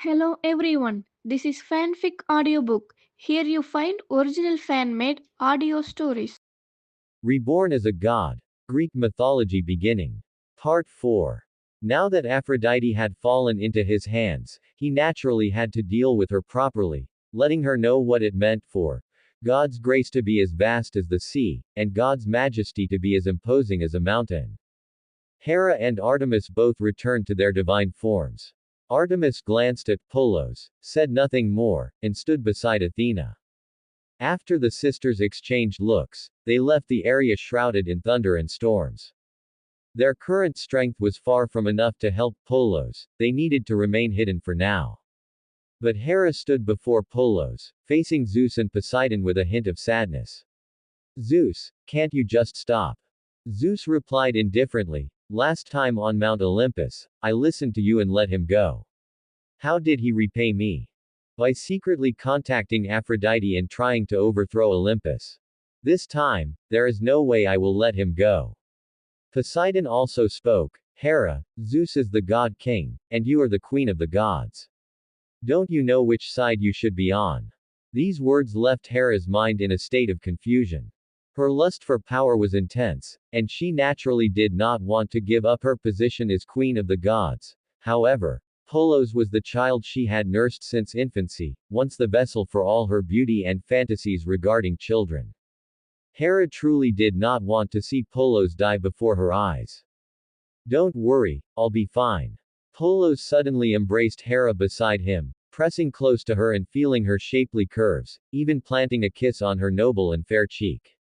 Hello everyone, this is Fanfic Audiobook. Here you find original fan made audio stories. Reborn as a God. Greek mythology beginning. Part 4. Now that Aphrodite had fallen into his hands, he naturally had to deal with her properly, letting her know what it meant for God's grace to be as vast as the sea, and God's majesty to be as imposing as a mountain. Hera and Artemis both returned to their divine forms. Artemis glanced at Polos, said nothing more, and stood beside Athena. After the sisters exchanged looks, they left the area shrouded in thunder and storms. Their current strength was far from enough to help Polos, they needed to remain hidden for now. But Hera stood before Polos, facing Zeus and Poseidon with a hint of sadness. Zeus, can't you just stop? Zeus replied indifferently, last time on Mount Olympus, I listened to you and let him go. How did he repay me? By secretly contacting Aphrodite and trying to overthrow Olympus. This time, there is no way I will let him go. Poseidon also spoke, Hera, Zeus is the god king, and you are the queen of the gods. Don't you know which side you should be on? These words left Hera's mind in a state of confusion. Her lust for power was intense, and she naturally did not want to give up her position as queen of the gods. However, Polos was the child she had nursed since infancy, once the vessel for all her beauty and fantasies regarding children. Hera truly did not want to see Polos die before her eyes. Don't worry, I'll be fine. Polos suddenly embraced Hera beside him, pressing close to her and feeling her shapely curves, even planting a kiss on her noble and fair cheek.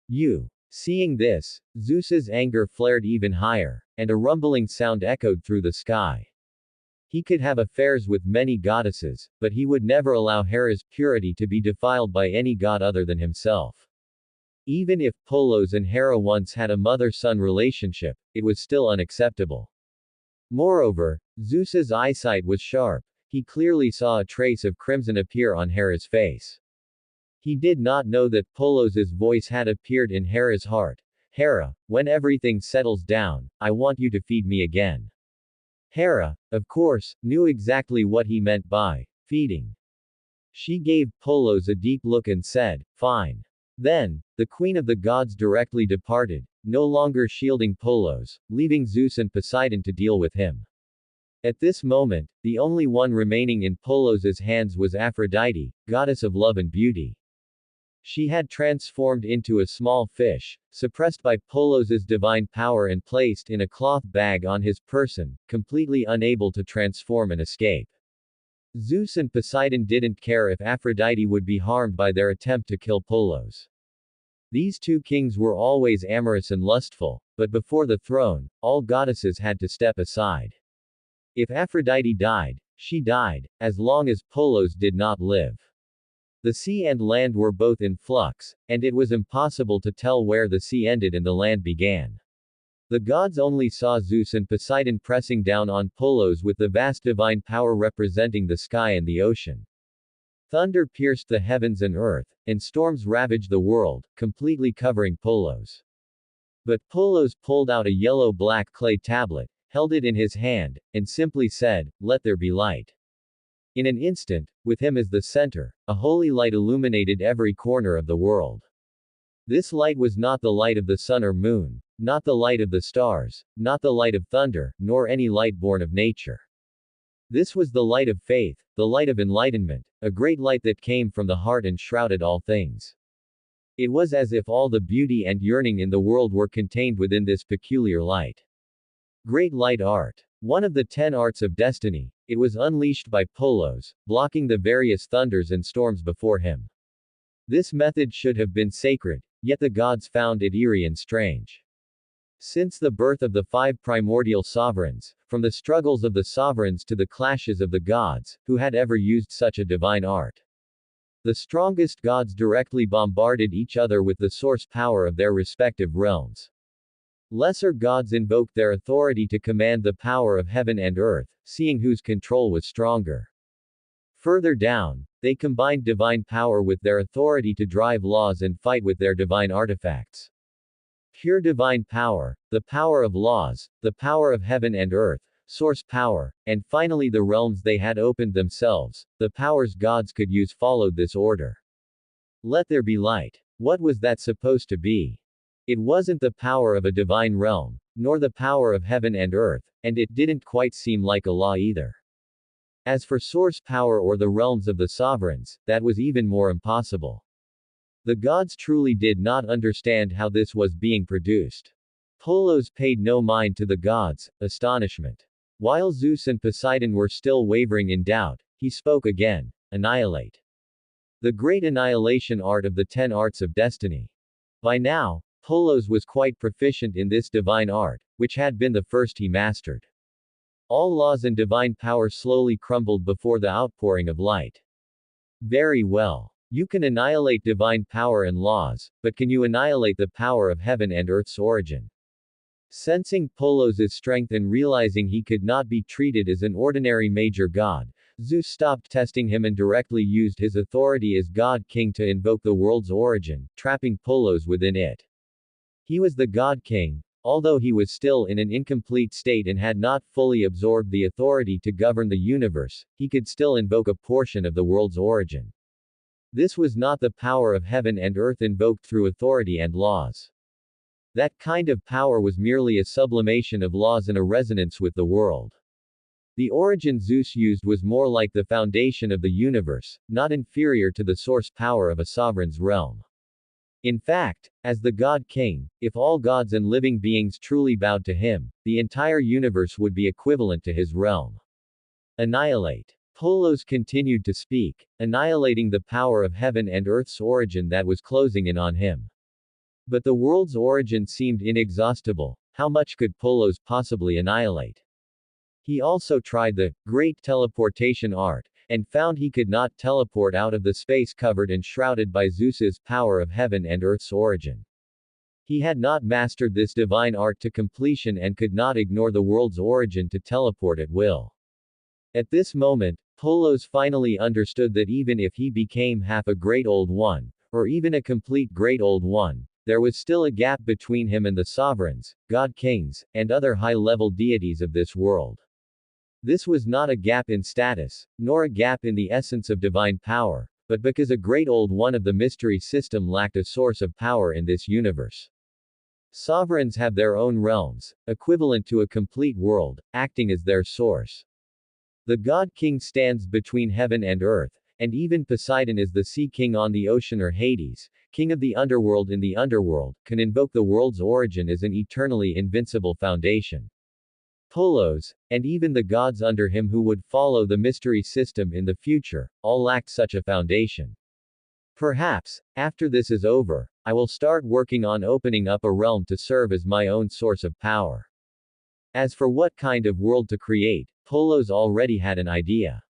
You. Seeing this, Zeus's anger flared even higher, and a rumbling sound echoed through the sky. He could have affairs with many goddesses, but he would never allow Hera's purity to be defiled by any god other than himself. Even if Polos and Hera once had a mother-son relationship, it was still unacceptable. Moreover, Zeus's eyesight was sharp. He clearly saw a trace of crimson appear on Hera's face. He did not know that Polos's voice had appeared in Hera's heart. Hera, when everything settles down, I want you to feed me again. Hera, of course, knew exactly what he meant by feeding. She gave Polos a deep look and said, fine. Then, the queen of the gods directly departed, no longer shielding Polos, leaving Zeus and Poseidon to deal with him. At this moment, the only one remaining in Polos's hands was Aphrodite, goddess of love and beauty. She had transformed into a small fish, suppressed by Polos's divine power and placed in a cloth bag on his person, completely unable to transform and escape. Zeus and Poseidon didn't care if Aphrodite would be harmed by their attempt to kill Polos. These two kings were always amorous and lustful, but before the throne, all goddesses had to step aside. If Aphrodite died, she died, as long as Polos did not live. The sea and land were both in flux, and it was impossible to tell where the sea ended and the land began. The gods only saw Zeus and Poseidon pressing down on Polos with the vast divine power representing the sky and the ocean. Thunder pierced the heavens and earth, and storms ravaged the world, completely covering Polos. But Polos pulled out a yellow-black clay tablet, held it in his hand, and simply said, "Let there be light." In an instant, with him as the center, a holy light illuminated every corner of the world. This light was not the light of the sun or moon, not the light of the stars, not the light of thunder, nor any light born of nature. This was the light of faith, the light of enlightenment, a great light that came from the heart and shrouded all things. It was as if all the beauty and yearning in the world were contained within this peculiar light. Great light art. One of the 10 arts of destiny, it was unleashed by Polos, blocking the various thunders and storms before him. This method should have been sacred, yet the gods found it eerie and strange. Since the birth of the 5 primordial sovereigns, from the struggles of the sovereigns to the clashes of the gods, who had ever used such a divine art? The strongest gods directly bombarded each other with the source power of their respective realms. Lesser gods invoked their authority to command the power of heaven and earth, seeing whose control was stronger. Further down, they combined divine power with their authority to drive laws and fight with their divine artifacts. Pure divine power, the power of laws, the power of heaven and earth, source power, and finally the realms they had opened themselves. The powers gods could use followed this order. Let there be light. What was that supposed to be? It wasn't the power of a divine realm, nor the power of heaven and earth, and it didn't quite seem like a law either. As for source power or the realms of the sovereigns, that was even more impossible. The gods truly did not understand how this was being produced. Polos paid no mind to the gods' astonishment. While Zeus and Poseidon were still wavering in doubt, he spoke again. Annihilate. The great annihilation art of the 10 arts of destiny. By now, Polos was quite proficient in this divine art, which had been the first he mastered. All laws and divine power slowly crumbled before the outpouring of light. Very well. You can annihilate divine power and laws, but can you annihilate the power of heaven and earth's origin? Sensing Polos' strength and realizing he could not be treated as an ordinary major god, Zeus stopped testing him and directly used his authority as God King to invoke the world's origin, trapping Polos within it. He was the God King, although he was still in an incomplete state and had not fully absorbed the authority to govern the universe, he could still invoke a portion of the world's origin. This was not the power of heaven and earth invoked through authority and laws. That kind of power was merely a sublimation of laws and a resonance with the world. The origin Zeus used was more like the foundation of the universe, not inferior to the source power of a sovereign's realm. In fact, as the God King, if all gods and living beings truly bowed to him, the entire universe would be equivalent to his realm. Annihilate. Polos continued to speak, annihilating the power of heaven and earth's origin that was closing in on him. But the world's origin seemed inexhaustible. How much could Polos possibly annihilate? He also tried the great teleportation art, and found he could not teleport out of the space covered and shrouded by Zeus's power of heaven and earth's origin. He had not mastered this divine art to completion and could not ignore the world's origin to teleport at will. At this moment, Polos finally understood that even if he became half a great old one, or even a complete great old one, there was still a gap between him and the sovereigns, god kings, and other high-level deities of this world. This was not a gap in status, nor a gap in the essence of divine power, but because a great old one of the mystery system lacked a source of power in this universe. Sovereigns have their own realms, equivalent to a complete world, acting as their source. The god king stands between heaven and earth, and even Poseidon is the sea king on the ocean or Hades, king of the underworld in the underworld, can invoke the world's origin as an eternally invincible foundation. Polos, and even the gods under him who would follow the mystery system in the future, all lacked such a foundation. Perhaps, after this is over, I will start working on opening up a realm to serve as my own source of power. As for what kind of world to create, Polos already had an idea.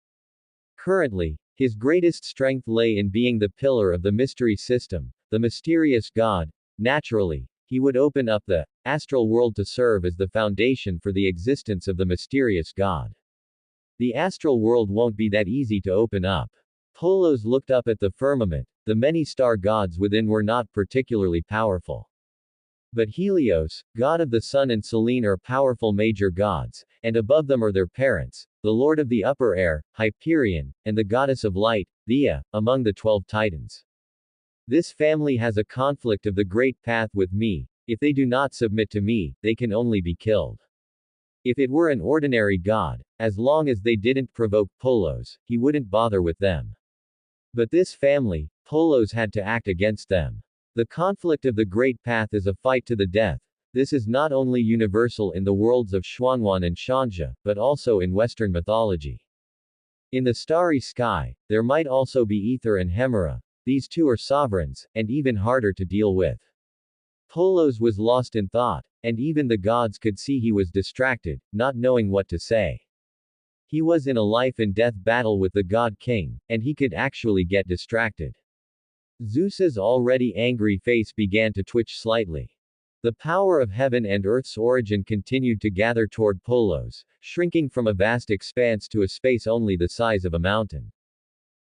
Currently, his greatest strength lay in being the pillar of the mystery system, the mysterious god. Naturally, he would open up the astral world to serve as the foundation for the existence of the mysterious god. The astral world won't be that easy to open up. Polos looked up at the firmament. The many star gods within were not particularly powerful. But Helios, god of the sun, and Selene are powerful major gods, and above them are their parents, the lord of the upper air, Hyperion, and the goddess of light, Theia, among the 12 titans. This family has a conflict of the great path with me. If they do not submit to me, they can only be killed. If it were an ordinary god, as long as they didn't provoke Polos, he wouldn't bother with them. But this family, Polos had to act against them. The conflict of the Great Path is a fight to the death. This is not only universal in the worlds of Xuanwan and Shanja, but also in Western mythology. In the starry sky, there might also be Ether and Hemera. These two are sovereigns, and even harder to deal with. Polos was lost in thought, and even the gods could see he was distracted, not knowing what to say. He was in a life and death battle with the God King, and he could actually get distracted. Zeus's already angry face began to twitch slightly. The power of heaven and earth's origin continued to gather toward Polos, shrinking from a vast expanse to a space only the size of a mountain.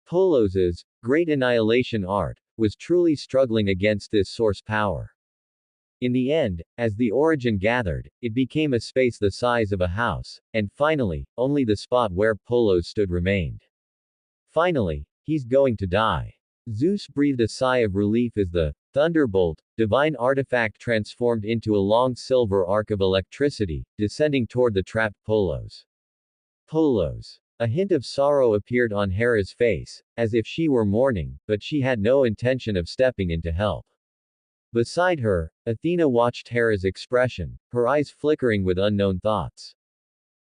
Polos's great annihilation art was truly struggling against this source power. In the end, as the origin gathered, it became a space the size of a house, and finally, only the spot where Polos stood remained. Finally, he's going to die. Zeus breathed a sigh of relief as the thunderbolt, divine artifact transformed into a long silver arc of electricity, descending toward the trapped Polos. Polos. A hint of sorrow appeared on Hera's face, as if she were mourning, but she had no intention of stepping in to help. Beside her, Athena watched Hera's expression, her eyes flickering with unknown thoughts.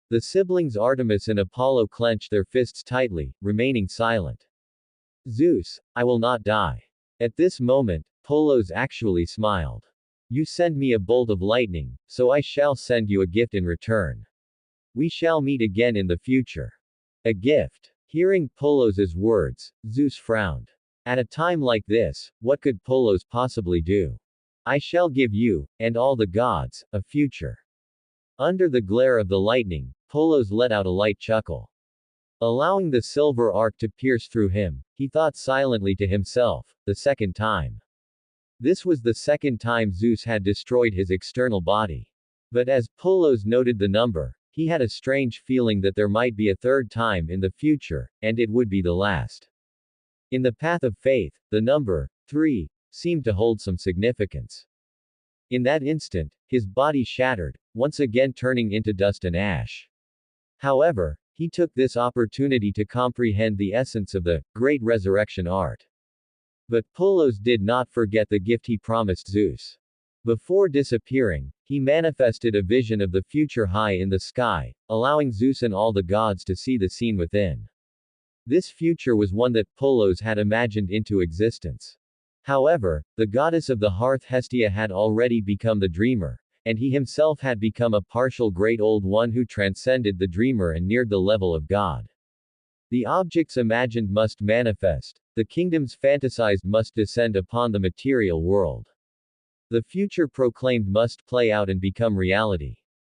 The siblings Artemis and Apollo clenched their fists tightly, remaining silent. Zeus, I will not die. At this moment, Polos actually smiled. You send me a bolt of lightning, so I shall send you a gift in return. We shall meet again in the future. A gift. Hearing Polos's words, Zeus frowned. At a time like this, what could Polos possibly do? I shall give you, and all the gods, a future. Under the glare of the lightning, Polos let out a light chuckle. Allowing the silver arc to pierce through him, he thought silently to himself, the second time. This was the second time Zeus had destroyed his external body. But as Polos noted the number, he had a strange feeling that there might be a third time in the future, and it would be the last. In the path of faith, the number 3 seemed to hold some significance. In that instant, his body shattered, once again turning into dust and ash. However, he took this opportunity to comprehend the essence of the great resurrection art. But Polos did not forget the gift he promised Zeus. Before disappearing, he manifested a vision of the future high in the sky, allowing Zeus and all the gods to see the scene within. This future was one that Polos had imagined into existence. However, the goddess of the hearth Hestia had already become the dreamer, and he himself had become a partial great old one who transcended the dreamer and neared the level of God. The objects imagined must manifest, the kingdoms fantasized must descend upon the material world. The future proclaimed must play out and become reality.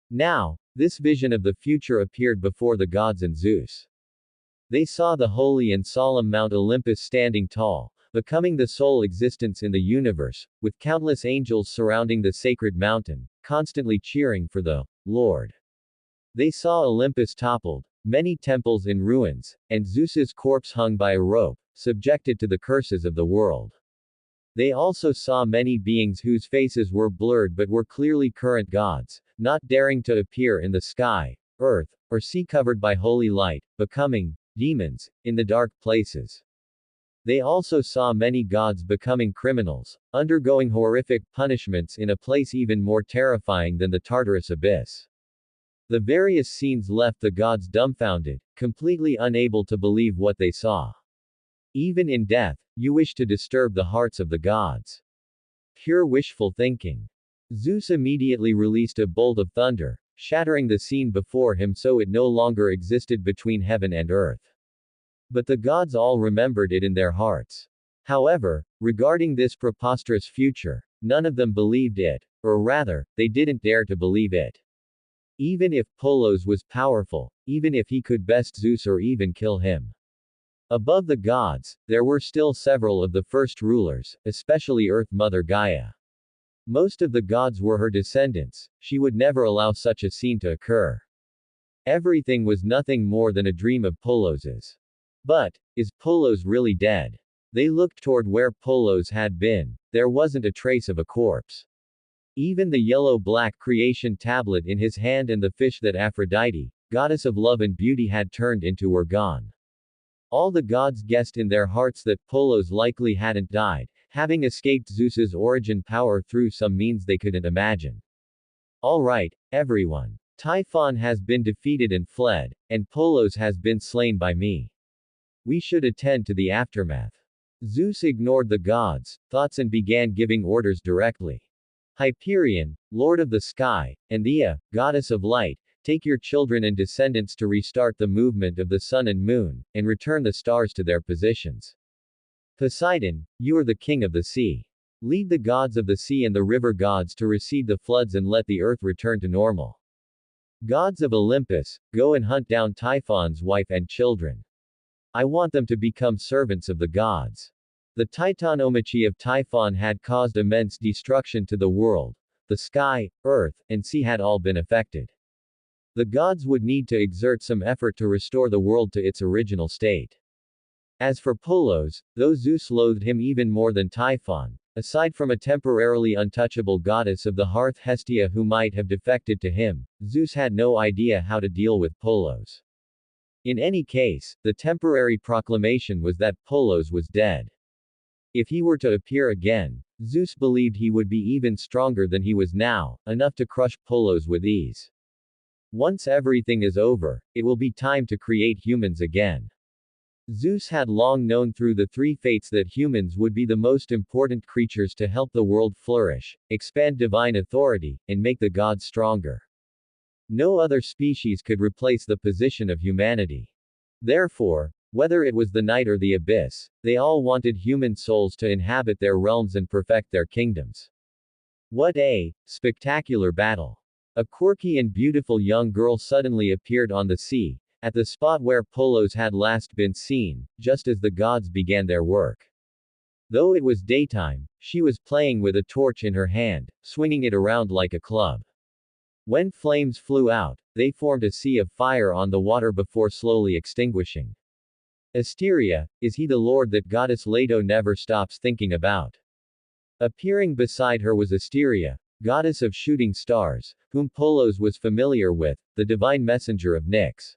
Now, this vision of the future appeared before the gods and Zeus. They saw the holy and solemn Mount Olympus standing tall, becoming the sole existence in the universe, with countless angels surrounding the sacred mountain, constantly cheering for the Lord. They saw Olympus toppled, many temples in ruins, and Zeus's corpse hung by a rope, subjected to the curses of the world. They also saw many beings whose faces were blurred but were clearly current gods, not daring to appear in the sky, earth, or sea covered by holy light, becoming demons in the dark places. They also saw many gods becoming criminals, undergoing horrific punishments in a place even more terrifying than the Tartarus abyss. The various scenes left the gods dumbfounded, completely unable to believe what they saw. Even in death, you wish to disturb the hearts of the gods. Pure wishful thinking. Zeus immediately released a bolt of thunder, shattering the scene before him so it no longer existed between heaven and earth. But the gods all remembered it in their hearts. However, regarding this preposterous future, none of them believed it, or rather, they didn't dare to believe it. Even if Polos was powerful, even if he could best Zeus or even kill him. Above the gods, there were still several of the first rulers, especially Earth Mother Gaia. Most of the gods were her descendants, she would never allow such a scene to occur. Everything was nothing more than a dream of Polos's. But, is Polos really dead? They looked toward where Polos had been, there wasn't a trace of a corpse. Even the yellow-black creation tablet in his hand and the fish that Aphrodite, goddess of love and beauty had turned into were gone. All the gods guessed in their hearts that Polos likely hadn't died, having escaped Zeus's origin power through some means they couldn't imagine. Alright, everyone. Typhon has been defeated and fled, and Polos has been slain by me. We should attend to the aftermath. Zeus ignored the gods' thoughts and began giving orders directly. Hyperion, Lord of the Sky, and Ea, Goddess of Light, take your children and descendants to restart the movement of the sun and moon, and return the stars to their positions. Poseidon, you are the king of the sea. Lead the gods of the sea and the river gods to recede the floods and let the earth return to normal. Gods of Olympus, go and hunt down Typhon's wife and children. I want them to become servants of the gods. The titanomachy of Typhon had caused immense destruction to the world, the sky, earth, and sea had all been affected. The gods would need to exert some effort to restore the world to its original state. As for Polos, though Zeus loathed him even more than Typhon, aside from a temporarily untouchable goddess of the hearth Hestia who might have defected to him, Zeus had no idea how to deal with Polos. In any case, the temporary proclamation was that Polos was dead. If he were to appear again, Zeus believed he would be even stronger than he was now, enough to crush Polos with ease. Once everything is over, it will be time to create humans again. Zeus had long known through the three fates that humans would be the most important creatures to help the world flourish, expand divine authority, and make the gods stronger. No other species could replace the position of humanity. Therefore, whether it was the night or the abyss, they all wanted human souls to inhabit their realms and perfect their kingdoms. What a spectacular battle! A quirky and beautiful young girl suddenly appeared on the sea, at the spot where Polos had last been seen, just as the gods began their work. Though it was daytime, she was playing with a torch in her hand, swinging it around like a club. When flames flew out, they formed a sea of fire on the water before slowly extinguishing. Asteria, is he the lord that goddess Leto never stops thinking about? Appearing beside her was Asteria, goddess of shooting stars, whom Polos was familiar with, the divine messenger of Nyx.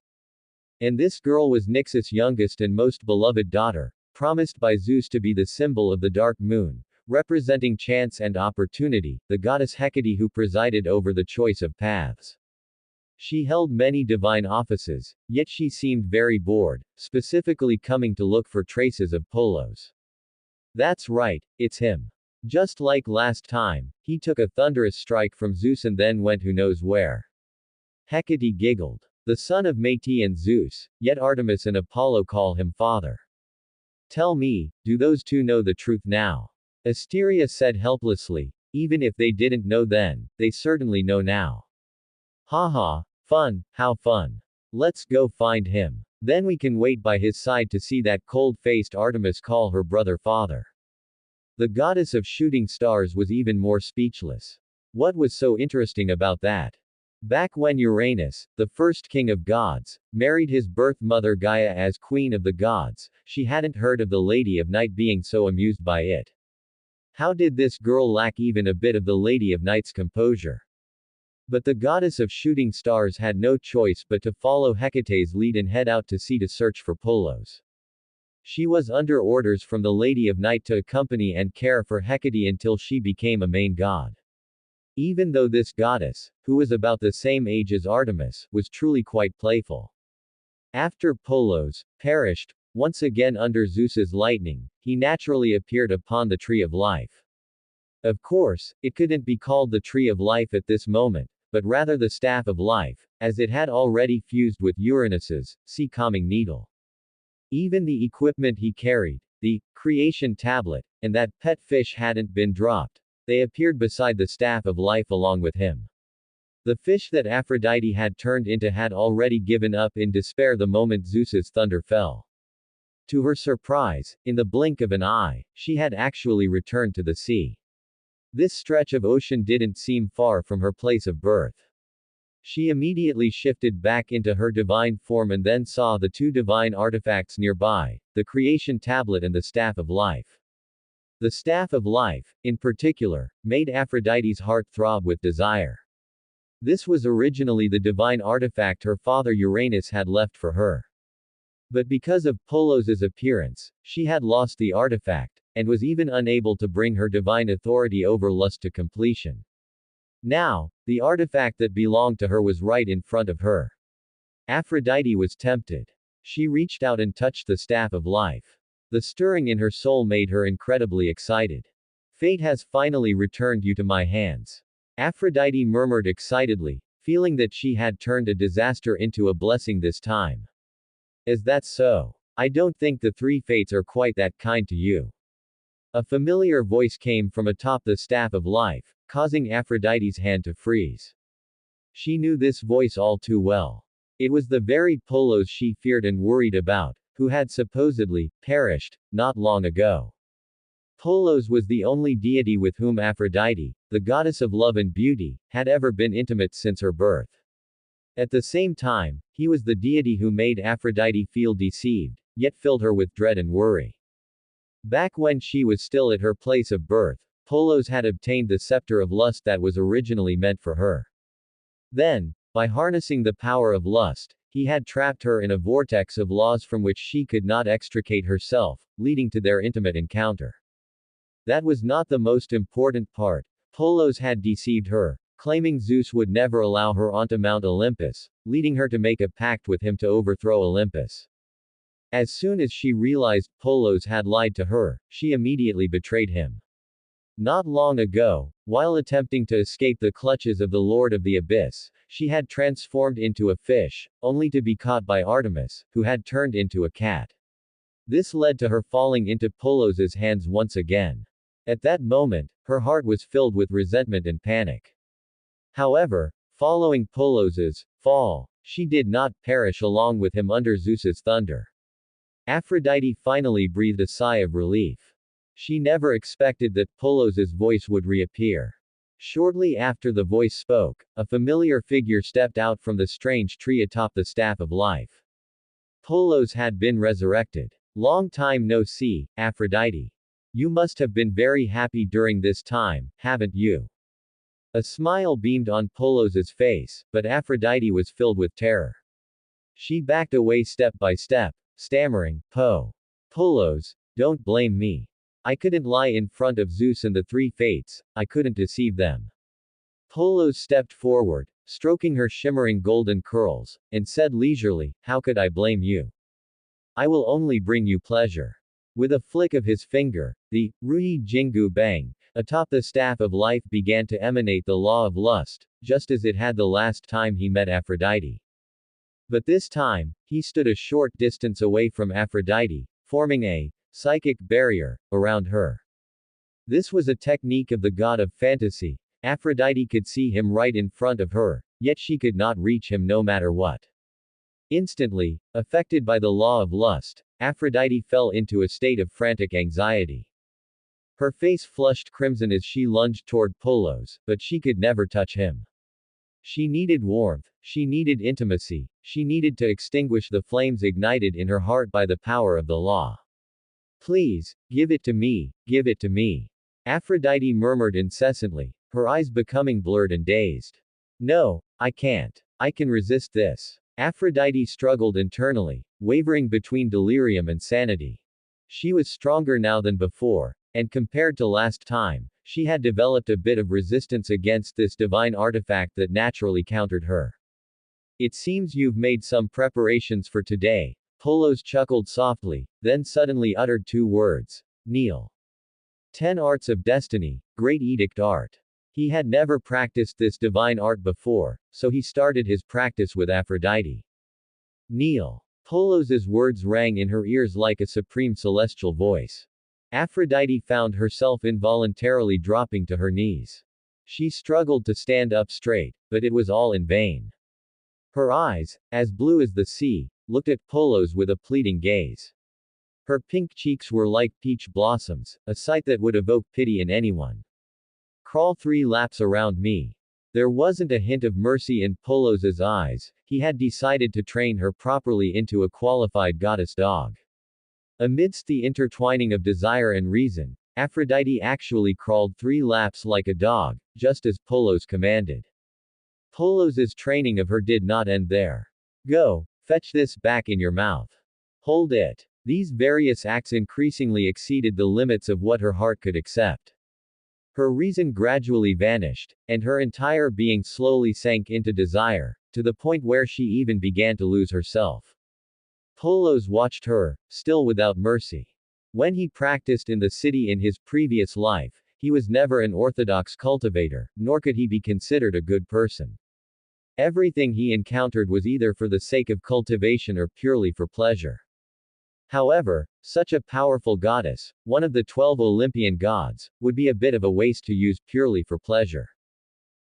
And this girl was Nyx's youngest and most beloved daughter, promised by Zeus to be the symbol of the dark moon, representing chance and opportunity, the goddess Hecate who presided over the choice of paths. She held many divine offices, yet she seemed very bored, specifically coming to look for traces of Polos. That's right, it's him. Just like last time, he took a thunderous strike from Zeus and then went who knows where. Hecate giggled. The son of Métis and Zeus, yet Artemis and Apollo call him father. Tell me, do those two know the truth now? Asteria said helplessly, even if they didn't know then, they certainly know now. Haha, fun, how fun. Let's go find him. Then we can wait by his side to see that cold-faced Artemis call her brother father. The goddess of shooting stars was even more speechless. What was so interesting about that? Back when Uranus, the first king of gods, married his birth mother Gaia as queen of the gods, she hadn't heard of the Lady of Night being so amused by it. How did this girl lack even a bit of the Lady of Night's composure? But the goddess of shooting stars had no choice but to follow Hecate's lead and head out to sea to search for Polos. She was under orders from the Lady of Night to accompany and care for Hecate until she became a main god. Even though this goddess, who was about the same age as Artemis, was truly quite playful. After Polos perished, once again under Zeus's lightning, he naturally appeared upon the Tree of Life. Of course, it couldn't be called the Tree of Life at this moment, but rather the Staff of Life, as it had already fused with Uranus's sea-calming needle. Even the equipment he carried, the creation tablet, and that pet fish hadn't been dropped. They appeared beside the Staff of Life along with him. The fish that Aphrodite had turned into had already given up in despair the moment Zeus's thunder fell. To her surprise, in the blink of an eye, she had actually returned to the sea. This stretch of ocean didn't seem far from her place of birth. She immediately shifted back into her divine form and then saw the two divine artifacts nearby, the creation tablet and the Staff of Life. The Staff of Life, in particular, made Aphrodite's heart throb with desire. This was originally the divine artifact her father Uranus had left for her. But because of Polos's appearance, she had lost the artifact, and was even unable to bring her divine authority over lust to completion. Now, the artifact that belonged to her was right in front of her. Aphrodite was tempted. She reached out and touched the Staff of Life. The stirring in her soul made her incredibly excited. Fate has finally returned you to my hands. Aphrodite murmured excitedly, feeling that she had turned a disaster into a blessing this time. Is that so? I don't think the three fates are quite that kind to you. A familiar voice came from atop the Staff of Life, causing Aphrodite's hand to freeze. She knew this voice all too well. It was the very Polos she feared and worried about, who had supposedly perished not long ago. Polos was the only deity with whom Aphrodite, the goddess of love and beauty, had ever been intimate since her birth. At the same time, he was the deity who made Aphrodite feel deceived, yet filled her with dread and worry. Back when she was still at her place of birth, Polos had obtained the scepter of lust that was originally meant for her. Then, by harnessing the power of lust, he had trapped her in a vortex of laws from which she could not extricate herself, leading to their intimate encounter. That was not the most important part. Polos had deceived her, claiming Zeus would never allow her onto Mount Olympus, leading her to make a pact with him to overthrow Olympus. As soon as she realized Polos had lied to her, she immediately betrayed him. Not long ago, while attempting to escape the clutches of the Lord of the Abyss, she had transformed into a fish, only to be caught by Artemis, who had turned into a cat. This led to her falling into Polos's hands once again. At that moment, her heart was filled with resentment and panic. However, following Polos's fall, she did not perish along with him under Zeus's thunder. Aphrodite finally breathed a sigh of relief. She never expected that Polos's voice would reappear. Shortly after the voice spoke, a familiar figure stepped out from the strange tree atop the staff of life. Polos had been resurrected. Long time no see, Aphrodite. You must have been very happy during this time, haven't you? A smile beamed on Polos's face, but Aphrodite was filled with terror. She backed away step by step, stammering, Polos, don't blame me. I couldn't lie in front of Zeus and the three fates, I couldn't deceive them. Polos stepped forward, stroking her shimmering golden curls, and said leisurely, how could I blame you? I will only bring you pleasure. With a flick of his finger, the Rui Jingu Bang, atop the staff of life began to emanate the law of lust, just as it had the last time he met Aphrodite. But this time, he stood a short distance away from Aphrodite, forming a psychic barrier around her. This was a technique of the god of fantasy. Aphrodite could see him right in front of her, yet she could not reach him no matter what. Instantly, affected by the law of lust, Aphrodite fell into a state of frantic anxiety. Her face flushed crimson as she lunged toward Polos, but she could never touch him. She needed warmth, she needed intimacy, she needed to extinguish the flames ignited in her heart by the power of the law. Please, give it to me, give it to me. Aphrodite murmured incessantly, her eyes becoming blurred and dazed. No, I can't. I can resist this. Aphrodite struggled internally, wavering between delirium and sanity. She was stronger now than before, and compared to last time, she had developed a bit of resistance against this divine artifact that naturally countered her. It seems you've made some preparations for today. Polos chuckled softly, then suddenly uttered two words. Kneel. 10 Arts of Destiny, Great Edict Art. He had never practiced this divine art before, so he started his practice with Aphrodite. Kneel. Polos's words rang in her ears like a supreme celestial voice. Aphrodite found herself involuntarily dropping to her knees. She struggled to stand up straight, but it was all in vain. Her eyes, as blue as the sea, looked at Polos with a pleading gaze. Her pink cheeks were like peach blossoms, a sight that would evoke pity in anyone. Crawl 3 laps around me. There wasn't a hint of mercy in Polos's eyes. He had decided to train her properly into a qualified goddess dog. Amidst the intertwining of desire and reason, Aphrodite actually crawled 3 laps like a dog, just as Polos commanded. Polos's training of her did not end there. Go, fetch this back in your mouth. Hold it. These various acts increasingly exceeded the limits of what her heart could accept. Her reason gradually vanished, and her entire being slowly sank into desire, to the point where she even began to lose herself. Polos watched her, still without mercy. When he practiced in the city in his previous life, he was never an orthodox cultivator, nor could he be considered a good person. Everything he encountered was either for the sake of cultivation or purely for pleasure. However, such a powerful goddess, one of the 12 Olympian gods, would be a bit of a waste to use purely for pleasure.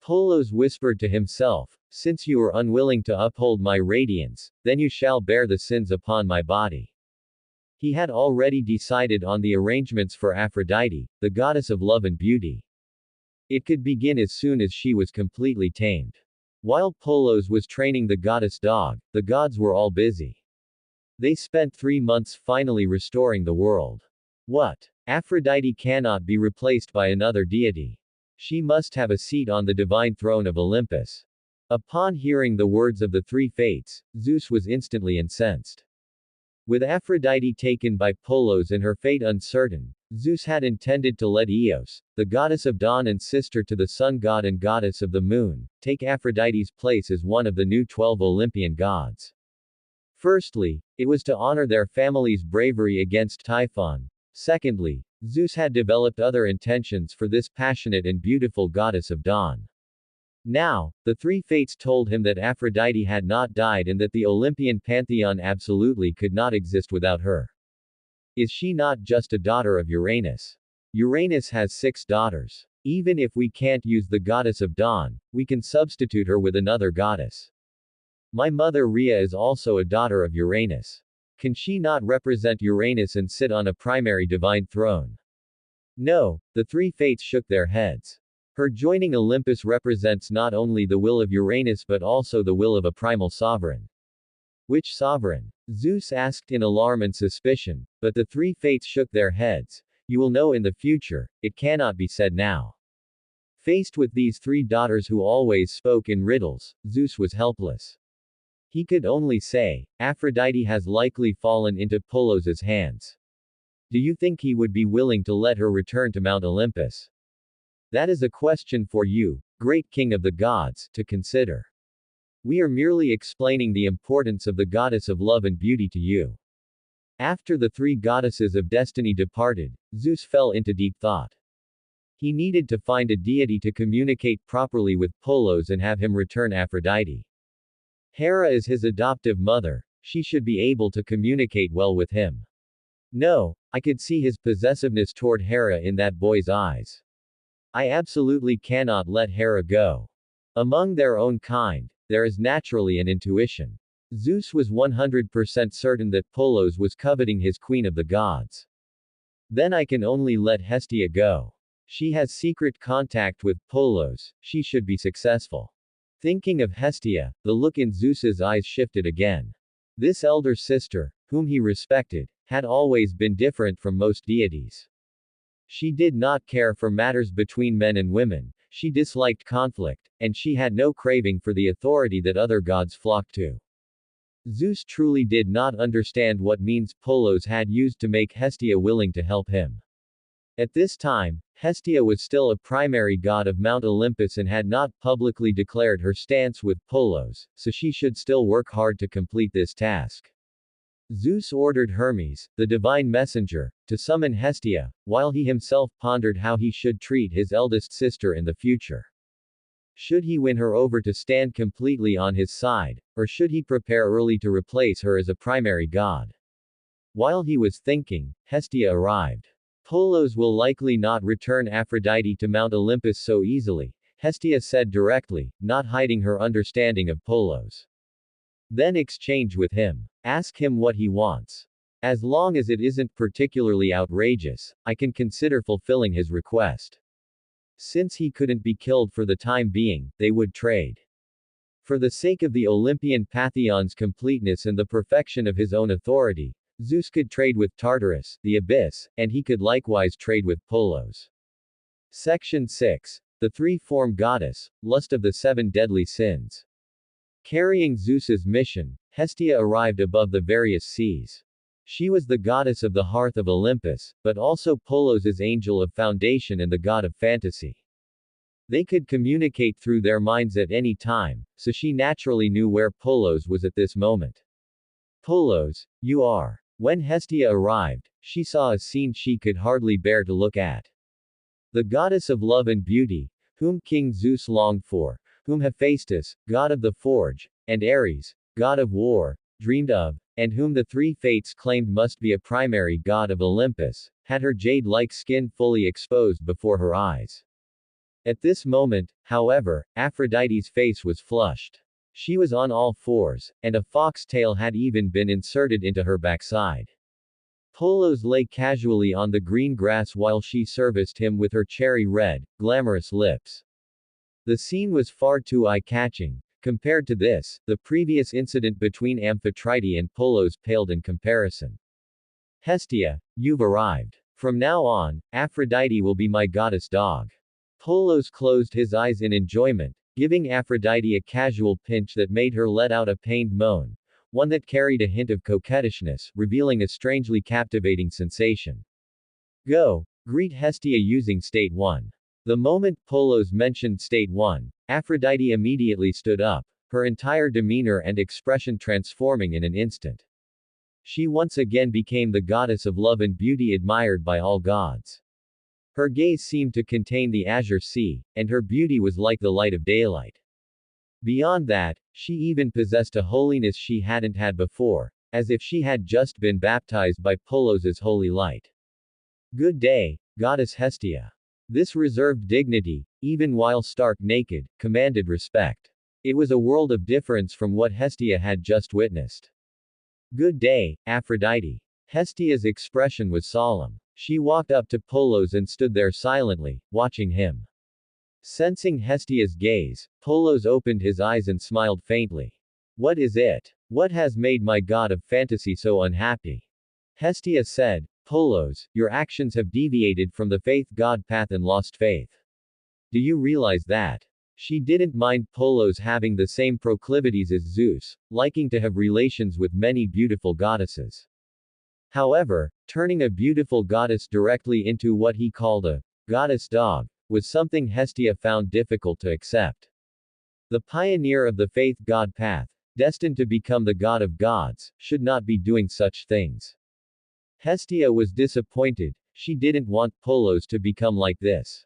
Polos whispered to himself, since you are unwilling to uphold my radiance, then you shall bear the sins upon my body. He had already decided on the arrangements for Aphrodite, the goddess of love and beauty. It could begin as soon as she was completely tamed. While Polos was training the goddess dog, the gods were all busy. They spent 3 months finally restoring the world. What? Aphrodite cannot be replaced by another deity. She must have a seat on the divine throne of Olympus. Upon hearing the words of the three fates, Zeus was instantly incensed. With Aphrodite taken by Polos and her fate uncertain, Zeus had intended to let Eos, the goddess of dawn and sister to the sun god and goddess of the moon, take Aphrodite's place as one of the new 12 Olympian gods. Firstly, it was to honor their family's bravery against Typhon. Secondly, Zeus had developed other intentions for this passionate and beautiful goddess of dawn. Now, the three fates told him that Aphrodite had not died and that the Olympian pantheon absolutely could not exist without her. Is she not just a daughter of Uranus? Uranus has 6 daughters. Even if we can't use the goddess of dawn, we can substitute her with another goddess. My mother Rhea is also a daughter of Uranus. Can she not represent Uranus and sit on a primary divine throne? No, the three fates shook their heads. Her joining Olympus represents not only the will of Uranus but also the will of a primal sovereign. Which sovereign? Zeus asked in alarm and suspicion, but the three fates shook their heads. You will know in the future, it cannot be said now. Faced with these 3 daughters who always spoke in riddles, Zeus was helpless. He could only say, Aphrodite has likely fallen into Polos's hands. Do you think he would be willing to let her return to Mount Olympus? That is a question for you, great king of the gods, to consider. We are merely explaining the importance of the goddess of love and beauty to you. After the 3 goddesses of destiny departed, Zeus fell into deep thought. He needed to find a deity to communicate properly with Polos and have him return Aphrodite. Hera is his adoptive mother, she should be able to communicate well with him. No, I could see his possessiveness toward Hera in that boy's eyes. I absolutely cannot let Hera go. Among their own kind, there is naturally an intuition. Zeus was 100% certain that Polos was coveting his queen of the gods. Then I can only let Hestia go. She has secret contact with Polos, she should be successful. Thinking of Hestia, the look in Zeus's eyes shifted again. This elder sister, whom he respected, had always been different from most deities. She did not care for matters between men and women, she disliked conflict, and she had no craving for the authority that other gods flocked to. Zeus truly did not understand what means Polos had used to make Hestia willing to help him. At this time, Hestia was still a primary god of Mount Olympus and had not publicly declared her stance with Polos, so she should still work hard to complete this task. Zeus ordered Hermes, the divine messenger, to summon Hestia, while he himself pondered how he should treat his eldest sister in the future. Should he win her over to stand completely on his side, or should he prepare early to replace her as a primary god? While he was thinking, Hestia arrived. Polos will likely not return Aphrodite to Mount Olympus so easily, Hestia said directly, not hiding her understanding of Polos. Then exchange with him. Ask him what he wants. As long as it isn't particularly outrageous, I can consider fulfilling his request. Since he couldn't be killed for the time being, they would trade. For the sake of the Olympian pantheon's completeness and the perfection of his own authority, Zeus could trade with Tartarus, the abyss, and he could likewise trade with Polos. Section 6. The three-form goddess, lust of the 7 deadly sins. Carrying Zeus's mission, Hestia arrived above the various seas. She was the goddess of the hearth of Olympus, but also Polos's angel of foundation and the god of fantasy. They could communicate through their minds at any time, so she naturally knew where Polos was at this moment. Polos, you are. When Hestia arrived, she saw a scene she could hardly bear to look at. The goddess of love and beauty, whom King Zeus longed for, whom Hephaestus, god of the forge, and Ares, god of war, dreamed of, and whom the 3 fates claimed must be a primary god of Olympus, had her jade-like skin fully exposed before her eyes. At this moment, however, Aphrodite's face was flushed. She was on all fours, and a fox tail had even been inserted into her backside. Polos lay casually on the green grass while she serviced him with her cherry red, glamorous lips. The scene was far too eye-catching. Compared to this, the previous incident between Amphitrite and Polos paled in comparison. Hestia, you've arrived. From now on, Aphrodite will be my goddess dog. Polos closed his eyes in enjoyment, giving Aphrodite a casual pinch that made her let out a pained moan, one that carried a hint of coquettishness, revealing a strangely captivating sensation. Go, greet Hestia using State 1. The moment Polos mentioned State 1, Aphrodite immediately stood up, her entire demeanor and expression transforming in an instant. She once again became the goddess of love and beauty admired by all gods. Her gaze seemed to contain the azure sea, and her beauty was like the light of daylight. Beyond that, she even possessed a holiness she hadn't had before, as if she had just been baptized by Polos's holy light. Good day, Goddess Hestia. This reserved dignity, even while stark naked, commanded respect. It was a world of difference from what Hestia had just witnessed. Good day, Aphrodite. Hestia's expression was solemn. She walked up to Polos and stood there silently, watching him. Sensing Hestia's gaze, Polos opened his eyes and smiled faintly. What is it? What has made my god of fantasy so unhappy? Hestia said, Polos, your actions have deviated from the faith god path and lost faith. Do you realize that? She didn't mind Polos having the same proclivities as Zeus, liking to have relations with many beautiful goddesses. However, turning a beautiful goddess directly into what he called a goddess dog was something Hestia found difficult to accept. The pioneer of the faith god path, destined to become the god of gods, should not be doing such things. Hestia was disappointed. She didn't want Polos to become like this.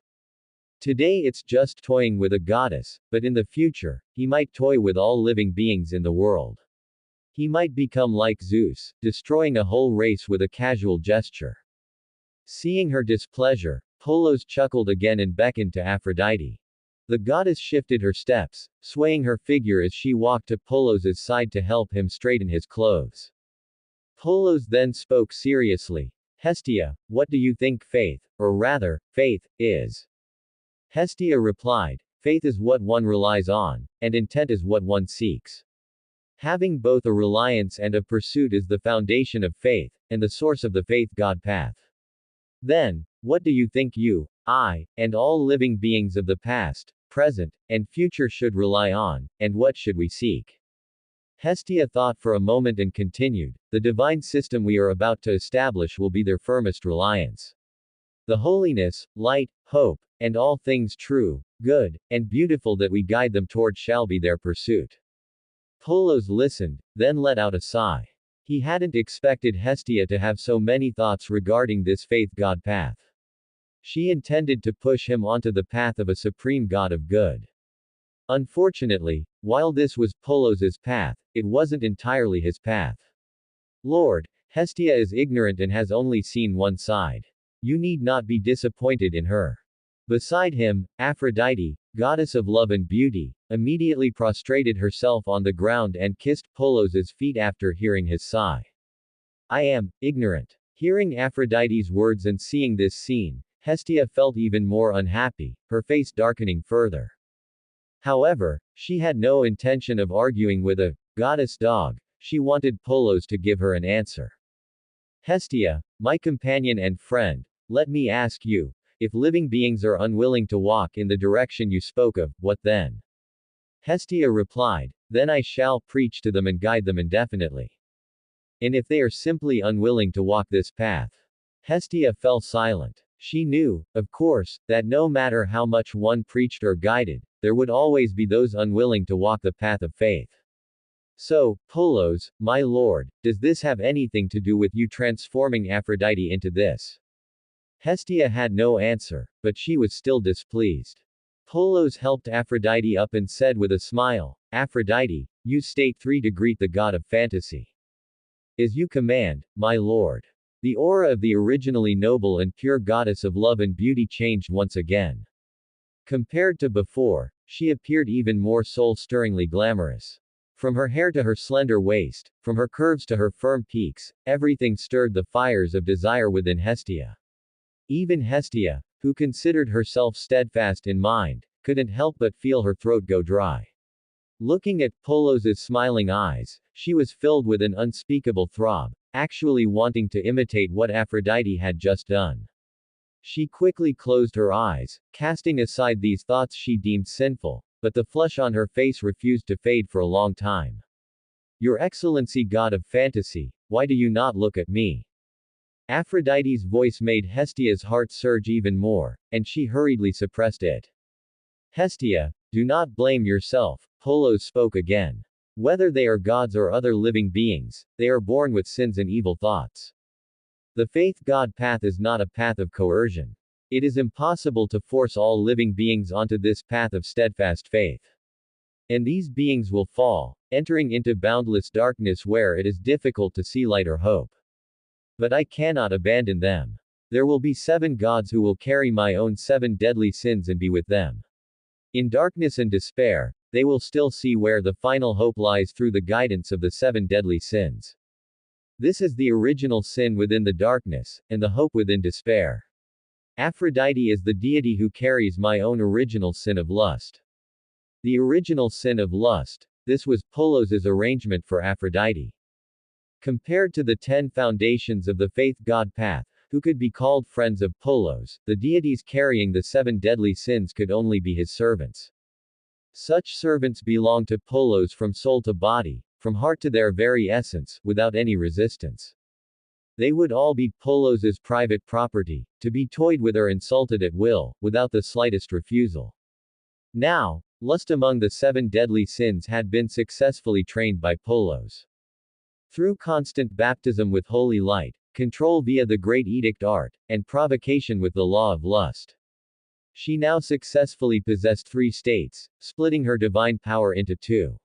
Today it's just toying with a goddess, but in the future, he might toy with all living beings in the world. He might become like Zeus, destroying a whole race with a casual gesture. Seeing her displeasure, Polos chuckled again and beckoned to Aphrodite. The goddess shifted her steps, swaying her figure as she walked to Polos's side to help him straighten his clothes. Polos then spoke seriously. Hestia, what do you think faith, or rather, faith, is? Hestia replied, faith is what one relies on, and intent is what one seeks. Having both a reliance and a pursuit is the foundation of faith, and the source of the faith god path. Then, what do you think you, I, and all living beings of the past, present, and future should rely on, and what should we seek? Hestia thought for a moment and continued, the divine system we are about to establish will be their firmest reliance. The holiness, light, hope, and all things true, good, and beautiful that we guide them toward shall be their pursuit. Polos listened, then let out a sigh. He hadn't expected Hestia to have so many thoughts regarding this faith god path. She intended to push him onto the path of a supreme god of good. Unfortunately, while this was Polos's path, it wasn't entirely his path. Lord, Hestia is ignorant and has only seen one side. You need not be disappointed in her. Beside him, Aphrodite, goddess of love and beauty, immediately prostrated herself on the ground and kissed Polos's feet after hearing his sigh. I am ignorant. Hearing Aphrodite's words and seeing this scene, Hestia felt even more unhappy, her face darkening further. However, she had no intention of arguing with a goddess dog. She wanted Polos to give her an answer. Hestia, my companion and friend, let me ask you, if living beings are unwilling to walk in the direction you spoke of, what then? Hestia replied, then I shall preach to them and guide them indefinitely. And if they are simply unwilling to walk this path? Hestia fell silent. She knew, of course, that no matter how much one preached or guided, there would always be those unwilling to walk the path of faith. So, Polos, my lord, does this have anything to do with you transforming Aphrodite into this? Hestia had no answer, but she was still displeased. Polos helped Aphrodite up and said with a smile, Aphrodite, use state 3 to greet the god of fantasy. As you command, my lord. The aura of the originally noble and pure goddess of love and beauty changed once again. Compared to before, she appeared even more soul-stirringly glamorous. From her hair to her slender waist, from her curves to her firm peaks, everything stirred the fires of desire within Hestia. Even Hestia, who considered herself steadfast in mind, couldn't help but feel her throat go dry. Looking at Polos's smiling eyes, she was filled with an unspeakable throb, actually wanting to imitate what Aphrodite had just done. She quickly closed her eyes, casting aside these thoughts she deemed sinful, but the flush on her face refused to fade for a long time. Your Excellency, God of fantasy, why do you not look at me? Aphrodite's voice made Hestia's heart surge even more, and she hurriedly suppressed it. Hestia, do not blame yourself, Polos spoke again. Whether they are gods or other living beings, they are born with sins and evil thoughts. The faith God path is not a path of coercion. It is impossible to force all living beings onto this path of steadfast faith. And these beings will fall, entering into boundless darkness where it is difficult to see light or hope. But I cannot abandon them. There will be 7 gods who will carry my own 7 deadly sins and be with them. In darkness and despair, they will still see where the final hope lies through the guidance of the 7 deadly sins. This is the original sin within the darkness, and the hope within despair. Aphrodite is the deity who carries my own original sin of lust. The original sin of lust, this was Polos's arrangement for Aphrodite. Compared to the 10 foundations of the faith God path, who could be called friends of Polos, the deities carrying the 7 deadly sins could only be his servants. Such servants belong to Polos from soul to body, from heart to their very essence, without any resistance. They would all be Polos's private property, to be toyed with or insulted at will, without the slightest refusal. Now, lust among the 7 deadly sins had been successfully trained by Polos. Through constant baptism with holy light, control via the great edict art, and provocation with the law of lust. She now successfully possessed 3 states, splitting her divine power into 2.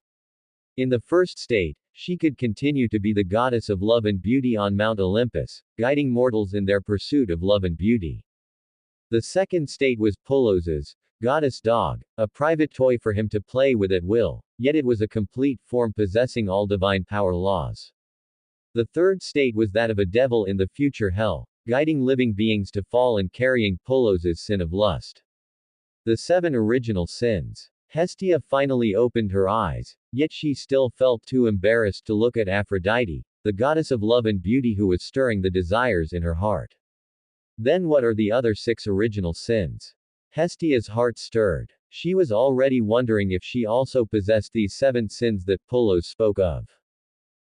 In the first state, she could continue to be the goddess of love and beauty on Mount Olympus, guiding mortals in their pursuit of love and beauty. The second state was Polos's goddess dog, a private toy for him to play with at will, yet it was a complete form possessing all divine power laws. The third state was that of a devil in the future hell, guiding living beings to fall and carrying Polos's sin of lust. The 7 original sins. Hestia finally opened her eyes, yet she still felt too embarrassed to look at Aphrodite, the goddess of love and beauty who was stirring the desires in her heart. Then what are the other 6 original sins? Hestia's heart stirred. She was already wondering if she also possessed these 7 sins that Polos spoke of.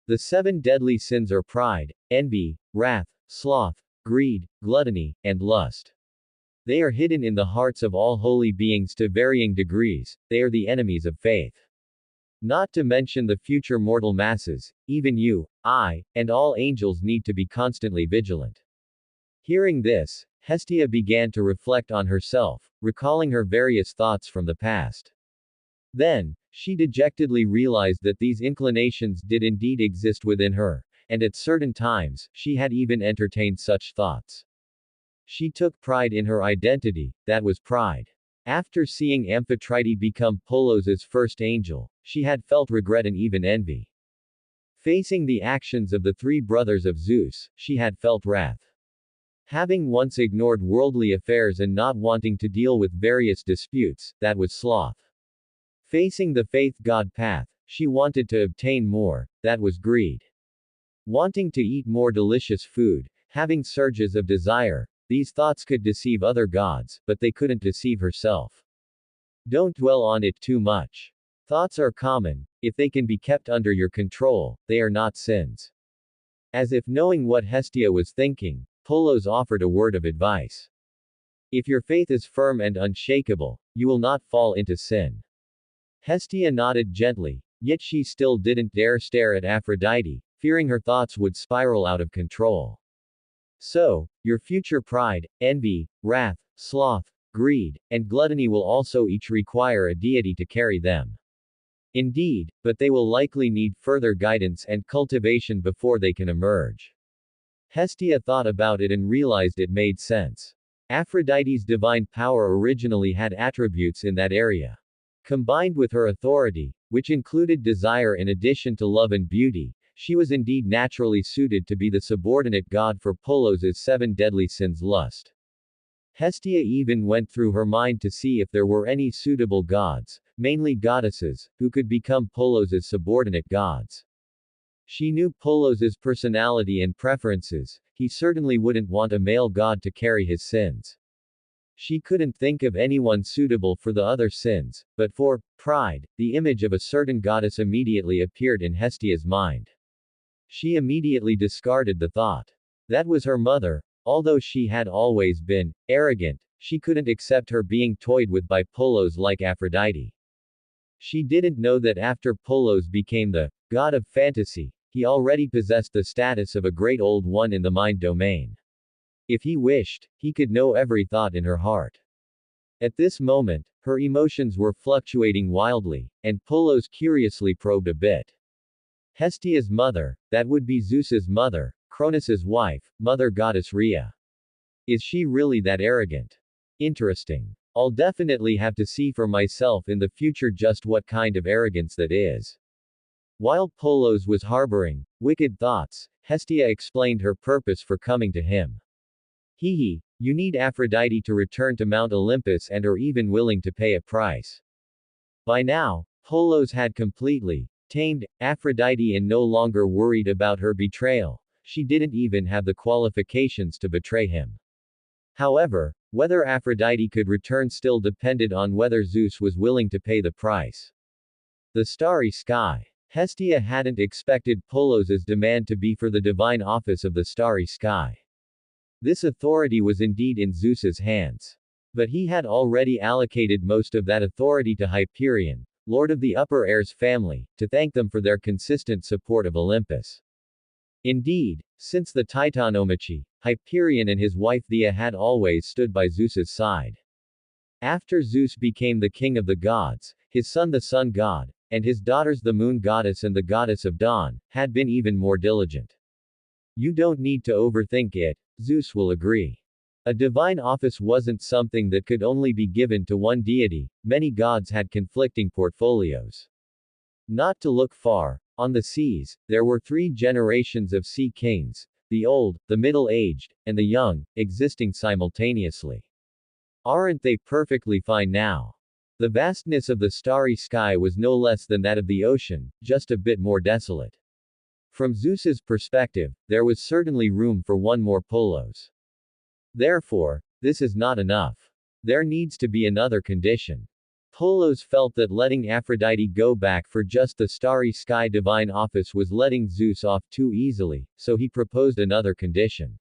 The 7 deadly sins are pride, envy, wrath, sloth, greed, gluttony, and lust. They are hidden in the hearts of all holy beings to varying degrees, they are the enemies of faith. Not to mention the future mortal masses, even you, I, and all angels need to be constantly vigilant. Hearing this, Hestia began to reflect on herself, recalling her various thoughts from the past. Then, she dejectedly realized that these inclinations did indeed exist within her, and at certain times, she had even entertained such thoughts. She took pride in her identity, that was pride. After seeing Amphitrite become Polos's first angel, she had felt regret and even envy. Facing the actions of the 3 brothers of Zeus, she had felt wrath. Having once ignored worldly affairs and not wanting to deal with various disputes, that was sloth. Facing the faith God path, she wanted to obtain more, that was greed. Wanting to eat more delicious food, having surges of desire, these thoughts could deceive other gods, but they couldn't deceive herself. Don't dwell on it too much. Thoughts are common, if they can be kept under your control, they are not sins. As if knowing what Hestia was thinking, Polos offered a word of advice. If your faith is firm and unshakable, you will not fall into sin. Hestia nodded gently, yet she still didn't dare stare at Aphrodite, fearing her thoughts would spiral out of control. So, your future pride, envy, wrath, sloth, greed, and gluttony will also each require a deity to carry them. Indeed, but they will likely need further guidance and cultivation before they can emerge. Hestia thought about it and realized it made sense. Aphrodite's divine power originally had attributes in that area. Combined with her authority, which included desire in addition to love and beauty, she was indeed naturally suited to be the subordinate god for Polos' 7 deadly sins: lust. Hestia even went through her mind to see if there were any suitable gods, mainly goddesses, who could become Polos' subordinate gods. She knew Polos' personality and preferences. He certainly wouldn't want a male god to carry his sins. She couldn't think of anyone suitable for the other sins, but for pride, the image of a certain goddess immediately appeared in Hestia's mind. She immediately discarded the thought. That was her mother. Although she had always been arrogant, she couldn't accept her being toyed with by Polos like Aphrodite. She didn't know that after Polos became the god of fantasy, he already possessed the status of a great old one in the mind domain. If he wished, he could know every thought in her heart. At this moment, her emotions were fluctuating wildly, and Polos curiously probed a bit. Hestia's mother, that would be Zeus's mother, Cronus's wife, mother goddess Rhea. Is she really that arrogant? Interesting. I'll definitely have to see for myself in the future just what kind of arrogance that is. While Polos was harboring wicked thoughts, Hestia explained her purpose for coming to him. You need Aphrodite to return to Mount Olympus and are even willing to pay a price. By now, Polos had completely tamed Aphrodite and no longer worried about her betrayal. She didn't even have the qualifications to betray him. However, whether Aphrodite could return still depended on whether Zeus was willing to pay the price. The starry sky. Hestia hadn't expected Polos' demand to be for the divine office of the starry sky. This authority was indeed in Zeus's hands. But he had already allocated most of that authority to Hyperion, lord of the upper air's family, to thank them for their consistent support of Olympus. Indeed, since the Titanomachy, Hyperion and his wife Thea had always stood by Zeus's side. After Zeus became the king of the gods, his son the sun god, and his daughters the moon goddess and the goddess of dawn, had been even more diligent. You don't need to overthink it, Zeus will agree. A divine office wasn't something that could only be given to one deity, many gods had conflicting portfolios. Not to look far, on the seas, there were 3 generations of sea kings, the old, the middle-aged, and the young, existing simultaneously. Aren't they perfectly fine now? The vastness of the starry sky was no less than that of the ocean, just a bit more desolate. From Zeus's perspective, there was certainly room for one more Polos. Therefore, this is not enough. There needs to be another condition. Polos felt that letting Aphrodite go back for just the starry sky divine office was letting Zeus off too easily, so he proposed another condition.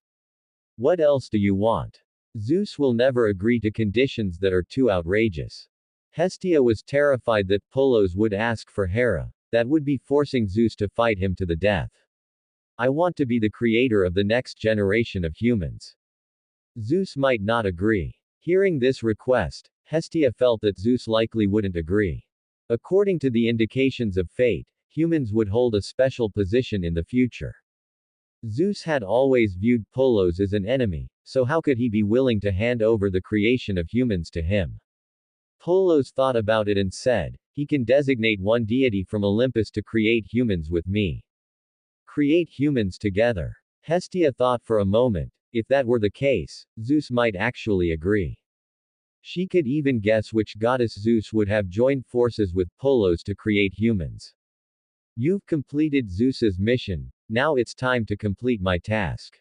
What else do you want? Zeus will never agree to conditions that are too outrageous. Hestia was terrified that Polos would ask for Hera, that would be forcing Zeus to fight him to the death. I want to be the creator of the next generation of humans. Zeus might not agree. Hearing this request, Hestia felt that Zeus likely wouldn't agree. According to the indications of fate, humans would hold a special position in the future. Zeus had always viewed Polos as an enemy, so how could he be willing to hand over the creation of humans to him? Polos thought about it and said, he can designate one deity from Olympus to create humans with me. Create humans together. Hestia thought for a moment, if that were the case, Zeus might actually agree. She could even guess which goddess Zeus would have joined forces with Polos to create humans. You've completed Zeus's mission, now it's time to complete my task.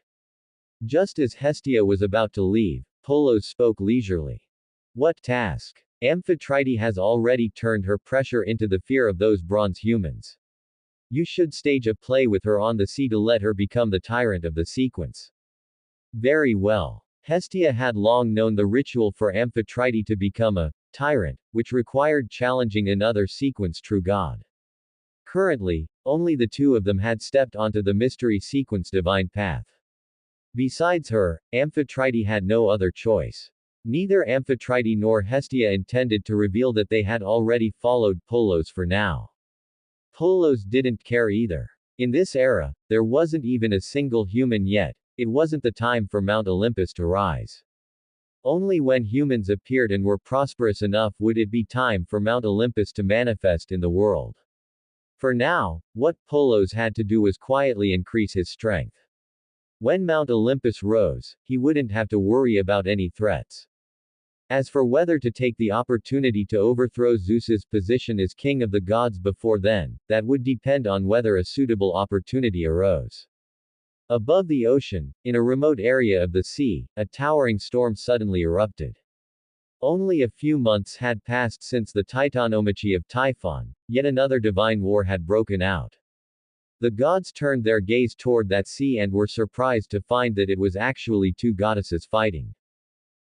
Just as Hestia was about to leave, Polos spoke leisurely. What task? Amphitrite has already turned her pressure into the fear of those bronze humans. You should stage a play with her on the sea to let her become the tyrant of the sequence. Very well. Hestia had long known the ritual for Amphitrite to become a tyrant, which required challenging another sequence true god. Currently, only the 2 of them had stepped onto the mystery sequence divine path. Besides her, Amphitrite had no other choice. Neither Amphitrite nor Hestia intended to reveal that they had already followed Polos for now. Polos didn't care either. In this era, there wasn't even a single human yet. It wasn't the time for Mount Olympus to rise. Only when humans appeared and were prosperous enough would it be time for Mount Olympus to manifest in the world. For now, what Polos had to do was quietly increase his strength. When Mount Olympus rose, he wouldn't have to worry about any threats. As for whether to take the opportunity to overthrow Zeus's position as king of the gods before then, that would depend on whether a suitable opportunity arose. Above the ocean, in a remote area of the sea, a towering storm suddenly erupted. Only a few months had passed since the titanomachy of Typhon, yet another divine war had broken out. The gods turned their gaze toward that sea and were surprised to find that it was actually two goddesses fighting.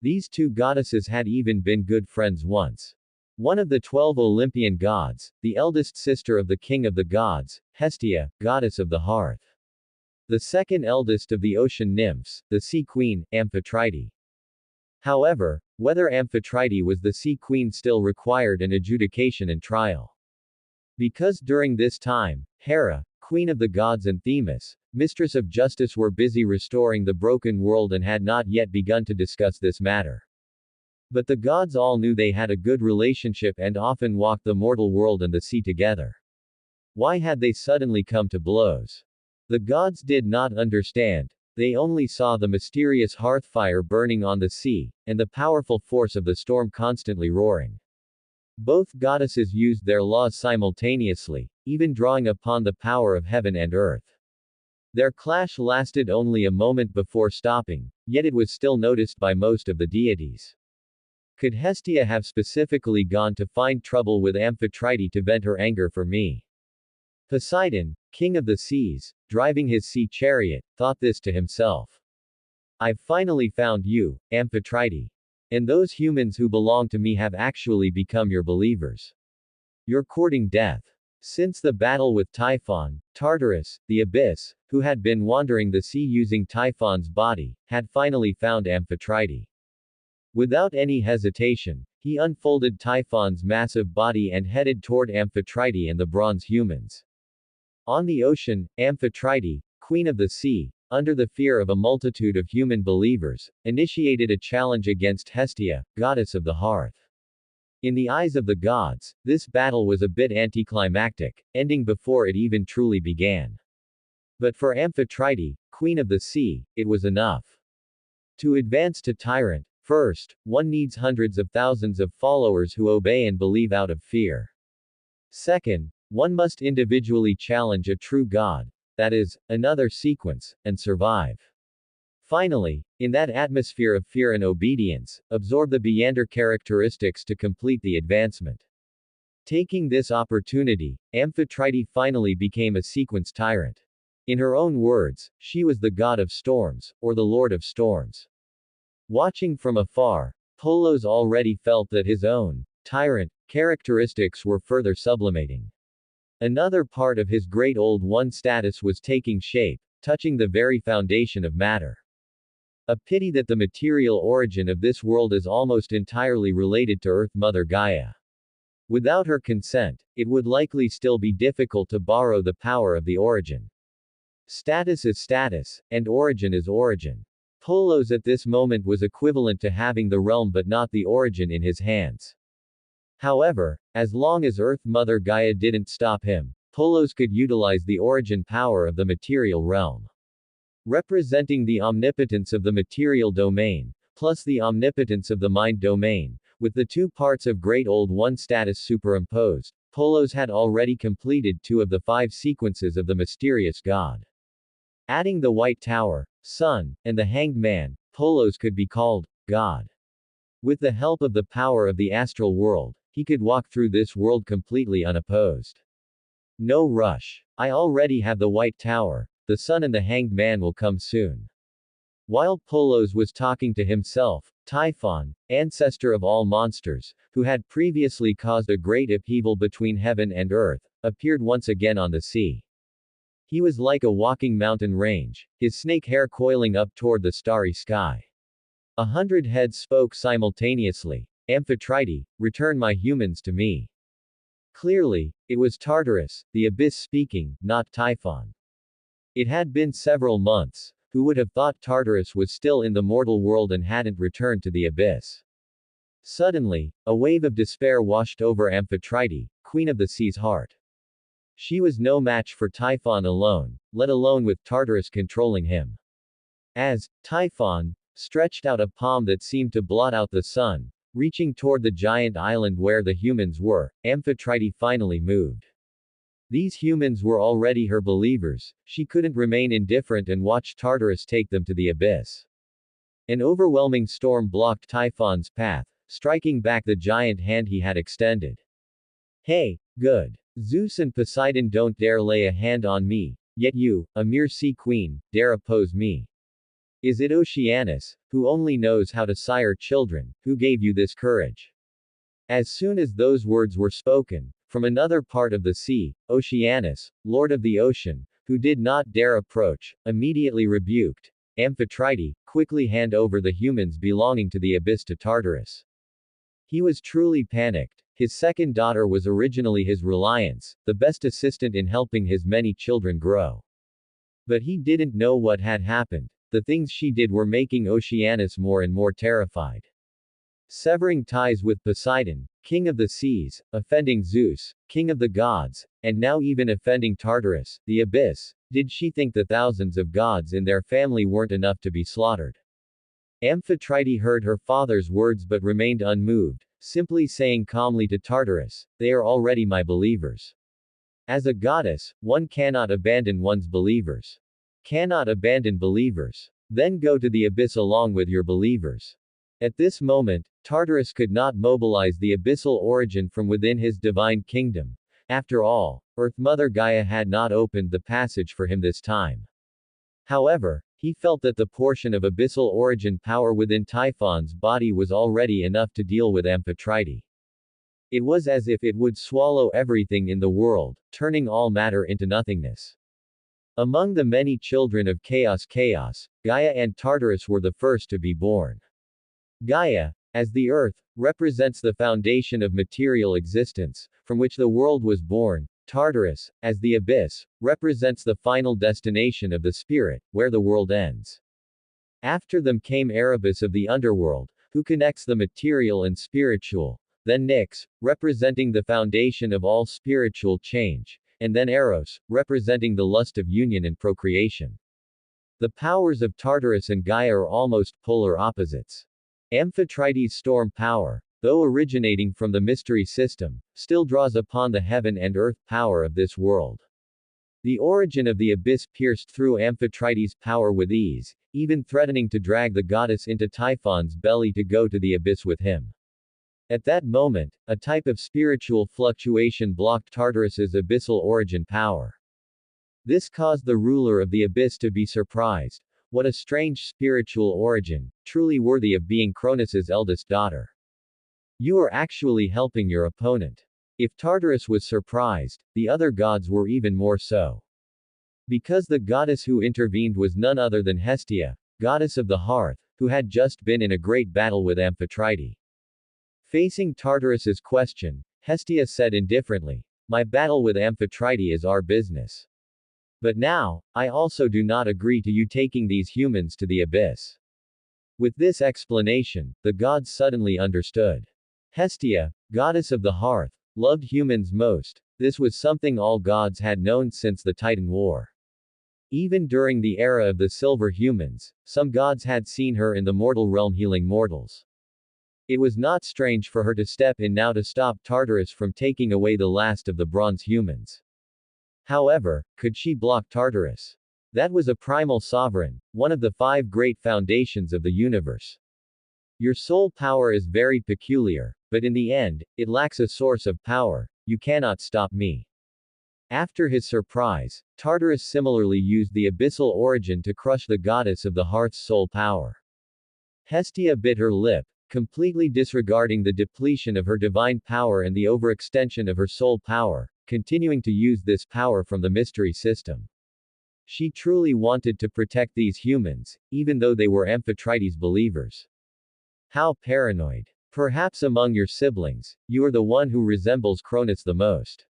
These two goddesses had even been good friends once. One of the 12 Olympian gods, the eldest sister of the king of the gods, Hestia, goddess of the hearth. The second eldest of the ocean nymphs, the sea queen, Amphitrite. However, whether Amphitrite was the sea queen still required an adjudication and trial. Because during this time, Hera, queen of the gods, and Themis, mistress of justice, were busy restoring the broken world and had not yet begun to discuss this matter. But the gods all knew they had a good relationship and often walked the mortal world and the sea together. Why had they suddenly come to blows? The gods did not understand. They only saw the mysterious hearthfire burning on the sea, and the powerful force of the storm constantly roaring. Both goddesses used their laws simultaneously, even drawing upon the power of heaven and earth. Their clash lasted only a moment before stopping, yet it was still noticed by most of the deities. Could Hestia have specifically gone to find trouble with Amphitrite to vent her anger for me? Poseidon, king of the seas, driving his sea chariot, thought this to himself. I've finally found you, Amphitrite. And those humans who belong to me have actually become your believers. You're courting death. Since the battle with Typhon, Tartarus, the abyss, who had been wandering the sea using Typhon's body, had finally found Amphitrite. Without any hesitation, he unfolded Typhon's massive body and headed toward Amphitrite and the bronze humans. On the ocean, Amphitrite, queen of the sea, under the fear of a multitude of human believers, initiated a challenge against Hestia, goddess of the hearth. In the eyes of the gods, this battle was a bit anticlimactic, ending before it even truly began. But for Amphitrite, queen of the sea, it was enough. To advance to tyrant, first, one needs hundreds of thousands of followers who obey and believe out of fear. Second, one must individually challenge a true god, that is, another sequence, and survive. Finally, in that atmosphere of fear and obedience, absorb the Beyonder characteristics to complete the advancement. Taking this opportunity, Amphitrite finally became a sequence tyrant. In her own words, she was the god of storms, or the lord of storms. Watching from afar, Polos already felt that his own tyrant characteristics were further sublimating. Another part of his great old one status was taking shape, touching the very foundation of matter. A pity that the material origin of this world is almost entirely related to Earth Mother Gaia. Without her consent, it would likely still be difficult to borrow the power of the origin. Status is status, and origin is origin. Polos at this moment was equivalent to having the realm but not the origin in his hands. However, as long as Earth Mother Gaia didn't stop him, Polos could utilize the origin power of the material realm. Representing the omnipotence of the material domain, plus the omnipotence of the mind domain, with the two parts of Great Old One status superimposed, Polos had already completed 2 of the 5 sequences of the mysterious god. Adding the White Tower, Sun, and the Hanged Man, Polos could be called God. With the help of the power of the astral world, he could walk through this world completely unopposed. No rush. I already have the White Tower, the Sun, and the Hanged Man will come soon. While Polos was talking to himself, Typhon, ancestor of all monsters, who had previously caused a great upheaval between heaven and earth, appeared once again on the sea. He was like a walking mountain range, his snake hair coiling up toward the starry sky. 100 heads spoke simultaneously. Amphitrite, return my humans to me. Clearly, it was Tartarus, the abyss speaking, not Typhon. It had been several months. who would have thought Tartarus was still in the mortal world and hadn't returned to the abyss. Suddenly, a wave of despair washed over Amphitrite, queen of the sea's heart. She was no match for Typhon alone, let alone with Tartarus controlling him. As Typhon stretched out a palm that seemed to blot out the sun, reaching toward the giant island where the humans were, Amphitrite finally moved. These humans were already her believers, she couldn't remain indifferent and watch Tartarus take them to the abyss. An overwhelming storm blocked Typhon's path, striking back the giant hand he had extended. Hey, good. Zeus and Poseidon don't dare lay a hand on me, yet you, a mere sea queen, dare oppose me. Is it Oceanus, who only knows how to sire children, who gave you this courage? As soon as those words were spoken, from another part of the sea, Oceanus, lord of the ocean, who did not dare approach, immediately rebuked Amphitrite, quickly hand over the humans belonging to the abyss to Tartarus. He was truly panicked. His second daughter was originally his reliance, the best assistant in helping his many children grow. But he didn't know what had happened. The things she did were making Oceanus more and more terrified. Severing ties with Poseidon, king of the seas, offending Zeus, king of the gods, and now even offending Tartarus, the abyss, did she think the thousands of gods in their family weren't enough to be slaughtered? Amphitrite heard her father's words but remained unmoved, simply saying calmly to Tartarus, "They are already my believers." As a goddess, one cannot abandon one's believers. Cannot abandon believers. Then go to the abyss along with your believers. At this moment, Tartarus could not mobilize the abyssal origin from within his divine kingdom. After all, Earth Mother Gaia had not opened the passage for him this time. However, he felt that the portion of abyssal origin power within Typhon's body was already enough to deal with Amphitrite. It was as if it would swallow everything in the world, turning all matter into nothingness. Among the many children of chaos, Gaia and Tartarus were the first to be born. Gaia, as the earth, represents the foundation of material existence, from which the world was born. Tartarus, as the abyss, represents the final destination of the spirit, where the world ends. After them came Erebus of the underworld, who connects the material and spiritual, then Nyx, representing the foundation of all spiritual change, and then Eros, representing the lust of union and procreation. The powers of Tartarus and Gaia are almost polar opposites. Amphitrite's storm power, though originating from the mystery system, still draws upon the heaven and earth power of this world. The origin of the abyss pierced through Amphitrite's power with ease, even threatening to drag the goddess into Typhon's belly to go to the abyss with him. At that moment, a type of spiritual fluctuation blocked Tartarus's abyssal origin power. This caused the ruler of the abyss to be surprised. What a strange spiritual origin, truly worthy of being Cronus's eldest daughter. You are actually helping your opponent. If Tartarus was surprised, the other gods were even more so. Because the goddess who intervened was none other than Hestia, goddess of the hearth, who had just been in a great battle with Amphitrite. Facing Tartarus's question, Hestia said indifferently, "My battle with Amphitrite is our business. But now, I also do not agree to you taking these humans to the abyss." With this explanation, the gods suddenly understood. Hestia, goddess of the hearth, loved humans most. This was something all gods had known since the Titan War. Even during the era of the silver humans, some gods had seen her in the mortal realm healing mortals. It was not strange for her to step in now to stop Tartarus from taking away the last of the bronze humans. However, could she block Tartarus? That was a primal sovereign, one of the 5 great foundations of the universe. Your soul power is very peculiar, but in the end, it lacks a source of power. You cannot stop me. After his surprise, Tartarus similarly used the abyssal origin to crush the goddess of the hearth's soul power. Hestia bit her lip, completely disregarding the depletion of her divine power and the overextension of her soul power, continuing to use this power from the mystery system. She truly wanted to protect these humans, even though they were Amphitrite's believers. How paranoid. Perhaps among your siblings, you are the one who resembles Cronus the most.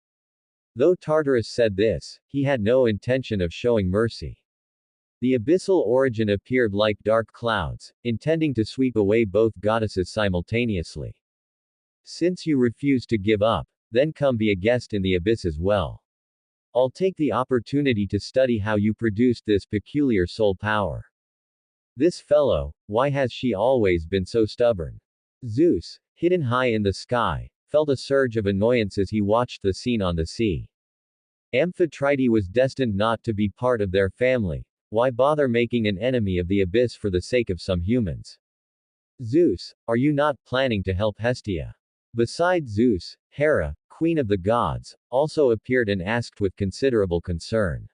Though Tartarus said this, he had no intention of showing mercy. The abyssal origin appeared like dark clouds, intending to sweep away both goddesses simultaneously. Since you refuse to give up, then come be a guest in the abyss as well. I'll take the opportunity to study how you produced this peculiar soul power. This fellow, why has she always been so stubborn? Zeus, hidden high in the sky, felt a surge of annoyance as he watched the scene on the sea. Amphitrite was destined not to be part of their family. Why bother making an enemy of the abyss for the sake of some humans? Zeus, are you not planning to help Hestia? Besides Zeus, Hera, queen of the gods, also appeared and asked with considerable concern.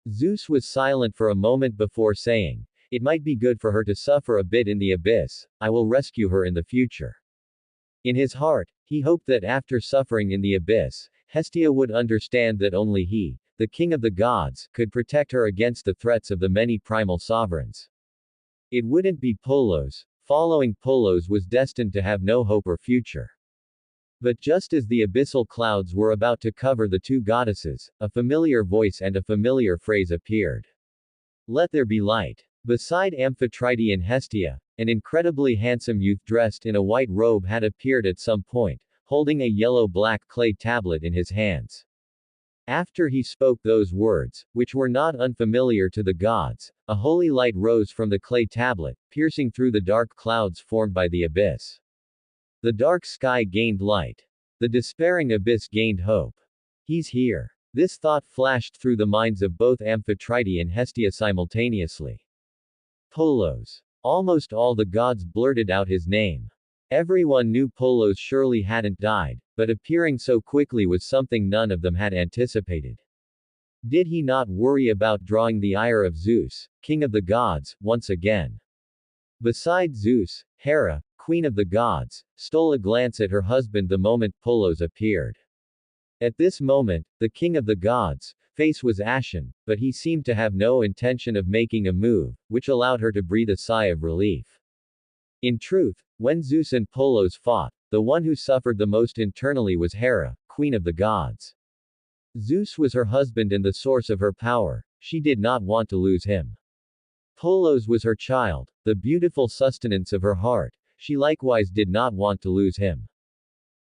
Zeus was silent for a moment before saying, "It might be good for her to suffer a bit in the abyss, I will rescue her in the future." In his heart, he hoped that after suffering in the abyss, Hestia would understand that only he, the king of the gods, could protect her against the threats of the many primal sovereigns. It wouldn't be Polos. Following Polos was destined to have no hope or future. But just as the abyssal clouds were about to cover the two goddesses, a familiar voice and a familiar phrase appeared. Let there be light. Beside Amphitrite and Hestia, an incredibly handsome youth dressed in a white robe had appeared at some point, holding a yellow-black clay tablet in his hands. After he spoke those words, which were not unfamiliar to the gods, a holy light rose from the clay tablet, piercing through the dark clouds formed by the abyss. The dark sky gained light. The despairing abyss gained hope. He's here. This thought flashed through the minds of both Amphitrite and Hestia simultaneously. Polos. Almost all the gods blurted out his name. Everyone knew Polos surely hadn't died, but appearing so quickly was something none of them had anticipated. Did he not worry about drawing the ire of Zeus, king of the gods, once again? Besides Zeus, Hera, queen of the gods, stole a glance at her husband the moment Polos appeared. At this moment, the king of the gods' face was ashen, but he seemed to have no intention of making a move, which allowed her to breathe a sigh of relief. In truth, when Zeus and Polos fought, the one who suffered the most internally was Hera, queen of the gods. Zeus was her husband and the source of her power. She did not want to lose him. Polos was her child, the beautiful sustenance of her heart. She likewise did not want to lose him.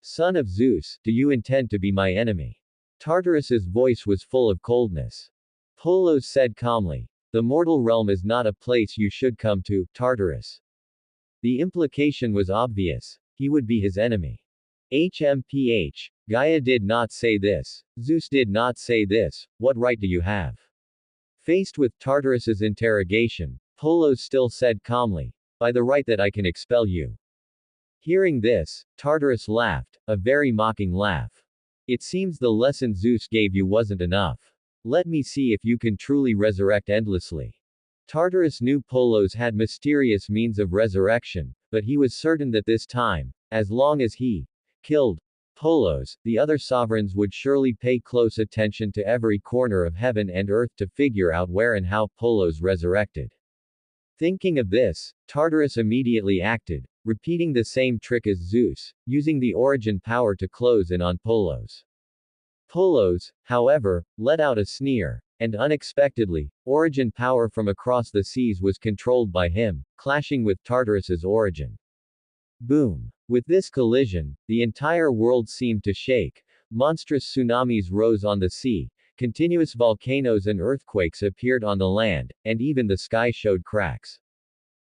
Son of Zeus, do you intend to be my enemy? Tartarus's voice was full of coldness. Polos said calmly, the mortal realm is not a place you should come to, Tartarus. The implication was obvious. He would be his enemy. HMPH. Gaia did not say this. Zeus did not say this. What right do you have? Faced with Tartarus's interrogation, Polos still said calmly, by the right that I can expel you. Hearing this, Tartarus laughed, a very mocking laugh. It seems the lesson Zeus gave you wasn't enough. Let me see if you can truly resurrect endlessly. Tartarus knew Polos had mysterious means of resurrection, but he was certain that this time, as long as he killed Polos, the other sovereigns would surely pay close attention to every corner of heaven and earth to figure out where and how Polos resurrected. Thinking of this, Tartarus immediately acted, repeating the same trick as Zeus, using the origin power to close in on Polos. Polos, however, let out a sneer, and unexpectedly, origin power from across the seas was controlled by him, clashing with Tartarus's origin. Boom! With this collision, the entire world seemed to shake. Monstrous tsunamis rose on the sea, continuous volcanoes and earthquakes appeared on the land, and even the sky showed cracks.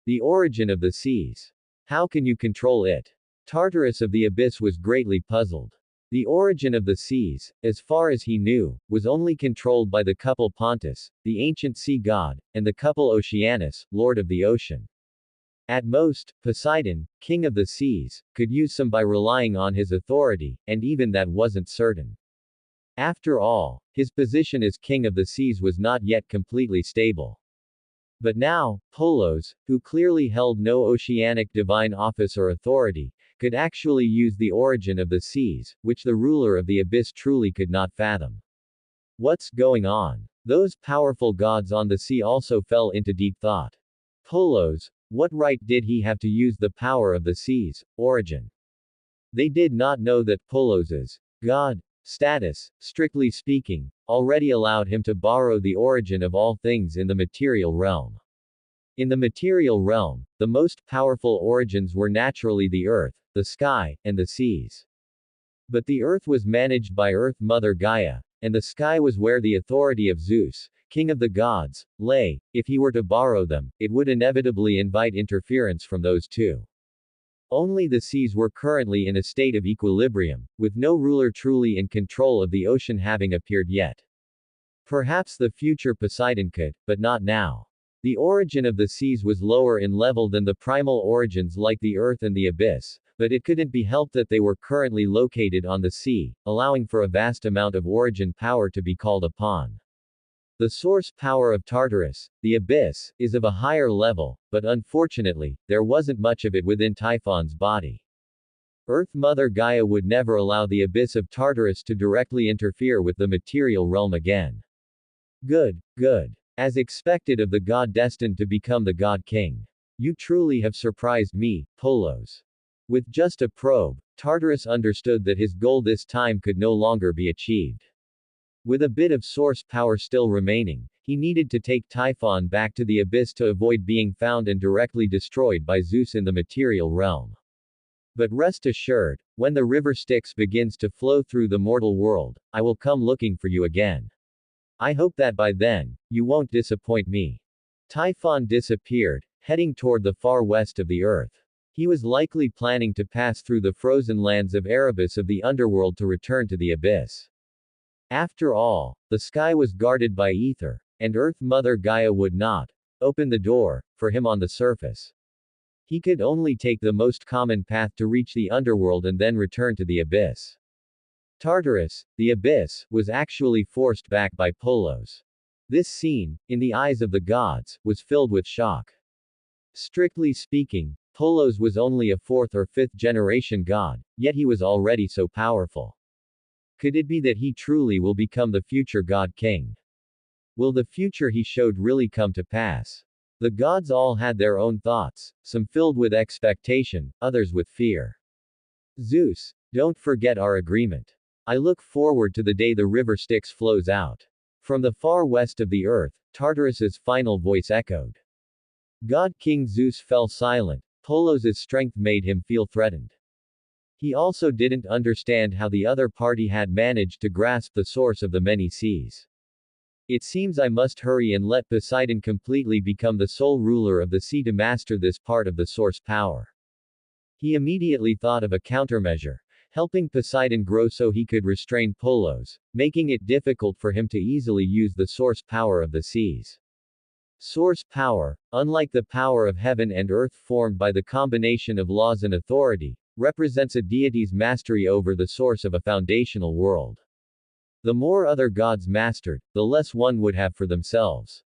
The origin of the seas. How can you control it? Tartarus of the Abyss was greatly puzzled. The origin of the seas, as far as he knew, was only controlled by the couple Pontus, the ancient sea god, and the couple Oceanus, lord of the ocean. At most, Poseidon, king of the seas, could use some by relying on his authority, and even that wasn't certain. After all, his position as king of the seas was not yet completely stable. But now, Polos, who clearly held no oceanic divine office or authority, could actually use the origin of the seas, which the ruler of the abyss truly could not fathom. What's going on? Those powerful gods on the sea also fell into deep thought. Polos, what right did he have to use the power of the seas, origin? They did not know that Polos's god status, strictly speaking, already allowed him to borrow the origin of all things in the material realm. In the material realm, the most powerful origins were naturally the earth, the sky, and the seas. But the earth was managed by Earth Mother Gaia, and the sky was where the authority of Zeus, king of the gods, lay. If he were to borrow them, it would inevitably invite interference from those two. Only the seas were currently in a state of equilibrium, with no ruler truly in control of the ocean having appeared yet. Perhaps the future Poseidon could, but not now. The origin of the seas was lower in level than the primal origins like the earth and the abyss, but it couldn't be helped that they were currently located on the sea, allowing for a vast amount of origin power to be called upon. The source power of Tartarus, the abyss, is of a higher level, but unfortunately, there wasn't much of it within Typhon's body. Earth Mother Gaia would never allow the abyss of Tartarus to directly interfere with the material realm again. Good, good. As expected of the god destined to become the god king. You truly have surprised me, Polos. With just a probe, Tartarus understood that his goal this time could no longer be achieved. With a bit of source power still remaining, he needed to take Typhon back to the abyss to avoid being found and directly destroyed by Zeus in the material realm. But rest assured, when the river Styx begins to flow through the mortal world, I will come looking for you again. I hope that by then, you won't disappoint me. Typhon disappeared, heading toward the far west of the earth. He was likely planning to pass through the frozen lands of Erebus of the underworld to return to the abyss. After all, the sky was guarded by ether, and Earth Mother Gaia would not open the door for him on the surface. He could only take the most common path to reach the underworld and then return to the abyss. Tartarus, the abyss, was actually forced back by Polos. This scene, in the eyes of the gods, was filled with shock. Strictly speaking, Polos was only a 4th or 5th generation god, yet he was already so powerful. Could it be that he truly will become the future god king? Will the future he showed really come to pass? The gods all had their own thoughts, some filled with expectation, others with fear. Zeus, don't forget our agreement. I look forward to the day the river Styx flows out. From the far west of the earth, Tartarus's final voice echoed. God King Zeus fell silent. Polos' strength made him feel threatened. He also didn't understand how the other party had managed to grasp the source of the many seas. It seems I must hurry and let Poseidon completely become the sole ruler of the sea to master this part of the source power. He immediately thought of a countermeasure, helping Poseidon grow so he could restrain Polos, making it difficult for him to easily use the source power of the seas. Source power, unlike the power of heaven and earth formed by the combination of laws and authority, represents a deity's mastery over the source of a foundational world. The more other gods mastered, the less one would have for themselves.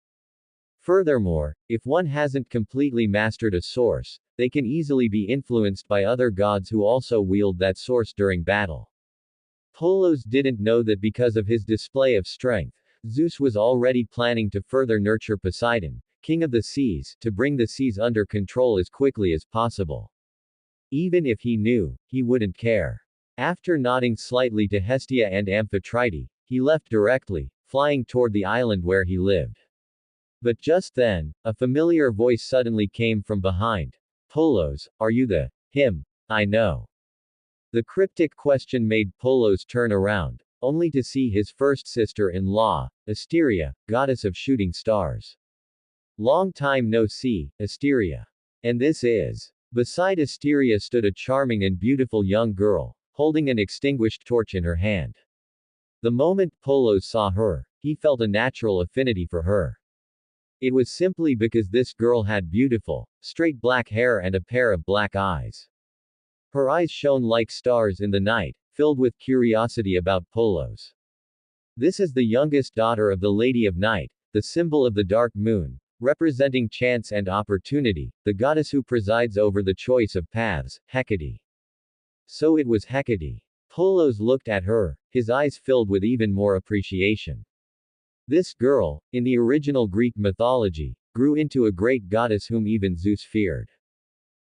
Furthermore, if one hasn't completely mastered a source, they can easily be influenced by other gods who also wield that source during battle. Polos didn't know that because of his display of strength, Zeus was already planning to further nurture Poseidon, king of the seas, to bring the seas under control as quickly as possible. Even if he knew, he wouldn't care. After nodding slightly to Hestia and Amphitrite, he left directly, flying toward the island where he lived. But just then, a familiar voice suddenly came from behind. Polos, are you the him I know? The cryptic question made Polos turn around, only to see his first sister-in-law, Asteria, goddess of shooting stars. Long time no see, Asteria. And this is. Beside Asteria stood a charming and beautiful young girl, holding an extinguished torch in her hand. The moment Polos saw her, he felt a natural affinity for her. It was simply because this girl had beautiful, straight black hair and a pair of black eyes. Her eyes shone like stars in the night, filled with curiosity about Polos. This is the youngest daughter of the Lady of Night, the symbol of the dark moon, representing chance and opportunity, the goddess who presides over the choice of paths, Hecate. So it was Hecate. Polos looked at her, his eyes filled with even more appreciation. This girl, in the original Greek mythology, grew into a great goddess whom even Zeus feared.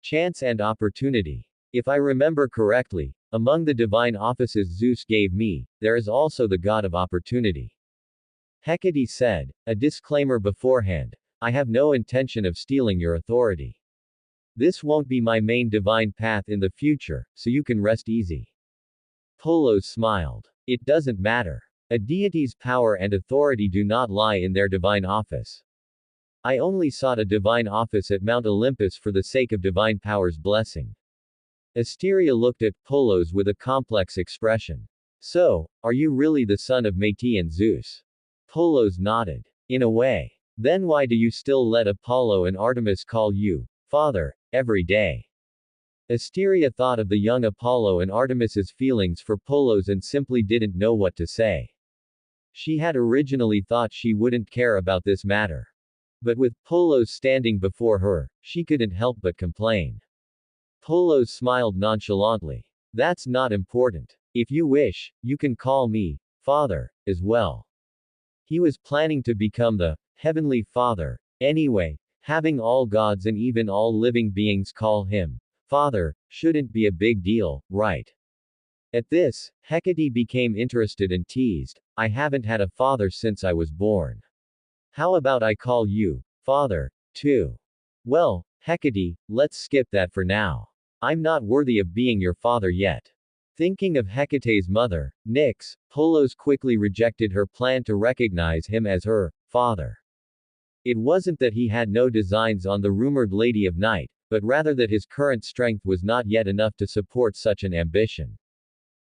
Chance and opportunity. If I remember correctly, Among the divine offices Zeus gave me, there is also the god of opportunity. Hecate said, a disclaimer beforehand, I have no intention of stealing your authority. This won't be my main divine path in the future, so you can rest easy. Polos smiled. It doesn't matter. A deity's power and authority do not lie in their divine office. I only sought a divine office at Mount Olympus for the sake of divine power's blessing. Asteria looked at Polos with a complex expression. So, are you really the son of Métis and Zeus? Polos nodded. In a way. Then why do you still let Apollo and Artemis call you father every day? Asteria thought of the young Apollo and Artemis's feelings for Polos and simply didn't know what to say. She had originally thought she wouldn't care about this matter. But with Polos standing before her, she couldn't help but complain. Polos smiled nonchalantly. That's not important. If you wish, you can call me father as well. He was planning to become the Heavenly Father. Anyway, having all gods and even all living beings call him Father shouldn't be a big deal, right? At this, Hecate became interested and teased, I haven't had a father since I was born. How about I call you Father, too? Well, Hecate, let's skip that for now. I'm not worthy of being your father yet. Thinking of Hecate's mother, Nyx, Polos quickly rejected her plan to recognize him as her father. It wasn't that he had no designs on the rumored Lady of Night, but rather that his current strength was not yet enough to support such an ambition.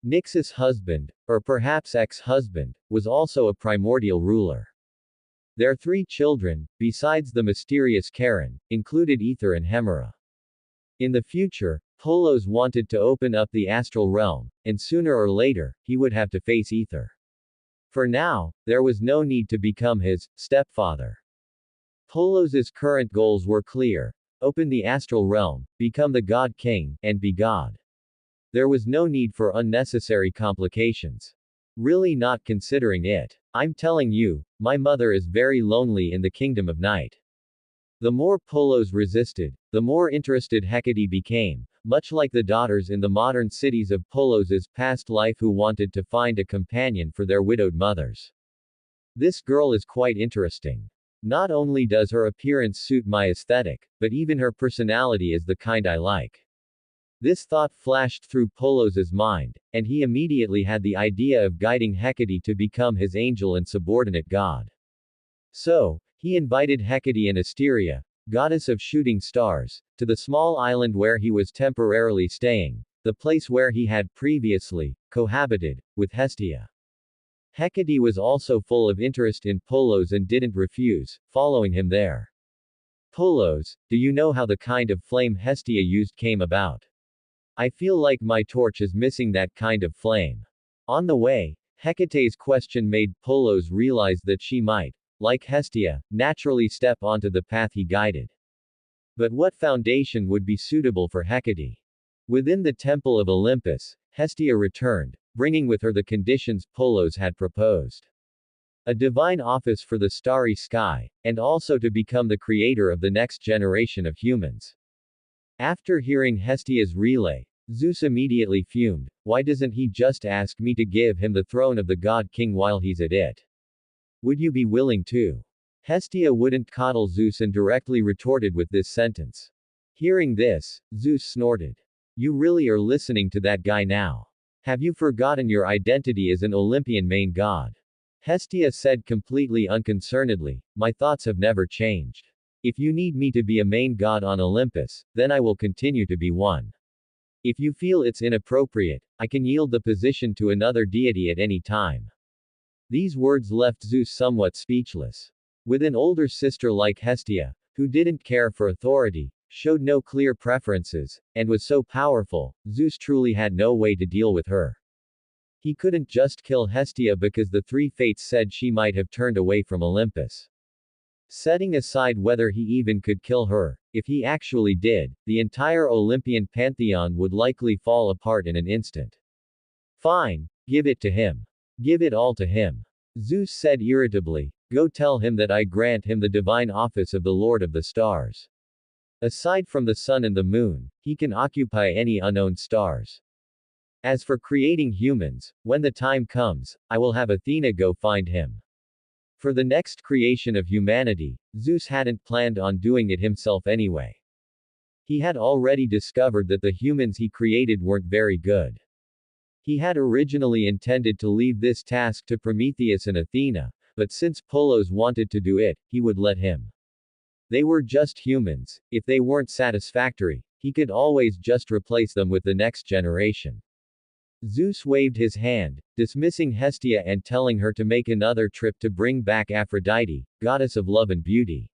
Nyx's husband, or perhaps ex-husband, was also a primordial ruler. Their 3 children, besides the mysterious Charon, included Aether and Hemera. In the future, Polos wanted to open up the astral realm, and sooner or later, he would have to face Aether. For now, there was no need to become his stepfather. Polos's current goals were clear: open the astral realm, become the God King, and be God. There was no need for unnecessary complications. Really not considering it. I'm telling you, my mother is very lonely in the kingdom of night. The more Polos resisted, the more interested Hecate became, much like the daughters in the modern cities of Polos's past life who wanted to find a companion for their widowed mothers. This girl is quite interesting. Not only does her appearance suit my aesthetic, but even her personality is the kind I like. This thought flashed through Polos's mind, and he immediately had the idea of guiding Hecate to become his angel and subordinate god. So, he invited Hecate and Asteria, goddess of shooting stars, to the small island where he was temporarily staying, the place where he had previously cohabited with Hestia. Hecate was also full of interest in Polos and didn't refuse, following him there. Polos, do you know how the kind of flame Hestia used came about? I feel like my torch is missing that kind of flame. On the way, Hecate's question made Polos realize that she might, like Hestia, naturally step onto the path he guided. But what foundation would be suitable for Hecate? Within the Temple of Olympus, Hestia returned, bringing with her the conditions Polos had proposed. A divine office for the starry sky, and also to become the creator of the next generation of humans. After hearing Hestia's relay, Zeus immediately fumed, why doesn't he just ask me to give him the throne of the God King while he's at it? Would you be willing to? Hestia wouldn't coddle Zeus and directly retorted with this sentence. Hearing this, Zeus snorted. You really are listening to that guy now. Have you forgotten your identity as an Olympian main god? Hestia said completely unconcernedly, my thoughts have never changed. If you need me to be a main god on Olympus, then I will continue to be one. If you feel it's inappropriate, I can yield the position to another deity at any time. These words left Zeus somewhat speechless. With an older sister like Hestia, who didn't care for authority, showed no clear preferences, and was so powerful, Zeus truly had no way to deal with her. He couldn't just kill Hestia because the 3 fates said she might have turned away from Olympus. Setting aside whether he even could kill her, if he actually did, the entire Olympian pantheon would likely fall apart in an instant. Fine, give it to him. Give it all to him. Zeus said irritably, go tell him that I grant him the divine office of the Lord of the Stars. Aside from the sun and the moon, he can occupy any unknown stars. As for creating humans, when the time comes, I will have Athena go find him. For the next creation of humanity, Zeus hadn't planned on doing it himself anyway. He had already discovered that the humans he created weren't very good. He had originally intended to leave this task to Prometheus and Athena, but since Polos wanted to do it, he would let him. They were just humans. If they weren't satisfactory, he could always just replace them with the next generation. Zeus waved his hand, dismissing Hestia and telling her to make another trip to bring back Aphrodite, goddess of love and beauty.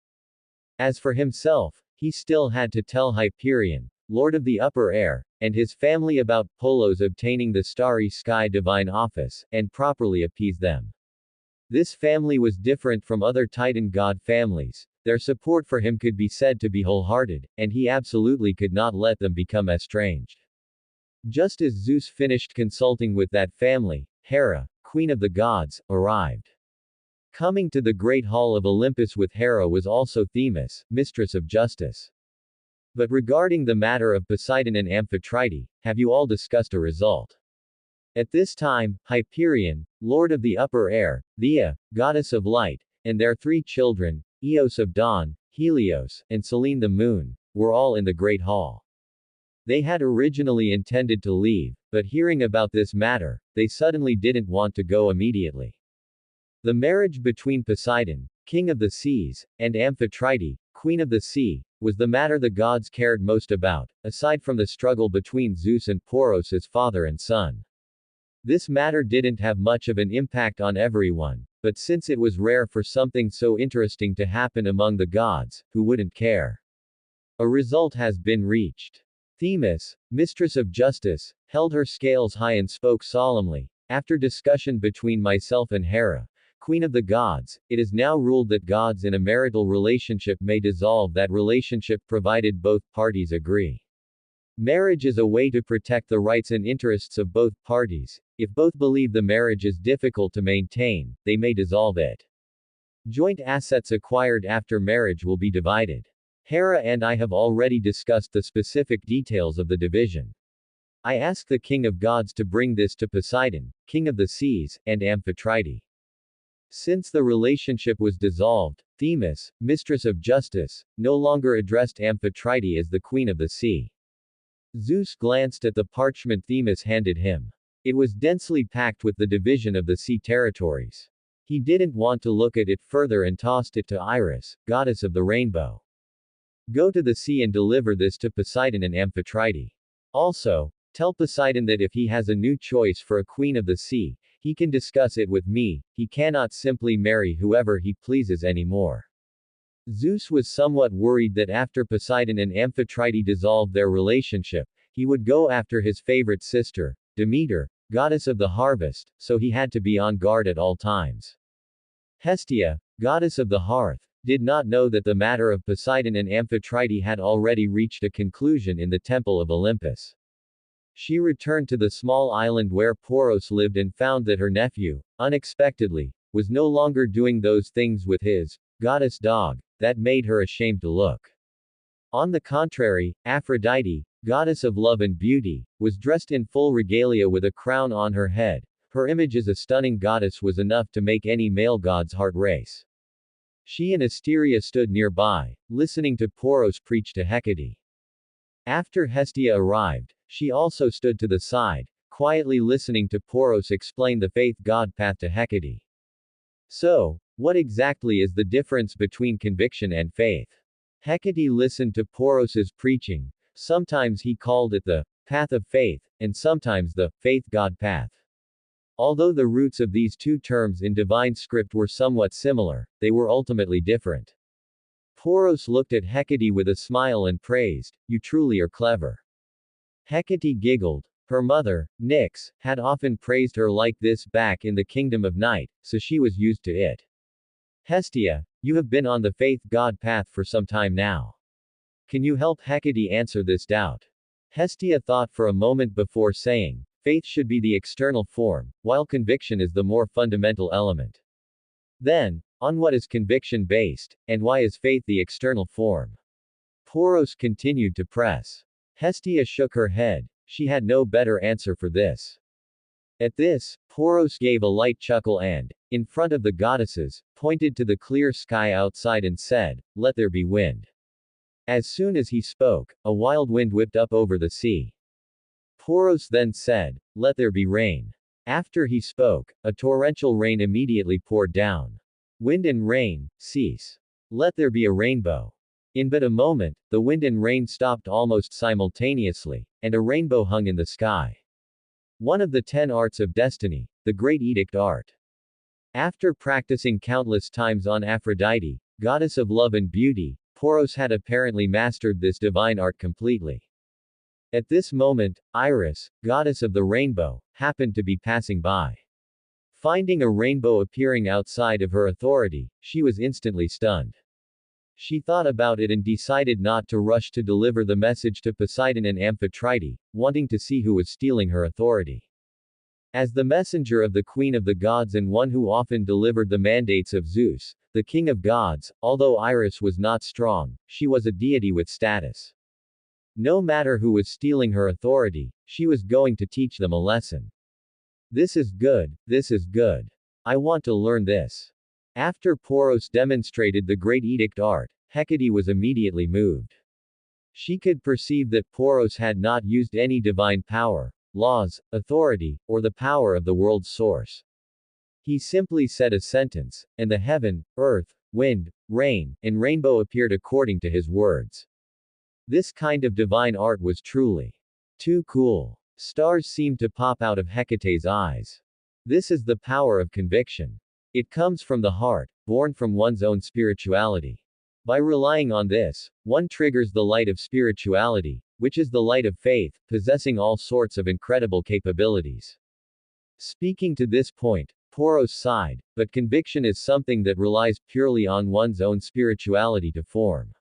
As for himself, he still had to tell Hyperion, lord of the upper air, and his family about Polos obtaining the starry sky divine office, and properly appease them. This family was different from other Titan god families. Their support for him could be said to be wholehearted, and he absolutely could not let them become estranged. Just as Zeus finished consulting with that family, Hera, queen of the gods, arrived. Coming to the great hall of Olympus with Hera was also Themis, mistress of justice. But regarding the matter of Poseidon and Amphitrite, have you all discussed a result? At this time, Hyperion, lord of the upper air, Theia, goddess of light, and their 3 children, Eos of dawn, Helios, and Selene the moon, were all in the great hall. They had originally intended to leave, but hearing about this matter, they suddenly didn't want to go immediately. The marriage between Poseidon, king of the seas, and Amphitrite, queen of the sea, was the matter the gods cared most about, aside from the struggle between Zeus and Poros as father and son. This matter didn't have much of an impact on everyone, but since it was rare for something so interesting to happen among the gods, who wouldn't care? A result has been reached. Themis, mistress of justice, held her scales high and spoke solemnly. After discussion between myself and Hera, queen of the gods, it is now ruled that gods in a marital relationship may dissolve that relationship provided both parties agree. Marriage is a way to protect the rights and interests of both parties. If both believe the marriage is difficult to maintain, they may dissolve it. Joint assets acquired after marriage will be divided. Hera and I have already discussed the specific details of the division. I ask the king of gods to bring this to Poseidon, king of the seas, and Amphitrite. Since the relationship was dissolved, Themis, mistress of justice, no longer addressed Amphitrite as the queen of the sea. Zeus glanced at the parchment Themis handed him. It was densely packed with the division of the sea territories. He didn't want to look at it further and tossed it to Iris, goddess of the rainbow. Go to the sea and deliver this to Poseidon and Amphitrite. Also, tell Poseidon that if he has a new choice for a queen of the sea, he can discuss it with me. He cannot simply marry whoever he pleases anymore. Zeus was somewhat worried that after Poseidon and Amphitrite dissolved their relationship, he would go after his favorite sister, Demeter, goddess of the harvest, so he had to be on guard at all times. Hestia, goddess of the hearth, did not know that the matter of Poseidon and Amphitrite had already reached a conclusion in the temple of Olympus. She returned to the small island where Poros lived and found that her nephew, unexpectedly, was no longer doing those things with his goddess dog that made her ashamed to look. On the contrary, Aphrodite, goddess of love and beauty, was dressed in full regalia with a crown on her head. Her image as a stunning goddess was enough to make any male god's heart race. She and Asteria stood nearby, listening to Poros preach to Hecate. After Hestia arrived, she also stood to the side, quietly listening to Poros explain the faith god path to Hecate. So, what exactly is the difference between conviction and faith? Hecate listened to Poros's preaching. Sometimes he called it the path of faith, and sometimes the faith god path. Although the roots of these two terms in divine script were somewhat similar, they were ultimately different. Poros looked at Hecate with a smile and praised, "You truly are clever." Hecate giggled. Her mother, Nyx, had often praised her like this back in the kingdom of night, so she was used to it. Hestia, you have been on the faith god path for some time now. Can you help Hecate answer this doubt? Hestia thought for a moment before saying, faith should be the external form, while conviction is the more fundamental element. Then, on what is conviction based, and why is faith the external form? Poros continued to press. Hestia shook her head. She had no better answer for this. At this, Poros gave a light chuckle and, in front of the goddesses, pointed to the clear sky outside and said, "Let there be wind." As soon as he spoke, a wild wind whipped up over the sea. Poros then said, "Let there be rain." After he spoke, a torrential rain immediately poured down. Wind and rain, cease. Let there be a rainbow. In but a moment, the wind and rain stopped almost simultaneously, and a rainbow hung in the sky. One of the 10 arts of destiny, the Great Edict art. After practicing countless times on Aphrodite, goddess of love and beauty, Poros had apparently mastered this divine art completely. At this moment, Iris, goddess of the rainbow, happened to be passing by. Finding a rainbow appearing outside of her authority, she was instantly stunned. She thought about it and decided not to rush to deliver the message to Poseidon and Amphitrite, wanting to see who was stealing her authority. As the messenger of the Queen of the Gods and one who often delivered the mandates of Zeus, the King of Gods, although Iris was not strong, she was a deity with status. No matter who was stealing her authority, she was going to teach them a lesson. This is good, this is good. I want to learn this. After Poros demonstrated the Great Edict art, Hecate was immediately moved. She could perceive that Poros had not used any divine power, laws, authority, or the power of the world's source. He simply said a sentence, and the heaven, earth, wind, rain, and rainbow appeared according to his words. This kind of divine art was truly too cool. Stars seemed to pop out of Hecate's eyes. This is the power of conviction. It comes from the heart, born from one's own spirituality. By relying on this, one triggers the light of spirituality, which is the light of faith, possessing all sorts of incredible capabilities. Speaking to this point, Poros sighed, but conviction is something that relies purely on one's own spirituality to form.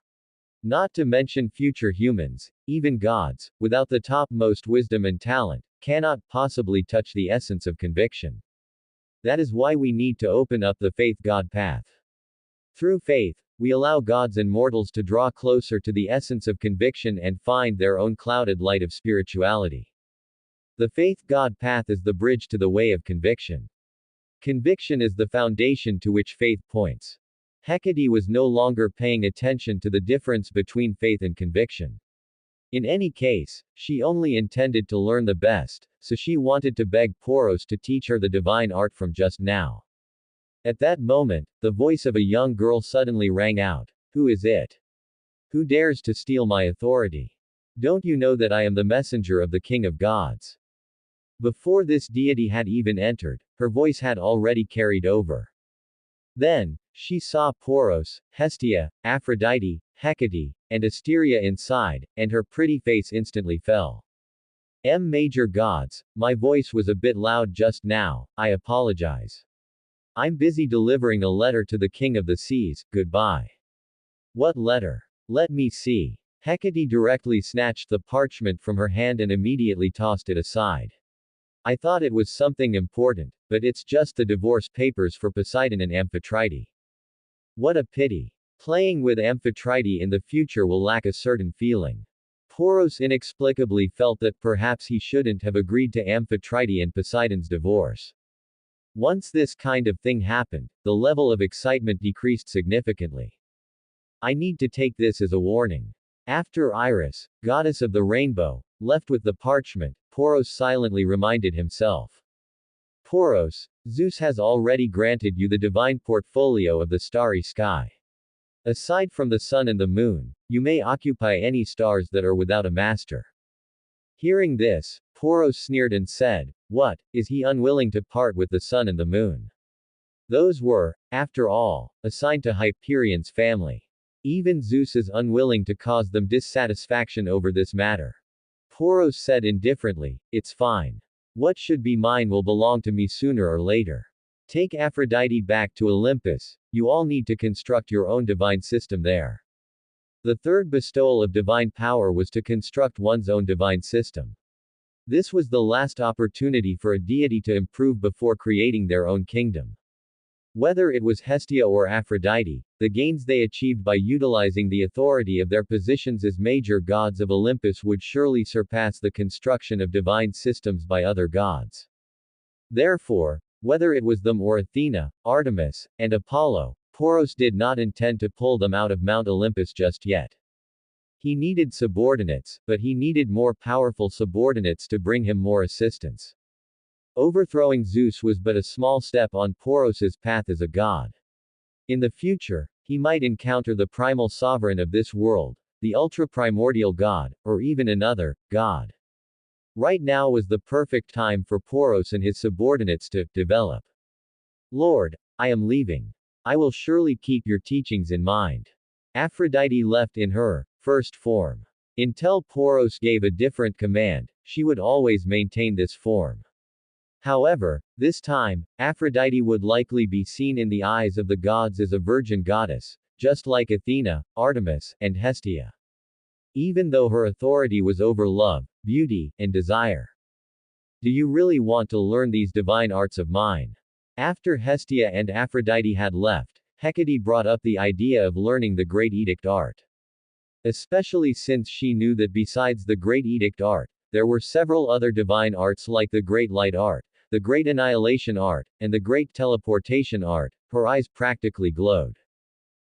Not to mention future humans, even gods, without the topmost wisdom and talent, cannot possibly touch the essence of conviction. That is why we need to open up the faith-God path. Through faith, we allow gods and mortals to draw closer to the essence of conviction and find their own clouded light of spirituality. The faith-God path is the bridge to the way of conviction. Conviction is the foundation to which faith points. Hecate was no longer paying attention to the difference between faith and conviction. In any case, she only intended to learn the best, so she wanted to beg Poros to teach her the divine art from just now. At that moment, the voice of a young girl suddenly rang out. "Who is it? Who dares to steal my authority? Don't you know that I am the messenger of the King of Gods?" Before this deity had even entered, her voice had already carried over. Then, she saw Poros, Hestia, Aphrodite, Hecate, and Asteria inside, and her pretty face instantly fell. Major gods, my voice was a bit loud just now, I apologize. I'm busy delivering a letter to the King of the Seas, goodbye. What letter? Let me see. Hecate directly snatched the parchment from her hand and immediately tossed it aside. I thought it was something important, but it's just the divorce papers for Poseidon and Amphitrite. What a pity. Playing with Amphitrite in the future will lack a certain feeling. Poros inexplicably felt that perhaps he shouldn't have agreed to Amphitrite and Poseidon's divorce. Once this kind of thing happened, the level of excitement decreased significantly. I need to take this as a warning. After Iris, goddess of the rainbow, left with the parchment, Poros silently reminded himself. Poros, Zeus has already granted you the divine portfolio of the starry sky. Aside from the sun and the moon, you may occupy any stars that are without a master. Hearing this, Poros sneered and said, "What, is he unwilling to part with the sun and the moon? Those were, after all, assigned to Hyperion's family. Even Zeus is unwilling to cause them dissatisfaction over this matter." Poros said indifferently, "It's fine. What should be mine will belong to me sooner or later. Take Aphrodite back to Olympus, you all need to construct your own divine system there." The third bestowal of divine power was to construct one's own divine system. This was the last opportunity for a deity to improve before creating their own kingdom. Whether it was Hestia or Aphrodite, the gains they achieved by utilizing the authority of their positions as major gods of Olympus would surely surpass the construction of divine systems by other gods. Therefore, whether it was them or Athena, Artemis, and Apollo, Poros did not intend to pull them out of Mount Olympus just yet. He needed subordinates, but he needed more powerful subordinates to bring him more assistance. Overthrowing Zeus was but a small step on Poros's path as a god. In the future, he might encounter the primal sovereign of this world, the ultra-primordial god, or even another god. Right now was the perfect time for Poros and his subordinates to develop. Lord, I am leaving. I will surely keep your teachings in mind. Aphrodite left in her first form. Until Poros gave a different command, she would always maintain this form. However, this time, Aphrodite would likely be seen in the eyes of the gods as a virgin goddess, just like Athena, Artemis, and Hestia. Even though her authority was over love, beauty, and desire. Do you really want to learn these divine arts of mine? After Hestia and Aphrodite had left, Hecate brought up the idea of learning the Great Edict art. Especially since she knew that besides the Great Edict art, there were several other divine arts like the Great Light art, the Great Annihilation art, and the Great Teleportation art. Her eyes practically glowed.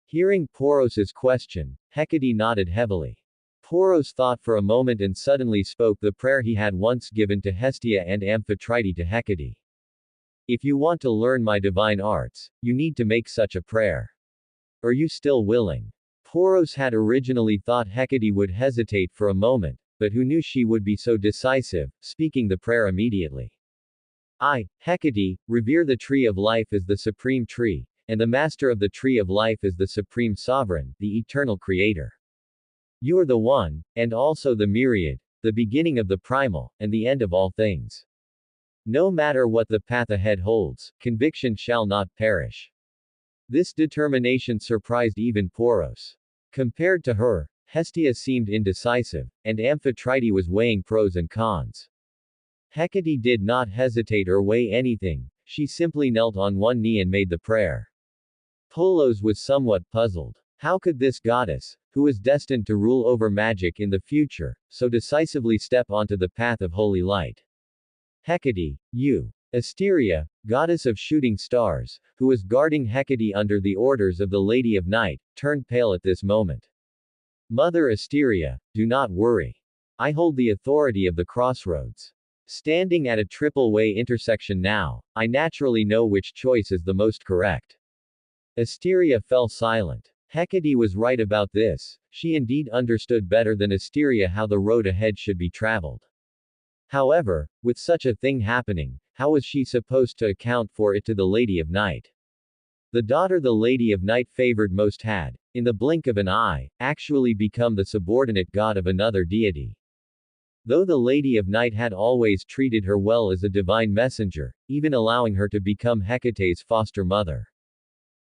Hearing Poros's question, Hecate nodded heavily. Poros thought for a moment and suddenly spoke the prayer he had once given to Hestia and Amphitrite to Hecate. If you want to learn my divine arts, you need to make such a prayer. Are you still willing? Poros had originally thought Hecate would hesitate for a moment, but who knew she would be so decisive, speaking the prayer immediately. I, Hecate, revere the tree of life as the supreme tree, and the master of the tree of life as the supreme sovereign, the eternal creator. You are the one, and also the myriad, the beginning of the primal, and the end of all things. No matter what the path ahead holds, conviction shall not perish. This determination surprised even Poros. Compared to her, Hestia seemed indecisive, and Amphitrite was weighing pros and cons. Hecate did not hesitate or weigh anything, she simply knelt on one knee and made the prayer. Polos was somewhat puzzled. How could this goddess, who was destined to rule over magic in the future, so decisively step onto the path of holy light? Hecate, you. Asteria, goddess of shooting stars, who was guarding Hecate under the orders of the Lady of Night, turned pale at this moment. Mother Asteria, do not worry. I hold the authority of the crossroads. Standing at a triple-way intersection now, I naturally know which choice is the most correct. Asteria fell silent. Hecate was right about this, she indeed understood better than Asteria how the road ahead should be traveled. However, with such a thing happening, how was she supposed to account for it to the Lady of Night? The daughter the Lady of Night favored most had, in the blink of an eye, actually become the subordinate god of another deity. Though the Lady of Night had always treated her well as a divine messenger, even allowing her to become Hecate's foster mother.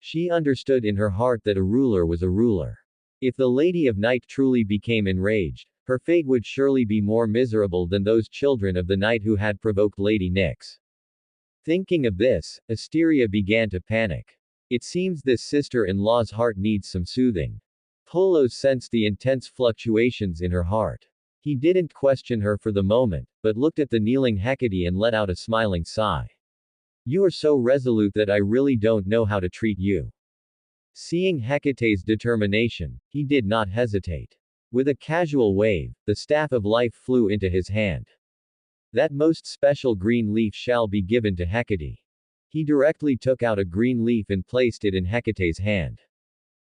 She understood in her heart that a ruler was a ruler. If the Lady of Night truly became enraged, her fate would surely be more miserable than those children of the night who had provoked Lady Nyx. Thinking of this, Asteria began to panic. It seems this sister-in-law's heart needs some soothing. Polos sensed the intense fluctuations in her heart. He didn't question her for the moment, but looked at the kneeling Hecate and let out a smiling sigh. You are so resolute that I really don't know how to treat you. Seeing Hecate's determination, he did not hesitate. With a casual wave, the staff of life flew into his hand. That most special green leaf shall be given to Hecate. He directly took out a green leaf and placed it in Hecate's hand.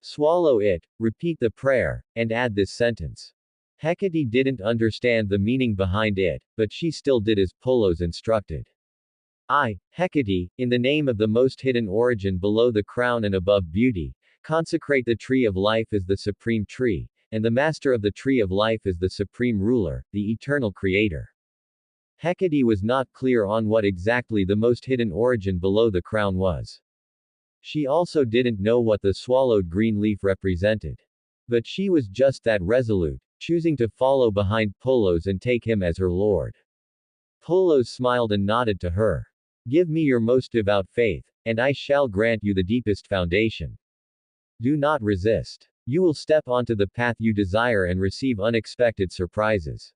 Swallow it, repeat the prayer, and add this sentence. Hecate didn't understand the meaning behind it, but she still did as Polos instructed. I, Hecate, in the name of the most hidden origin below the crown and above beauty, consecrate the tree of life as the supreme tree, and the master of the tree of life as the supreme ruler, the eternal creator. Hecate was not clear on what exactly the most hidden origin below the crown was. She also didn't know what the swallowed green leaf represented. But she was just that resolute, choosing to follow behind Polos and take him as her lord. Polos smiled and nodded to her. Give me your most devout faith, and I shall grant you the deepest foundation. Do not resist. You will step onto the path you desire and receive unexpected surprises.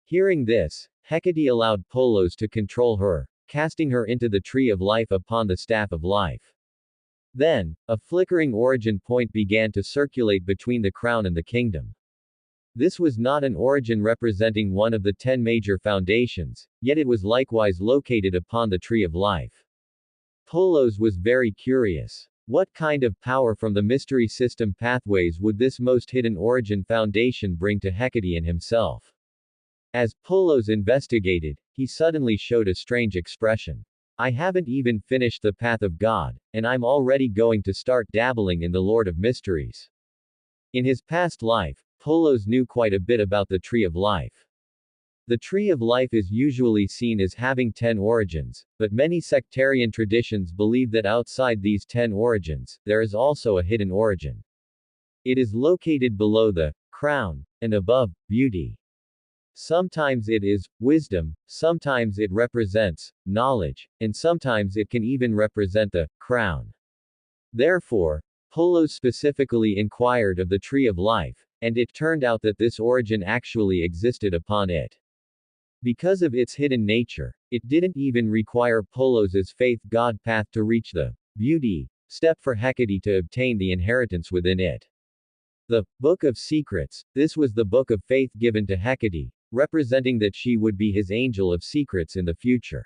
Hearing this, Hecate allowed Polos to control her, casting her into the tree of life upon the staff of life. Then, a flickering origin point began to circulate between the crown and the kingdom. This was not an origin representing one of the 10 major foundations, yet it was likewise located upon the tree of life. Polos was very curious. What kind of power from the mystery system pathways would this most hidden origin foundation bring to Hecate and himself? As Polos investigated, he suddenly showed a strange expression. I haven't even finished the path of God, and I'm already going to start dabbling in the Lord of Mysteries. In his past life, Polos knew quite a bit about the Tree of Life. The Tree of Life is usually seen as having 10 origins, but many sectarian traditions believe that outside these 10 origins, there is also a hidden origin. It is located below the crown, and above beauty. Sometimes it is wisdom, sometimes it represents knowledge, and sometimes it can even represent the crown. Therefore, Polos specifically inquired of the Tree of Life, and it turned out that this origin actually existed upon it. Because of its hidden nature, it didn't even require Polos's faith God path to reach the beauty step for Hecate to obtain the inheritance within it. The Book of Secrets, this was the book of faith given to Hecate, representing that she would be his angel of secrets in the future.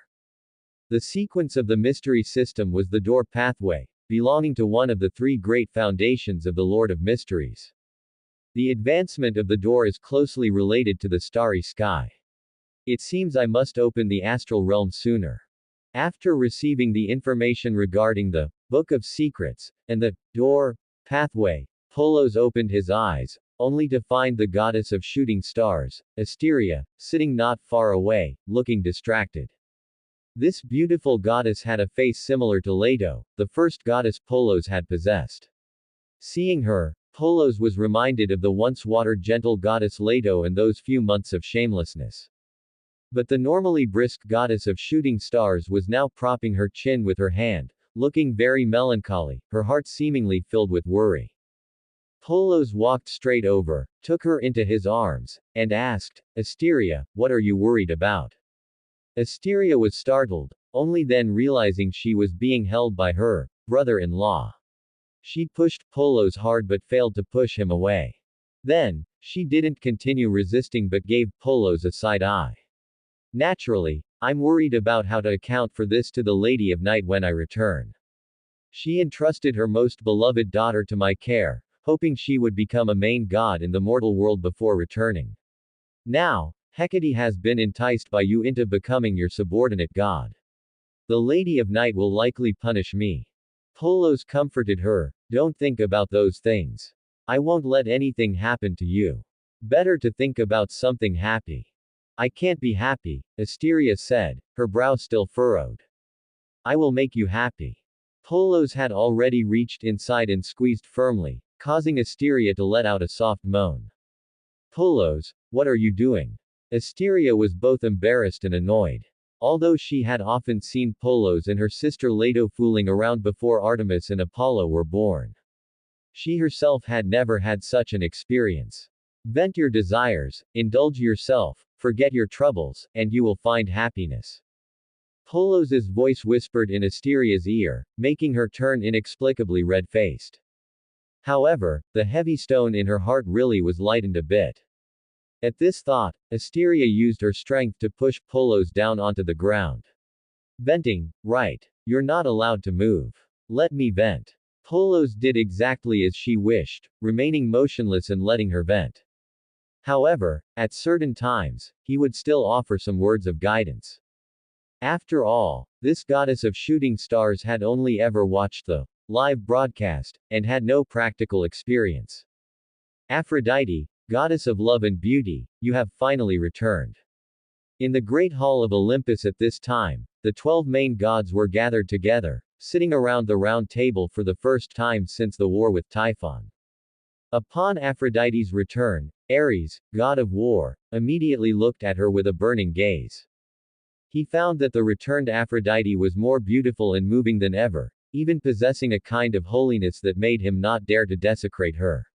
The sequence of the mystery system was the door pathway, belonging to one of the 3 great foundations of the Lord of Mysteries. The advancement of the door is closely related to the starry sky. It seems I must open the astral realm sooner. After receiving the information regarding the Book of Secrets and the door pathway, Polos opened his eyes, only to find the goddess of shooting stars, Asteria, sitting not far away, looking distracted. This beautiful goddess had a face similar to Leto, the first goddess Polos had possessed. Seeing her, Polos was reminded of the once water-gentle goddess Leto and those few months of shamelessness. But the normally brisk goddess of shooting stars was now propping her chin with her hand, looking very melancholy, her heart seemingly filled with worry. Polos walked straight over, took her into his arms, and asked, Asteria, what are you worried about? Asteria was startled, only then realizing she was being held by her brother-in-law. She pushed Polos hard but failed to push him away. Then, she didn't continue resisting but gave Polos a side eye. Naturally, I'm worried about how to account for this to the Lady of Night when I return. She entrusted her most beloved daughter to my care, hoping she would become a main god in the mortal world before returning. Now, Hecate has been enticed by you into becoming your subordinate god. The Lady of Night will likely punish me. Polos comforted her, don't think about those things. I won't let anything happen to you. Better to think about something happy. I can't be happy, Asteria said, her brow still furrowed. I will make you happy. Polos had already reached inside and squeezed firmly, causing Asteria to let out a soft moan. Polos, what are you doing? Asteria was both embarrassed and annoyed. Although she had often seen Polos and her sister Leto fooling around before Artemis and Apollo were born, she herself had never had such an experience. Vent your desires, indulge yourself, forget your troubles, and you will find happiness. Polos's voice whispered in Asteria's ear, making her turn inexplicably red-faced. However, the heavy stone in her heart really was lightened a bit. At this thought, Asteria used her strength to push Polos down onto the ground. Venting, right. You're not allowed to move. Let me vent. Polos did exactly as she wished, remaining motionless and letting her vent. However, at certain times, he would still offer some words of guidance. After all, this goddess of shooting stars had only ever watched the live broadcast, and had no practical experience. Aphrodite, goddess of love and beauty, you have finally returned. In the great hall of Olympus at this time, the 12 main gods were gathered together, sitting around the round table for the first time since the war with Typhon. Upon Aphrodite's return, Ares, god of war, immediately looked at her with a burning gaze. He found that the returned Aphrodite was more beautiful and moving than ever, even possessing a kind of holiness that made him not dare to desecrate her.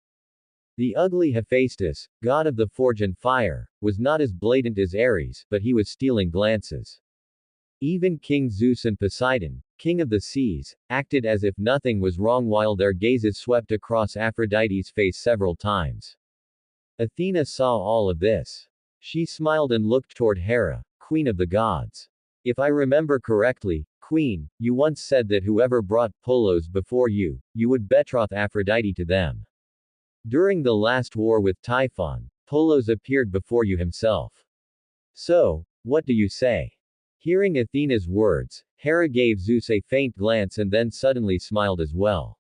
The ugly Hephaestus, god of the forge and fire, was not as blatant as Ares, but he was stealing glances. Even King Zeus and Poseidon, king of the seas, acted as if nothing was wrong while their gazes swept across Aphrodite's face several times. Athena saw all of this. She smiled and looked toward Hera, queen of the gods. If I remember correctly, queen, you once said that whoever brought Polos before you, you would betroth Aphrodite to them. During the last war with Typhon, Polos appeared before you himself. So, what do you say? Hearing Athena's words, Hera gave Zeus a faint glance and then suddenly smiled as well.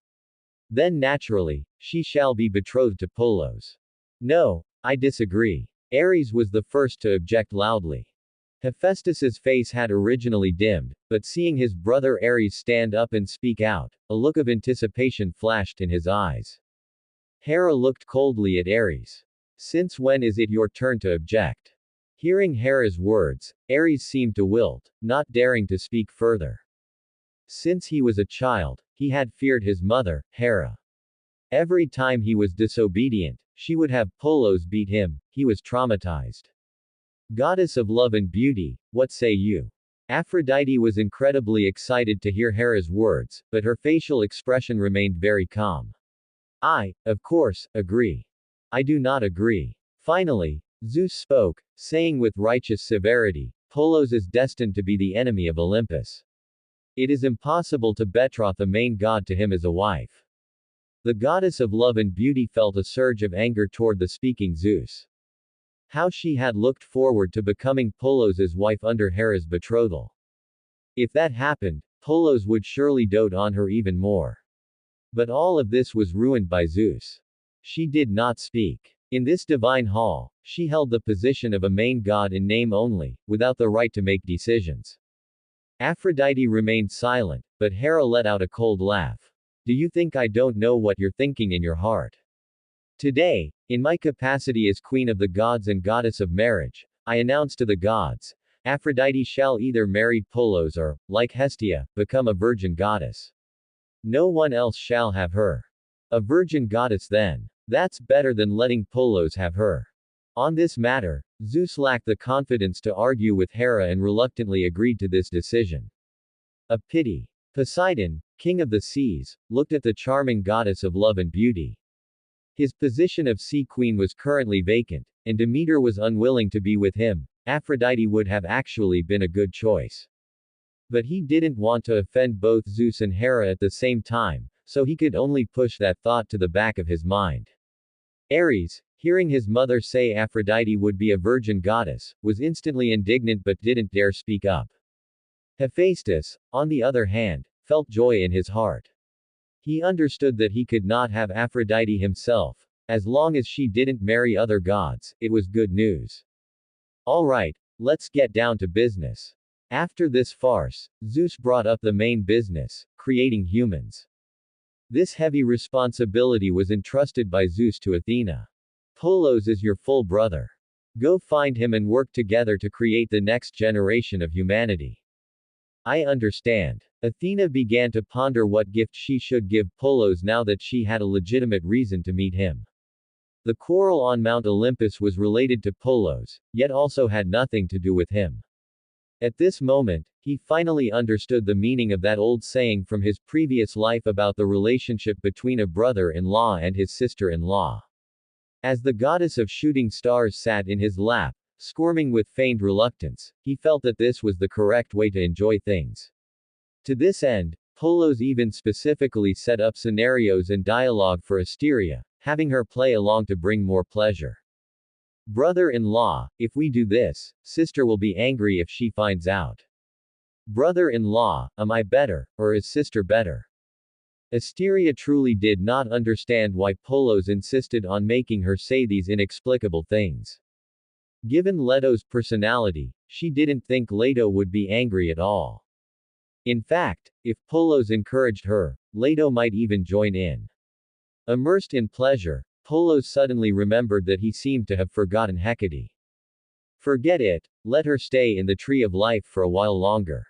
Then naturally, she shall be betrothed to Polos. No, I disagree. Ares was the first to object loudly. Hephaestus's face had originally dimmed, but seeing his brother Ares stand up and speak out, a look of anticipation flashed in his eyes. Hera looked coldly at Ares. Since when is it your turn to object? Hearing Hera's words, Ares seemed to wilt, not daring to speak further. Since he was a child, he had feared his mother, Hera. Every time he was disobedient, she would have Polos beat him, he was traumatized. Goddess of love and beauty, what say you? Aphrodite was incredibly excited to hear Hera's words, but her facial expression remained very calm. I, of course, agree. I do not agree. Finally, Zeus spoke, saying with righteous severity, Polos is destined to be the enemy of Olympus. It is impossible to betroth a main god to him as a wife. The goddess of love and beauty felt a surge of anger toward the speaking Zeus. How she had looked forward to becoming Polos' wife under Hera's betrothal. If that happened, Polos would surely dote on her even more. But all of this was ruined by Zeus. She did not speak. In this divine hall, she held the position of a main god in name only, without the right to make decisions. Aphrodite remained silent, but Hera let out a cold laugh. Do you think I don't know what you're thinking in your heart? Today, in my capacity as queen of the gods and goddess of marriage, I announce to the gods, Aphrodite shall either marry Polos or, like Hestia, become a virgin goddess. No one else shall have her. A virgin goddess then. That's better than letting Polos have her. On this matter, Zeus lacked the confidence to argue with Hera and reluctantly agreed to this decision. A pity. Poseidon, king of the seas, looked at the charming goddess of love and beauty. His position of sea queen was currently vacant, and Demeter was unwilling to be with him. Aphrodite would have actually been a good choice. But he didn't want to offend both Zeus and Hera at the same time, so he could only push that thought to the back of his mind. Ares, hearing his mother say Aphrodite would be a virgin goddess, was instantly indignant but didn't dare speak up. Hephaestus, on the other hand, felt joy in his heart. He understood that he could not have Aphrodite himself. As long as she didn't marry other gods, it was good news. Alright, let's get down to business. After this farce, Zeus brought up the main business, creating humans. This heavy responsibility was entrusted by Zeus to Athena. Polos is your full brother. Go find him and work together to create the next generation of humanity. I understand. Athena began to ponder what gift she should give Polos now that she had a legitimate reason to meet him. The quarrel on Mount Olympus was related to Polos, yet also had nothing to do with him. At this moment, he finally understood the meaning of that old saying from his previous life about the relationship between a brother-in-law and his sister-in-law. As the goddess of shooting stars sat in his lap, squirming with feigned reluctance, he felt that this was the correct way to enjoy things. To this end, Polos even specifically set up scenarios and dialogue for Asteria, having her play along to bring more pleasure. Brother-in-law, if we do this, sister will be angry if she finds out. Brother-in-law, am I better, or is sister better? Asteria truly did not understand why Polos insisted on making her say these inexplicable things. Given Leto's personality, she didn't think Leto would be angry at all. In fact, if Polos encouraged her, Leto might even join in. Immersed in pleasure, Polos suddenly remembered that he seemed to have forgotten Hecate. Forget it, let her stay in the tree of life for a while longer.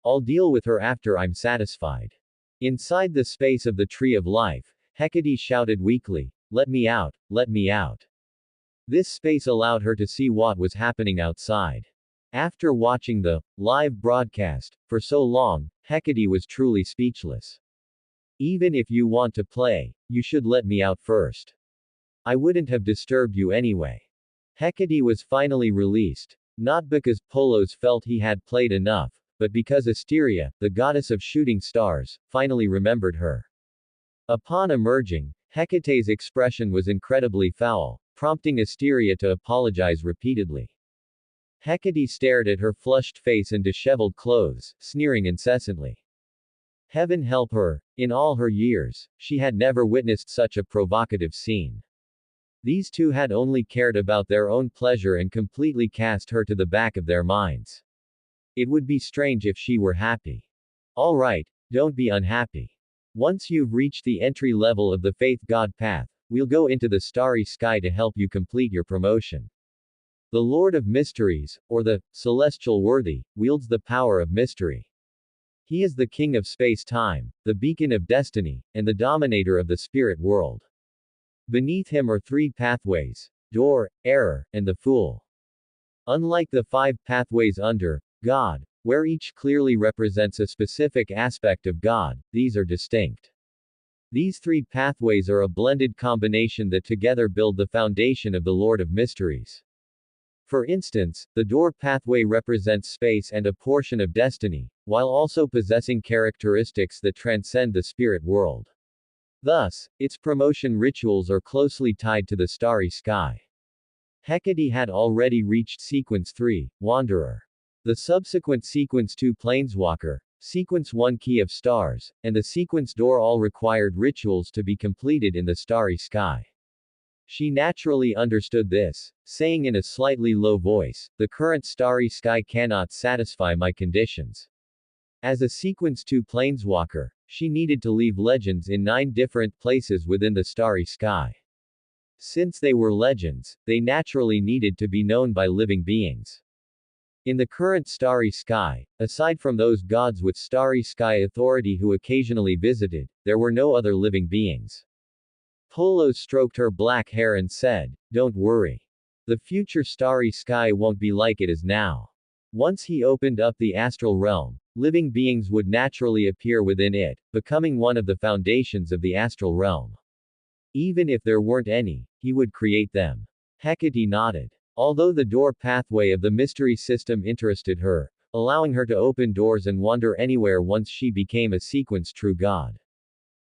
I'll deal with her after I'm satisfied. Inside the space of the tree of life, Hecate shouted weakly, "Let me out, let me out." This space allowed her to see what was happening outside. After watching the live broadcast for so long, Hecate was truly speechless. "Even if you want to play, you should let me out first. I wouldn't have disturbed you anyway." Hecate was finally released, not because Polos felt he had played enough, but because Asteria, the goddess of shooting stars, finally remembered her. Upon emerging, Hecate's expression was incredibly foul, prompting Asteria to apologize repeatedly. Hecate stared at her flushed face and disheveled clothes, sneering incessantly. Heaven help her, in all her years, she had never witnessed such a provocative scene. These two had only cared about their own pleasure and completely cast her to the back of their minds. It would be strange if she were happy. All right, don't be unhappy. Once you've reached the entry level of the faith god path, we'll go into the starry sky to help you complete your promotion. The Lord of Mysteries, or the Celestial Worthy, wields the power of mystery. He is the king of space-time, the beacon of destiny, and the dominator of the spirit world. Beneath him are three pathways: door, error, and the fool. Unlike the five pathways under God, where each clearly represents a specific aspect of God, these are distinct. These three pathways are a blended combination that together build the foundation of the Lord of Mysteries. For instance, the door pathway represents space and a portion of destiny, while also possessing characteristics that transcend the spirit world. Thus, its promotion rituals are closely tied to the starry sky. Hecate had already reached Sequence 3, Wanderer. The subsequent Sequence 2, Planeswalker, Sequence 1, Key of Stars, and the Sequence Door all required rituals to be completed in the starry sky. She naturally understood this, saying in a slightly low voice, "The current starry sky cannot satisfy my conditions." As a Sequence 2 Planeswalker, she needed to leave legends in 9 different places within the starry sky. Since they were legends, they naturally needed to be known by living beings. In the current starry sky, aside from those gods with starry sky authority who occasionally visited, there were no other living beings. Polos stroked her black hair and said, "Don't worry. The future starry sky won't be like it is now." Once he opened up the astral realm, living beings would naturally appear within it, becoming one of the foundations of the astral realm. Even if there weren't any, he would create them. Hecate nodded. Although the door pathway of the mystery system interested her, allowing her to open doors and wander anywhere once she became a Sequence true god.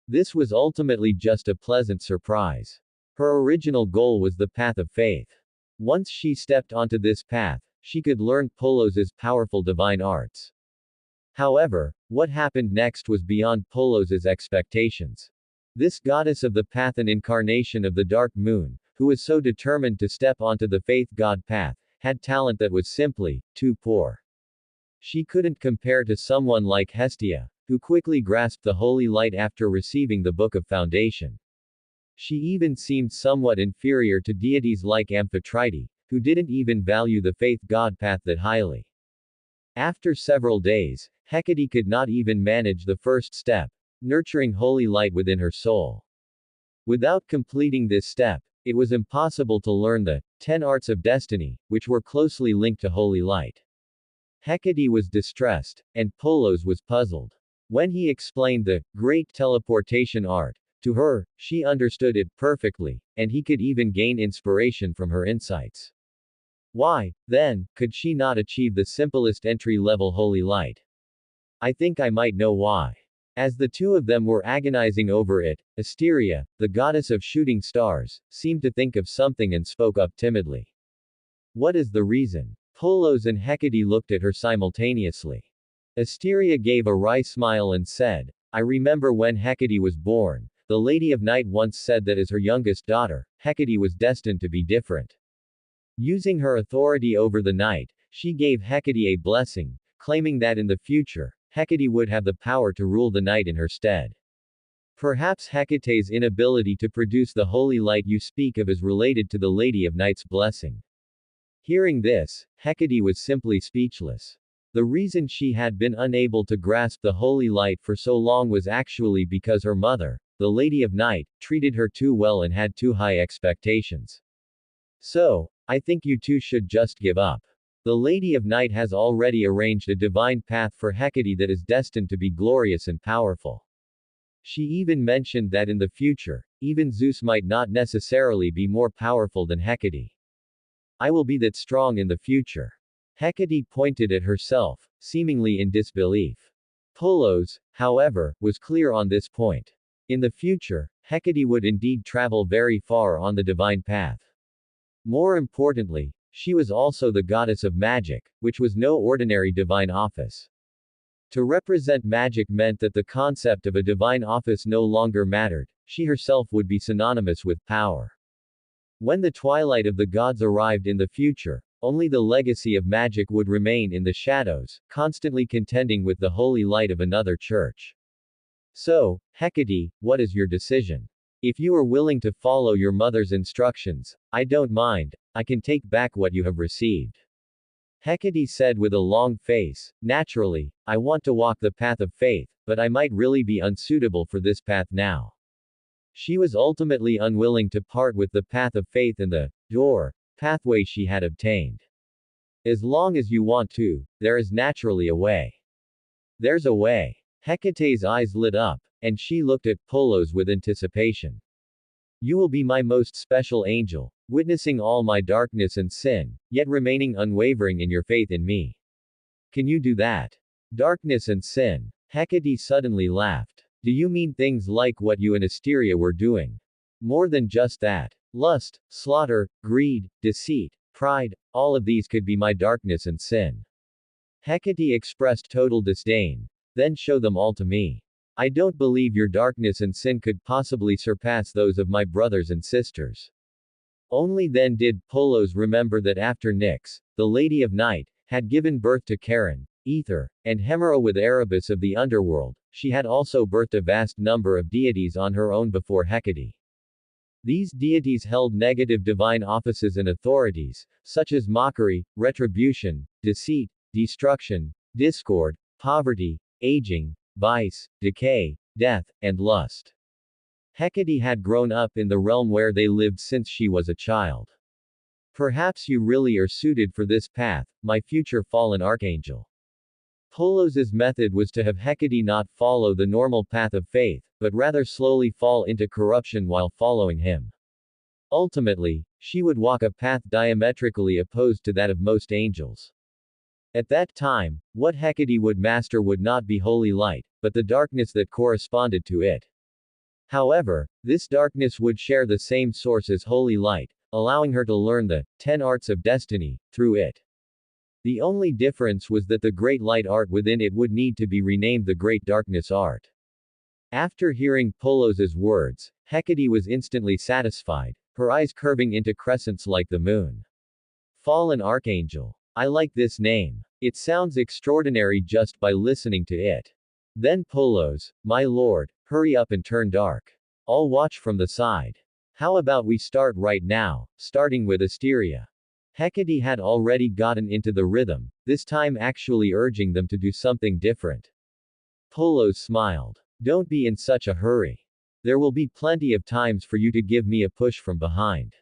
This was ultimately just a pleasant surprise. Her original goal was the path of faith. Once she stepped onto this path, she could learn Polos's powerful divine arts. However, what happened next was beyond Polos's expectations. This goddess of the path and incarnation of the dark moon, who was so determined to step onto the faith god path, had talent that was simply too poor. She couldn't compare to someone like Hestia, who quickly grasped the holy light after receiving the Book of Foundation. She even seemed somewhat inferior to deities like Amphitrite, who didn't even value the faith god path that highly. After several days, Hecate could not even manage the first step, nurturing holy light within her soul. Without completing this step, it was impossible to learn the 10 arts of destiny, which were closely linked to holy light. Hecate was distressed, and Polos was puzzled. When he explained the great teleportation art to her, she understood it perfectly, and he could even gain inspiration from her insights. Why, then, could she not achieve the simplest entry-level holy light? I think I might know why. As the two of them were agonizing over it, Asteria, the goddess of shooting stars, seemed to think of something and spoke up timidly. What is the reason? Polos and Hecate looked at her simultaneously. Asteria gave a wry smile and said, "I remember when Hecate was born, the Lady of Night once said that as her youngest daughter, Hecate was destined to be different. Using her authority over the night, she gave Hecate a blessing, claiming that in the future, Hecate would have the power to rule the night in her stead. Perhaps Hecate's inability to produce the holy light you speak of is related to the Lady of Night's blessing." Hearing this, Hecate was simply speechless. The reason she had been unable to grasp the holy light for so long was actually because her mother, the Lady of Night, treated her too well and had too high expectations. So, I think you two should just give up. The Lady of Night has already arranged a divine path for Hecate that is destined to be glorious and powerful. She even mentioned that in the future, even Zeus might not necessarily be more powerful than Hecate. I will be that strong in the future. Hecate pointed at herself, seemingly in disbelief. Polos, however, was clear on this point. In the future, Hecate would indeed travel very far on the divine path. More importantly, she was also the goddess of magic, which was no ordinary divine office. To represent magic meant that the concept of a divine office no longer mattered, she herself would be synonymous with power. When the twilight of the gods arrived in the future, only the legacy of magic would remain in the shadows, constantly contending with the holy light of another church. So, Hecate, what is your decision? If you are willing to follow your mother's instructions, I don't mind, I can take back what you have received. Hecate said with a long face, naturally, I want to walk the path of faith, but I might really be unsuitable for this path now. She was ultimately unwilling to part with the path of faith and the pathway she had obtained. As long as you want to, there is naturally a way. There's a way. Hecate's eyes lit up, and she looked at Polos with anticipation. You will be my most special angel, witnessing all my darkness and sin, yet remaining unwavering in your faith in me. Can you do that? Darkness and sin. Hecate suddenly laughed. Do you mean things like what you and Asteria were doing? More than just that. Lust, slaughter, greed, deceit, pride, all of these could be my darkness and sin. Hecate expressed total disdain. Then show them all to me. I don't believe your darkness and sin could possibly surpass those of my brothers and sisters. Only then did Polos remember that after Nyx, the Lady of Night, had given birth to Charon, Ether, and Hemera with Erebus of the underworld, she had also birthed a vast number of deities on her own before Hecate. These deities held negative divine offices and authorities, such as mockery, retribution, deceit, destruction, discord, poverty, aging, vice, decay, death, and lust. Hecate had grown up in the realm where they lived since she was a child. Perhaps you really are suited for this path, my future fallen archangel. Polos's method was to have Hecate not follow the normal path of faith, but rather slowly fall into corruption while following him. Ultimately, she would walk a path diametrically opposed to that of most angels. At that time, what Hecate would master would not be holy light, but the darkness that corresponded to it. However, this darkness would share the same source as holy light, allowing her to learn the 10 arts of destiny through it. The only difference was that the great light art within it would need to be renamed the great darkness art. After hearing Polos's words, Hecate was instantly satisfied, her eyes curving into crescents like the moon. Fallen Archangel. I like this name. It sounds extraordinary just by listening to it. Then Polos, my lord, hurry up and turn dark. I'll watch from the side. How about we start right now, starting with Asteria? Hecate had already gotten into the rhythm, this time actually urging them to do something different. Polos smiled. Don't be in such a hurry. There will be plenty of times for you to give me a push from behind.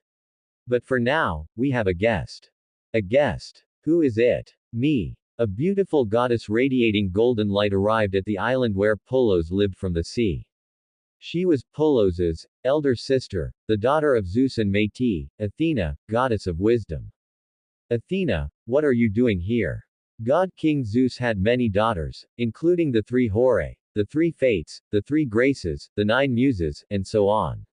But for now, we have a guest. A guest. Who is it? Me. A beautiful goddess radiating golden light arrived at the island where Polos lived from the sea. She was Polos's elder sister, the daughter of Zeus and Métis, Athena, goddess of wisdom. Athena, what are you doing here? God King Zeus had many daughters, including the 3 Horae, the 3 Fates, the 3 Graces, the 9 Muses, and so on.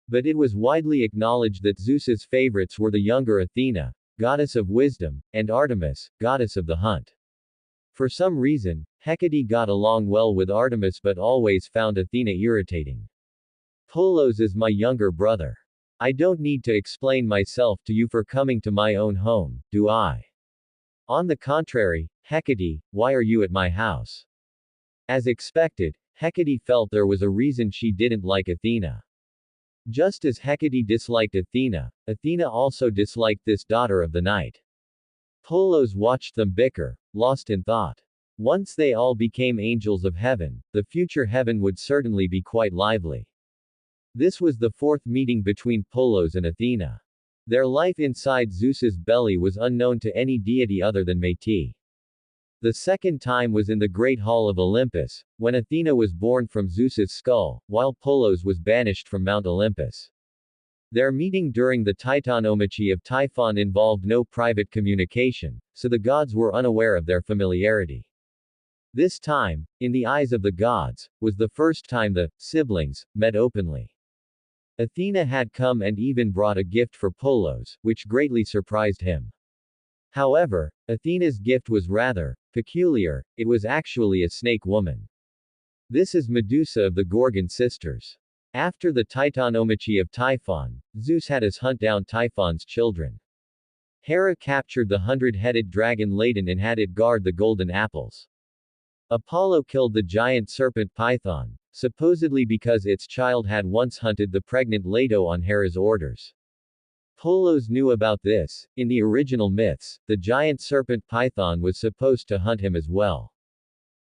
But it was widely acknowledged that Zeus's favorites were the younger Athena, goddess of wisdom, and Artemis, goddess of the hunt. For some reason, Hecate got along well with Artemis but always found Athena irritating. Polos is my younger brother. I don't need to explain myself to you for coming to my own home, do I? On the contrary, Hecate, why are you at my house? As expected, Hecate felt there was a reason she didn't like Athena. Just as Hecate disliked Athena, Athena also disliked this daughter of the night. Polos watched them bicker, lost in thought. Once they all became angels of heaven, the future heaven would certainly be quite lively. This was the fourth meeting between Polos and Athena. Their life inside Zeus's belly was unknown to any deity other than Métis. The second time was in the Great Hall of Olympus, when Athena was born from Zeus's skull, while Polos was banished from Mount Olympus. Their meeting during the Titanomachy of Typhon involved no private communication, so the gods were unaware of their familiarity. This time, in the eyes of the gods, was the first time the siblings met openly. Athena had come and even brought a gift for Polos, which greatly surprised him. However, Athena's gift was rather peculiar. It was actually a snake woman. This is Medusa of the Gorgon sisters. After the Titanomachy of Typhon, Zeus had us hunt down Typhon's children. Hera captured the 100-headed dragon Ladon and had it guard the golden apples. Apollo killed the giant serpent Python, supposedly because its child had once hunted the pregnant Leto on Hera's orders. Polos knew about this. In the original myths, the giant serpent Python was supposed to hunt him as well.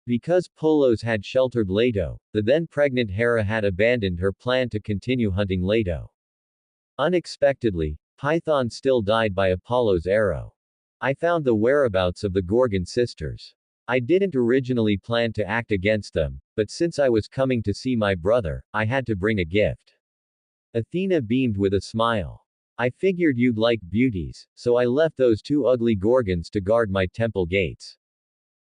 Because Polos had sheltered Leto, the then pregnant Hera had abandoned her plan to continue hunting Leto. Unexpectedly, Python still died by Apollo's arrow. I found the whereabouts of the Gorgon sisters. I didn't originally plan to act against them, but since I was coming to see my brother, I had to bring a gift. Athena beamed with a smile. I figured you'd like beauties, so I left those two ugly Gorgons to guard my temple gates.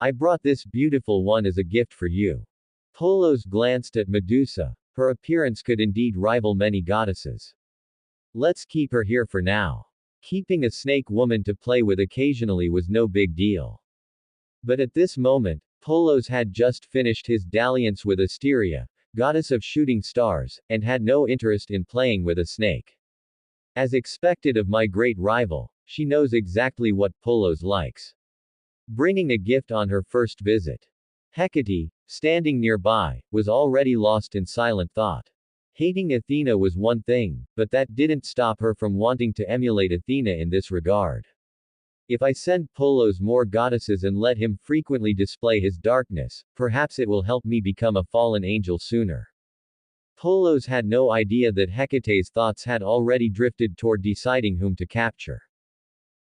I brought this beautiful one as a gift for you. Polos glanced at Medusa. Her appearance could indeed rival many goddesses. Let's keep her here for now. Keeping a snake woman to play with occasionally was no big deal. But at this moment, Polos had just finished his dalliance with Asteria, goddess of shooting stars, and had no interest in playing with a snake. As expected of my great rival, she knows exactly what Polos likes. Bringing a gift on her first visit. Hecate, standing nearby, was already lost in silent thought. Hating Athena was one thing, but that didn't stop her from wanting to emulate Athena in this regard. If I send Polos more goddesses and let him frequently display his darkness, perhaps it will help me become a fallen angel sooner. Polos had no idea that Hecate's thoughts had already drifted toward deciding whom to capture.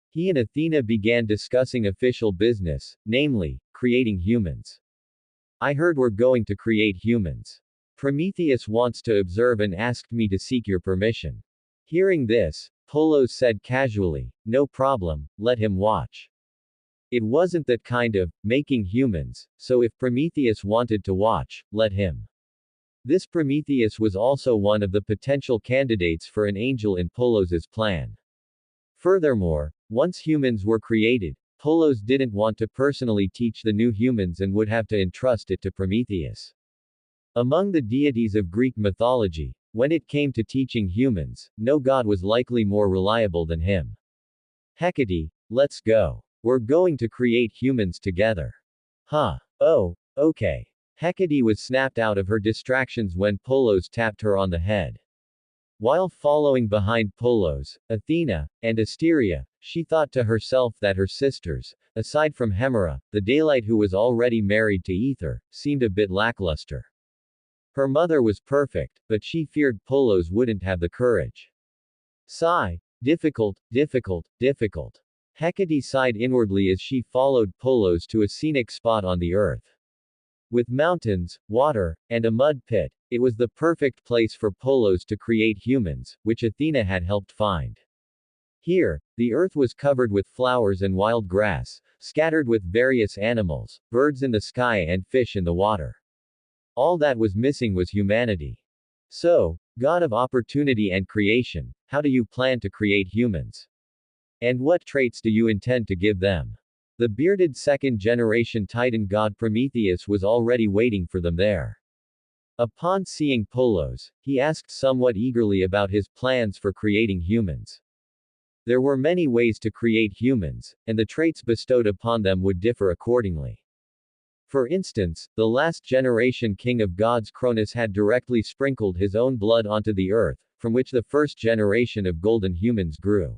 He and Athena began discussing official business, namely, creating humans. I heard we're going to create humans. Prometheus wants to observe and asked me to seek your permission. Hearing this, Polos said casually, no problem, let him watch. It wasn't that kind of making humans, so if Prometheus wanted to watch, let him. This Prometheus was also one of the potential candidates for an angel in Polos's plan. Furthermore, once humans were created, Polos didn't want to personally teach the new humans and would have to entrust it to Prometheus. Among the deities of Greek mythology, when it came to teaching humans, no god was likely more reliable than him. Hecate, let's go. We're going to create humans together. Huh. Oh, okay. Hecate was snapped out of her distractions when Polos tapped her on the head. While following behind Polos, Athena, and Asteria, she thought to herself that her sisters, aside from Hemera, the daylight who was already married to Ether, seemed a bit lackluster. Her mother was perfect, but she feared Polos wouldn't have the courage. Sigh. Difficult, difficult, difficult. Hecate sighed inwardly as she followed Polos to a scenic spot on the earth. With mountains, water, and a mud pit, it was the perfect place for Polos to create humans, which Athena had helped find. Here, the earth was covered with flowers and wild grass, scattered with various animals, birds in the sky and fish in the water. All that was missing was humanity. So, God of opportunity and creation, how do you plan to create humans? And what traits do you intend to give them? The bearded second-generation Titan god Prometheus was already waiting for them there. Upon seeing Polos, he asked somewhat eagerly about his plans for creating humans. There were many ways to create humans, and the traits bestowed upon them would differ accordingly. For instance, the last generation king of gods Cronus had directly sprinkled his own blood onto the earth, from which the first generation of golden humans grew.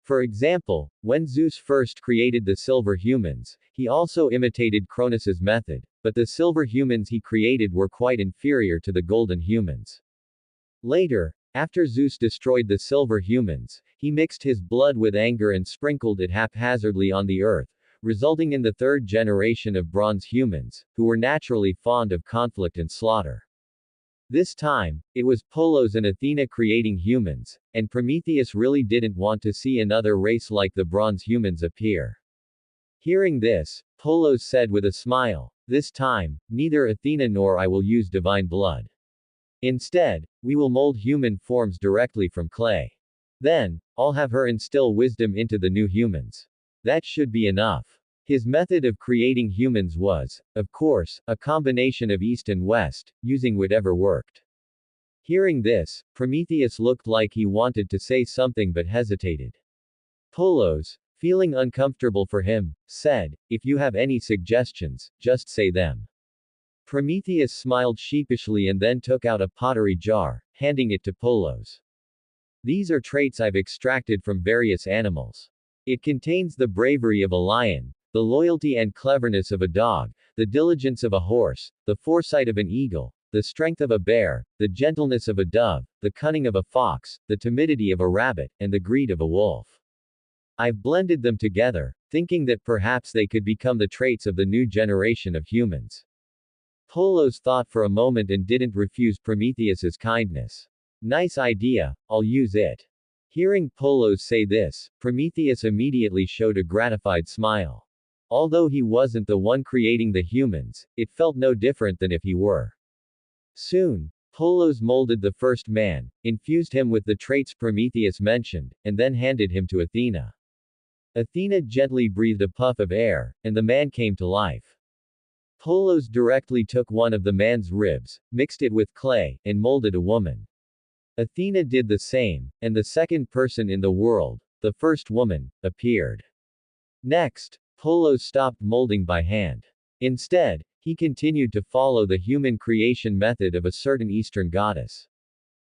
For example, when Zeus first created the silver humans, he also imitated Cronus's method, but the silver humans he created were quite inferior to the golden humans. Later, after Zeus destroyed the silver humans, he mixed his blood with anger and sprinkled it haphazardly on the earth, resulting in the third generation of bronze humans, who were naturally fond of conflict and slaughter. This time, it was Polos and Athena creating humans, and Prometheus really didn't want to see another race like the bronze humans appear. Hearing this, Polos said with a smile, "This time, neither Athena nor I will use divine blood. Instead, we will mold human forms directly from clay. Then, I'll have her instill wisdom into the new humans. That should be enough." His method of creating humans was, of course, a combination of East and West, using whatever worked. Hearing this, Prometheus looked like he wanted to say something but hesitated. Polos, feeling uncomfortable for him, said, "If you have any suggestions, just say them." Prometheus smiled sheepishly and then took out a pottery jar, handing it to Polos. "These are traits I've extracted from various animals. It contains the bravery of a lion, the loyalty and cleverness of a dog, the diligence of a horse, the foresight of an eagle, the strength of a bear, the gentleness of a dove, the cunning of a fox, the timidity of a rabbit, and the greed of a wolf. I've blended them together, thinking that perhaps they could become the traits of the new generation of humans." Polos thought for a moment and didn't refuse Prometheus's kindness. "Nice idea, I'll use it." Hearing Polos say this, Prometheus immediately showed a gratified smile. Although he wasn't the one creating the humans, it felt no different than if he were. Soon, Polos molded the first man, infused him with the traits Prometheus mentioned, and then handed him to Athena. Athena gently breathed a puff of air, and the man came to life. Polos directly took one of the man's ribs, mixed it with clay, and molded a woman. Athena did the same, and the second person in the world, the first woman, appeared. Next, Polos stopped molding by hand. Instead, he continued to follow the human creation method of a certain Eastern goddess.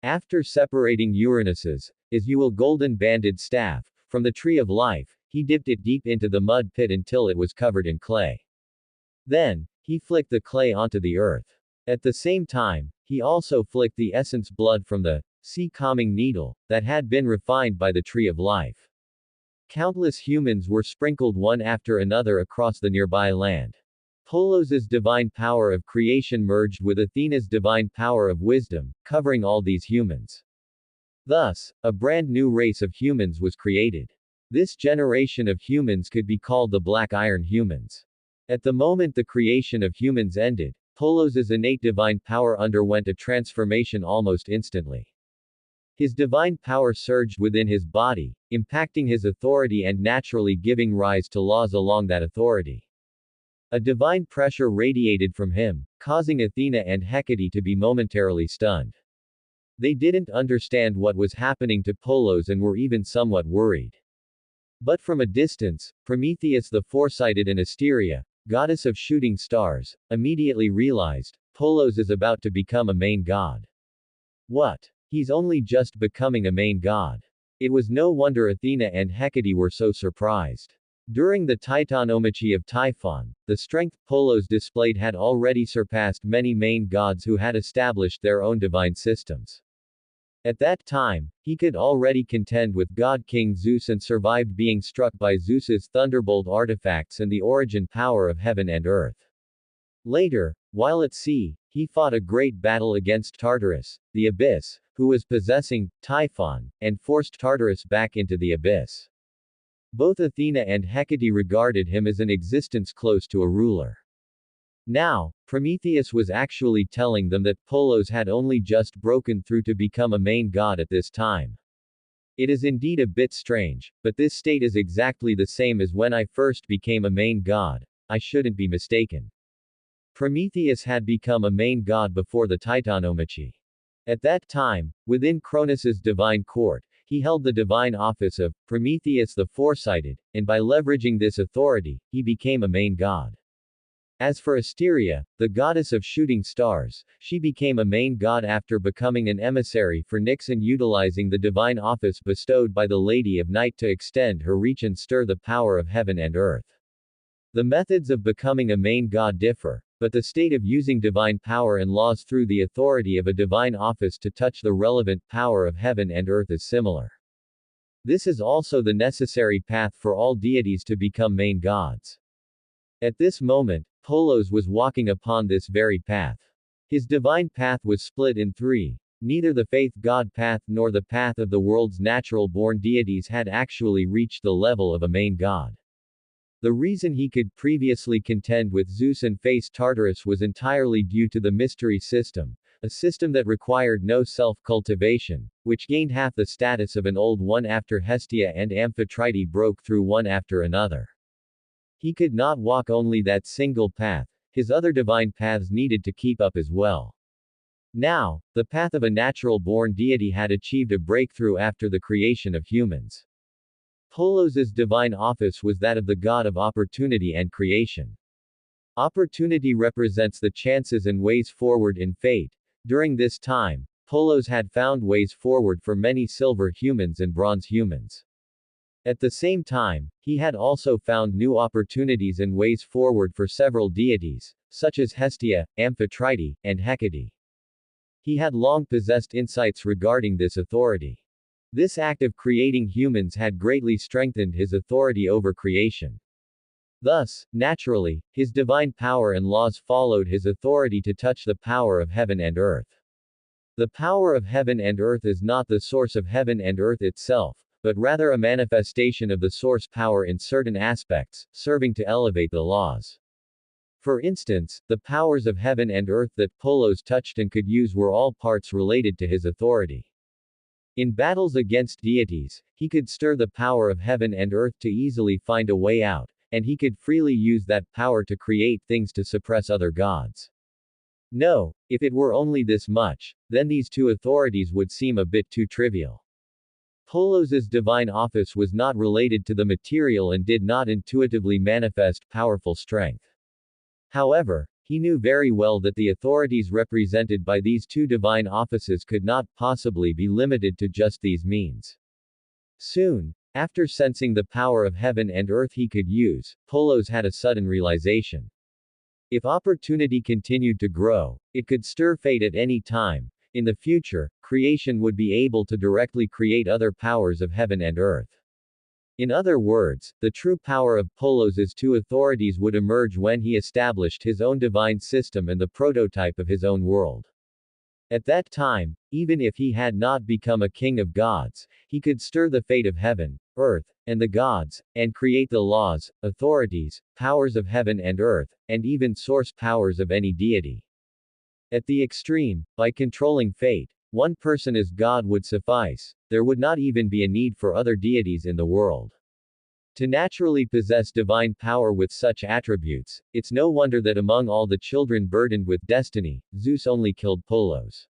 After separating Uranus's, as you will golden-banded staff, from the tree of life, he dipped it deep into the mud pit until it was covered in clay. Then, he flicked the clay onto the earth. At the same time, he also flicked the essence blood from the sea-calming needle that had been refined by the tree of life. Countless humans were sprinkled one after another across the nearby land. Polos's divine power of creation merged with Athena's divine power of wisdom, covering all these humans. Thus, a brand new race of humans was created. This generation of humans could be called the Black Iron humans. At the moment the creation of humans ended, Polos's innate divine power underwent a transformation almost instantly. His divine power surged within his body, impacting his authority and naturally giving rise to laws along that authority. A divine pressure radiated from him, causing Athena and Hecate to be momentarily stunned. They didn't understand what was happening to Polos and were even somewhat worried. But from a distance, Prometheus the foresighted and Asteria, goddess of shooting stars, immediately realized, Polos is about to become a main god. What? He's only just becoming a main god. It was no wonder Athena and Hecate were so surprised. During the Titanomachy of Typhon, the strength Polos displayed had already surpassed many main gods who had established their own divine systems. At that time, he could already contend with God King Zeus and survived being struck by Zeus's thunderbolt artifacts and the origin power of heaven and earth. Later, while at sea, he fought a great battle against Tartarus, the abyss, who was possessing Typhon, and forced Tartarus back into the abyss. Both Athena and Hecate regarded him as an existence close to a ruler. Now, Prometheus was actually telling them that Polos had only just broken through to become a main god at this time. It is indeed a bit strange, but this state is exactly the same as when I first became a main god. I shouldn't be mistaken. Prometheus had become a main god before the Titanomachy. At that time, within Cronus's divine court, he held the divine office of Prometheus the Foresighted, and by leveraging this authority, he became a main god. As for Asteria, the goddess of shooting stars, she became a main god after becoming an emissary for Nyx and utilizing the divine office bestowed by the Lady of Night to extend her reach and stir the power of heaven and earth. The methods of becoming a main god differ, but the state of using divine power and laws through the authority of a divine office to touch the relevant power of heaven and earth is similar. This is also the necessary path for all deities to become main gods. At this moment, Polos was walking upon this very path. His divine path was split in three. Neither the faith god path nor the path of the world's natural-born deities had actually reached the level of a main god. The reason he could previously contend with Zeus and face Tartarus was entirely due to the mystery system, a system that required no self-cultivation, which gained half the status of an old one after Hestia and Amphitrite broke through one after another. He could not walk only that single path, his other divine paths needed to keep up as well. Now, the path of a natural-born deity had achieved a breakthrough after the creation of humans. Polos's divine office was that of the god of opportunity and creation. Opportunity represents the chances and ways forward in fate. During this time, Polos had found ways forward for many silver humans and bronze humans. At the same time, he had also found new opportunities and ways forward for several deities, such as Hestia, Amphitrite, and Hecate. He had long possessed insights regarding this authority. This act of creating humans had greatly strengthened his authority over creation. Thus, naturally, his divine power and laws followed his authority to touch the power of heaven and earth. The power of heaven and earth is not the source of heaven and earth itself, but rather a manifestation of the source power in certain aspects, serving to elevate the laws. For instance, the powers of heaven and earth that Polos touched and could use were all parts related to his authority. In battles against deities, he could stir the power of heaven and earth to easily find a way out, and he could freely use that power to create things to suppress other gods. No, if it were only this much, then these two authorities would seem a bit too trivial. Polos's divine office was not related to the material and did not intuitively manifest powerful strength. However, he knew very well that the authorities represented by these two divine offices could not possibly be limited to just these means. Soon, after sensing the power of heaven and earth he could use, Polos had a sudden realization. If opportunity continued to grow, it could stir fate at any time. In the future, creation would be able to directly create other powers of heaven and earth. In other words, the true power of Polos's two authorities would emerge when he established his own divine system and the prototype of his own world. At that time, even if he had not become a king of gods, he could stir the fate of heaven, earth, and the gods, and create the laws, authorities, powers of heaven and earth, and even source powers of any deity. At the extreme, by controlling fate, one person as God would suffice. There would not even be a need for other deities in the world. To naturally possess divine power with such attributes, it's no wonder that among all the children burdened with destiny, Zeus only killed Polos.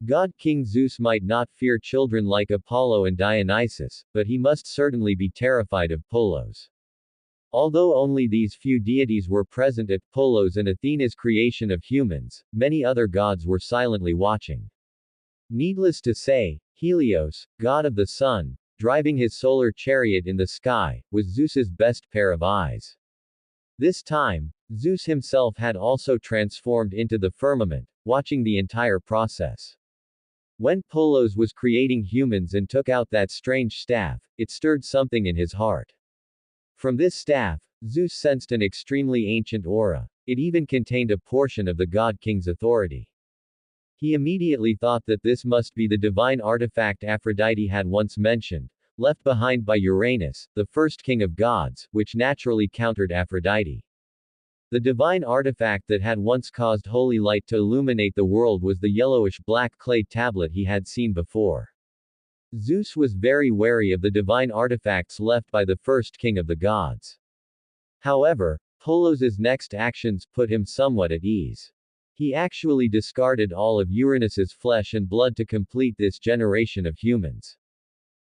God King Zeus might not fear children like Apollo and Dionysus, but he must certainly be terrified of Polos. Although only these few deities were present at Polos and Athena's creation of humans, many other gods were silently watching. Needless to say, Helios, god of the sun, driving his solar chariot in the sky, was Zeus's best pair of eyes. This time, Zeus himself had also transformed into the firmament, watching the entire process. When Polos was creating humans and took out that strange staff, it stirred something in his heart. From this staff, Zeus sensed an extremely ancient aura. It even contained a portion of the god king's authority. He immediately thought that this must be the divine artifact Aphrodite had once mentioned, left behind by Uranus, the first king of gods, which naturally countered Aphrodite. The divine artifact that had once caused holy light to illuminate the world was the yellowish-black clay tablet he had seen before. Zeus was very wary of the divine artifacts left by the first king of the gods. However, Polos's next actions put him somewhat at ease. He actually discarded all of Uranus's flesh and blood to complete this generation of humans.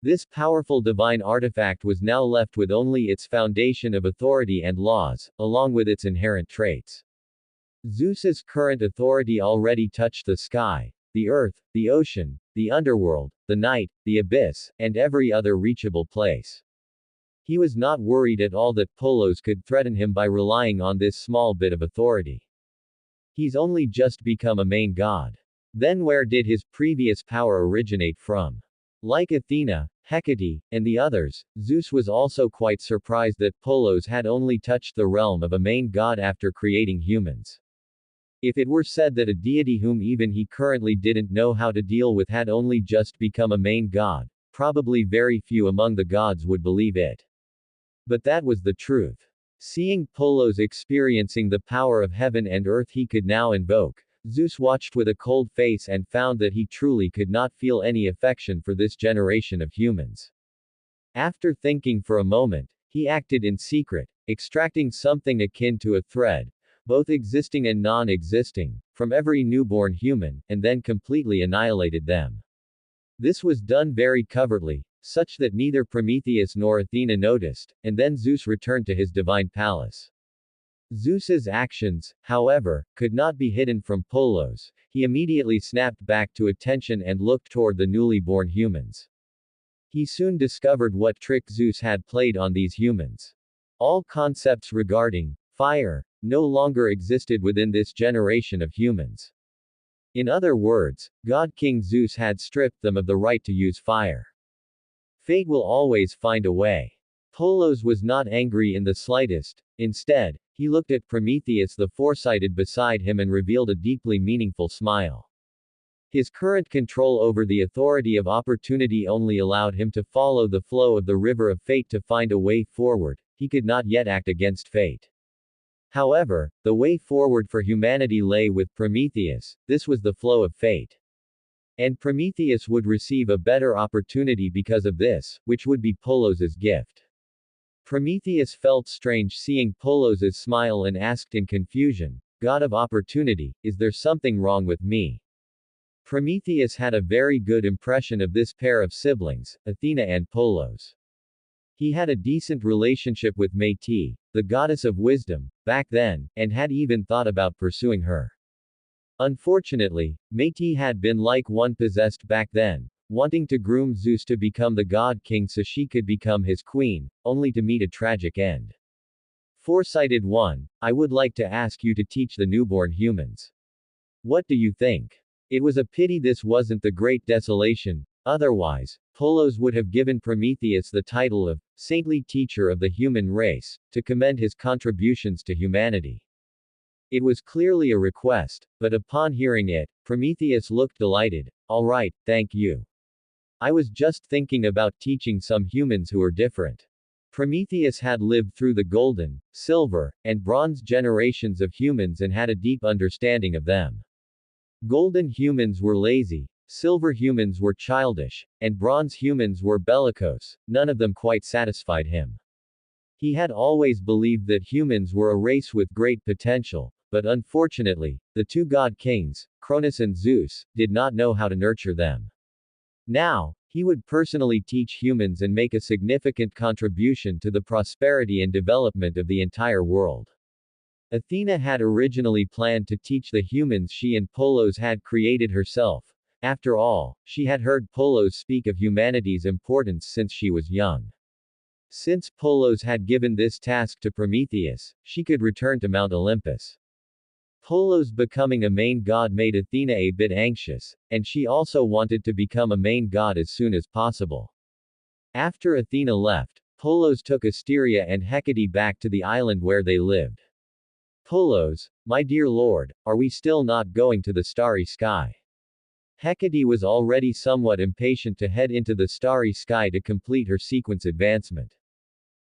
This powerful divine artifact was now left with only its foundation of authority and laws, along with its inherent traits. Zeus's current authority already touched the sky, the earth, the ocean, the underworld, the night, the abyss, and every other reachable place. He was not worried at all that Polos could threaten him by relying on this small bit of authority. He's only just become a main god. Then where did his previous power originate from? Like Athena, Hecate, and the others, Zeus was also quite surprised that Polos had only touched the realm of a main god after creating humans. If it were said that a deity whom even he currently didn't know how to deal with had only just become a main god, probably very few among the gods would believe it. But that was the truth. Seeing Polos experiencing the power of heaven and earth he could now invoke, Zeus watched with a cold face and found that he truly could not feel any affection for this generation of humans. After thinking for a moment, he acted in secret, extracting something akin to a thread, both existing and non-existing, from every newborn human, and then completely annihilated them. This was done very covertly, such that neither Prometheus nor Athena noticed, and then Zeus returned to his divine palace. Zeus's actions, however, could not be hidden from Polos. He immediately snapped back to attention and looked toward the newly born humans. He soon discovered what trick Zeus had played on these humans. All concepts regarding fire no longer existed within this generation of humans. In other words, God King Zeus had stripped them of the right to use fire. Fate will always find a way. Polos was not angry in the slightest. Instead, he looked at Prometheus the foresighted beside him and revealed a deeply meaningful smile. His current control over the authority of opportunity only allowed him to follow the flow of the river of fate to find a way forward. He could not yet act against fate. However, the way forward for humanity lay with Prometheus. This was the flow of fate. And Prometheus would receive a better opportunity because of this, which would be Polos's gift. Prometheus felt strange seeing Polos's smile and asked in confusion, "God of opportunity, is there something wrong with me?" Prometheus had a very good impression of this pair of siblings, Athena and Polos. He had a decent relationship with Métis, the goddess of wisdom, back then, and had even thought about pursuing her. Unfortunately, Métis had been like one possessed back then, wanting to groom Zeus to become the god king so she could become his queen, only to meet a tragic end. Foresighted one, I would like to ask you to teach the newborn humans. What do you think? It was a pity this wasn't the Great Desolation, otherwise, Polos would have given Prometheus the title of saintly teacher of the human race, to commend his contributions to humanity. It was clearly a request, but upon hearing it, Prometheus looked delighted. All right, thank you. I was just thinking about teaching some humans who are different. Prometheus had lived through the golden, silver, and bronze generations of humans and had a deep understanding of them. Golden humans were lazy, silver humans were childish, and bronze humans were bellicose. None of them quite satisfied him. He had always believed that humans were a race with great potential, but unfortunately, the two god kings, Cronus and Zeus, did not know how to nurture them. Now, he would personally teach humans and make a significant contribution to the prosperity and development of the entire world. Athena had originally planned to teach the humans she and Polos had created herself. After all, she had heard Polos speak of humanity's importance since she was young. Since Polos had given this task to Prometheus, she could return to Mount Olympus. Polos becoming a main god made Athena a bit anxious, and she also wanted to become a main god as soon as possible. After Athena left, Polos took Asteria and Hecate back to the island where they lived. Polos, my dear lord, are we still not going to the starry sky? Hecate was already somewhat impatient to head into the starry sky to complete her sequence advancement.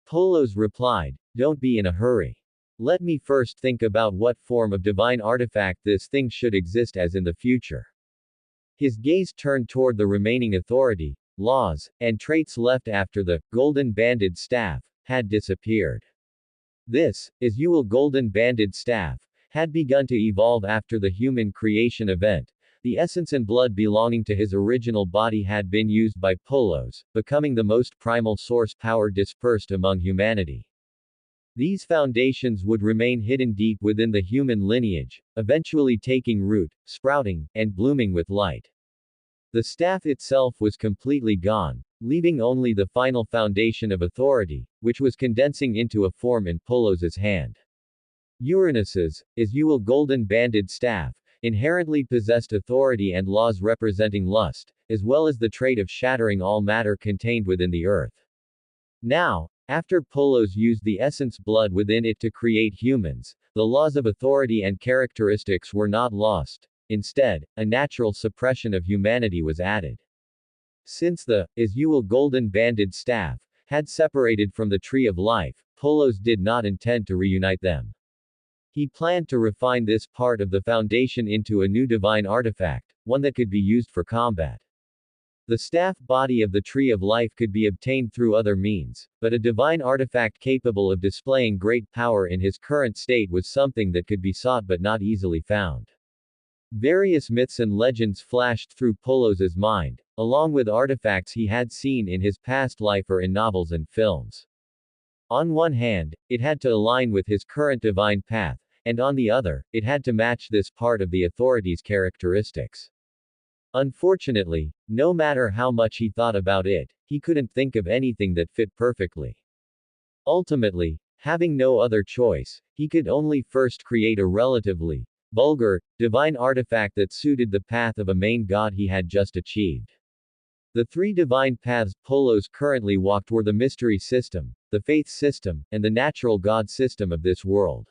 Polos replied, don't be in a hurry. Let me first think about what form of divine artifact this thing should exist as in the future. His gaze turned toward the remaining authority, laws, and traits left after the golden banded staff had disappeared. This, golden banded staff, had begun to evolve after the human creation event, The essence and blood belonging to his original body had been used by Polos, becoming the most primal source power dispersed among humanity. These foundations would remain hidden deep within the human lineage, eventually taking root, sprouting, and blooming with light. The staff itself was completely gone, leaving only the final foundation of authority, which was condensing into a form in Polos's hand. Uranus's, is Ewell golden-banded staff, inherently possessed authority and laws representing lust, as well as the trait of shattering all matter contained within the earth. Now, after Polos used the essence blood within it to create humans, the laws of authority and characteristics were not lost. Instead, a natural suppression of humanity was added. Since the Ewell golden-banded staff had separated from the tree of life, Polos did not intend to reunite them. He planned to refine this part of the foundation into a new divine artifact, one that could be used for combat. The staff body of the Tree of Life could be obtained through other means, but a divine artifact capable of displaying great power in his current state was something that could be sought but not easily found. Various myths and legends flashed through Polos's mind, along with artifacts he had seen in his past life or in novels and films. On one hand, it had to align with his current divine path, and on the other, it had to match this part of the authority's characteristics. Unfortunately, no matter how much he thought about it, he couldn't think of anything that fit perfectly. Ultimately, having no other choice, he could only first create a relatively vulgar, divine artifact that suited the path of a main god he had just achieved. The three divine paths Polos currently walked were the mystery system, the faith system, and the natural god system of this world.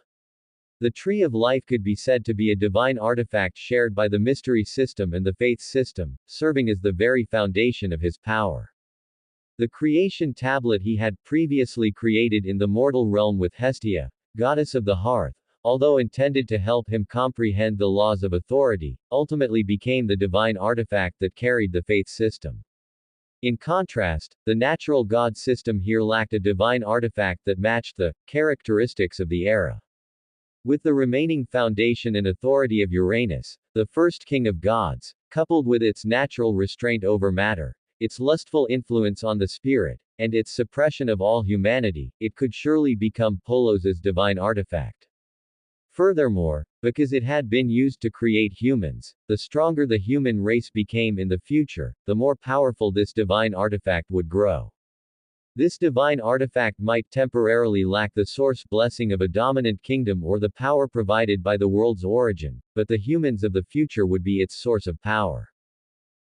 The Tree of Life could be said to be a divine artifact shared by the mystery system and the faith system, serving as the very foundation of his power. The creation tablet he had previously created in the mortal realm with Hestia, goddess of the hearth, although intended to help him comprehend the laws of authority, ultimately became the divine artifact that carried the faith system. In contrast, the natural god system here lacked a divine artifact that matched the characteristics of the era. With the remaining foundation and authority of Uranus, the first king of gods, coupled with its natural restraint over matter, its lustful influence on the spirit, and its suppression of all humanity, it could surely become Polos's divine artifact. Furthermore, because it had been used to create humans, the stronger the human race became in the future, the more powerful this divine artifact would grow. This divine artifact might temporarily lack the source blessing of a dominant kingdom or the power provided by the world's origin, but the humans of the future would be its source of power.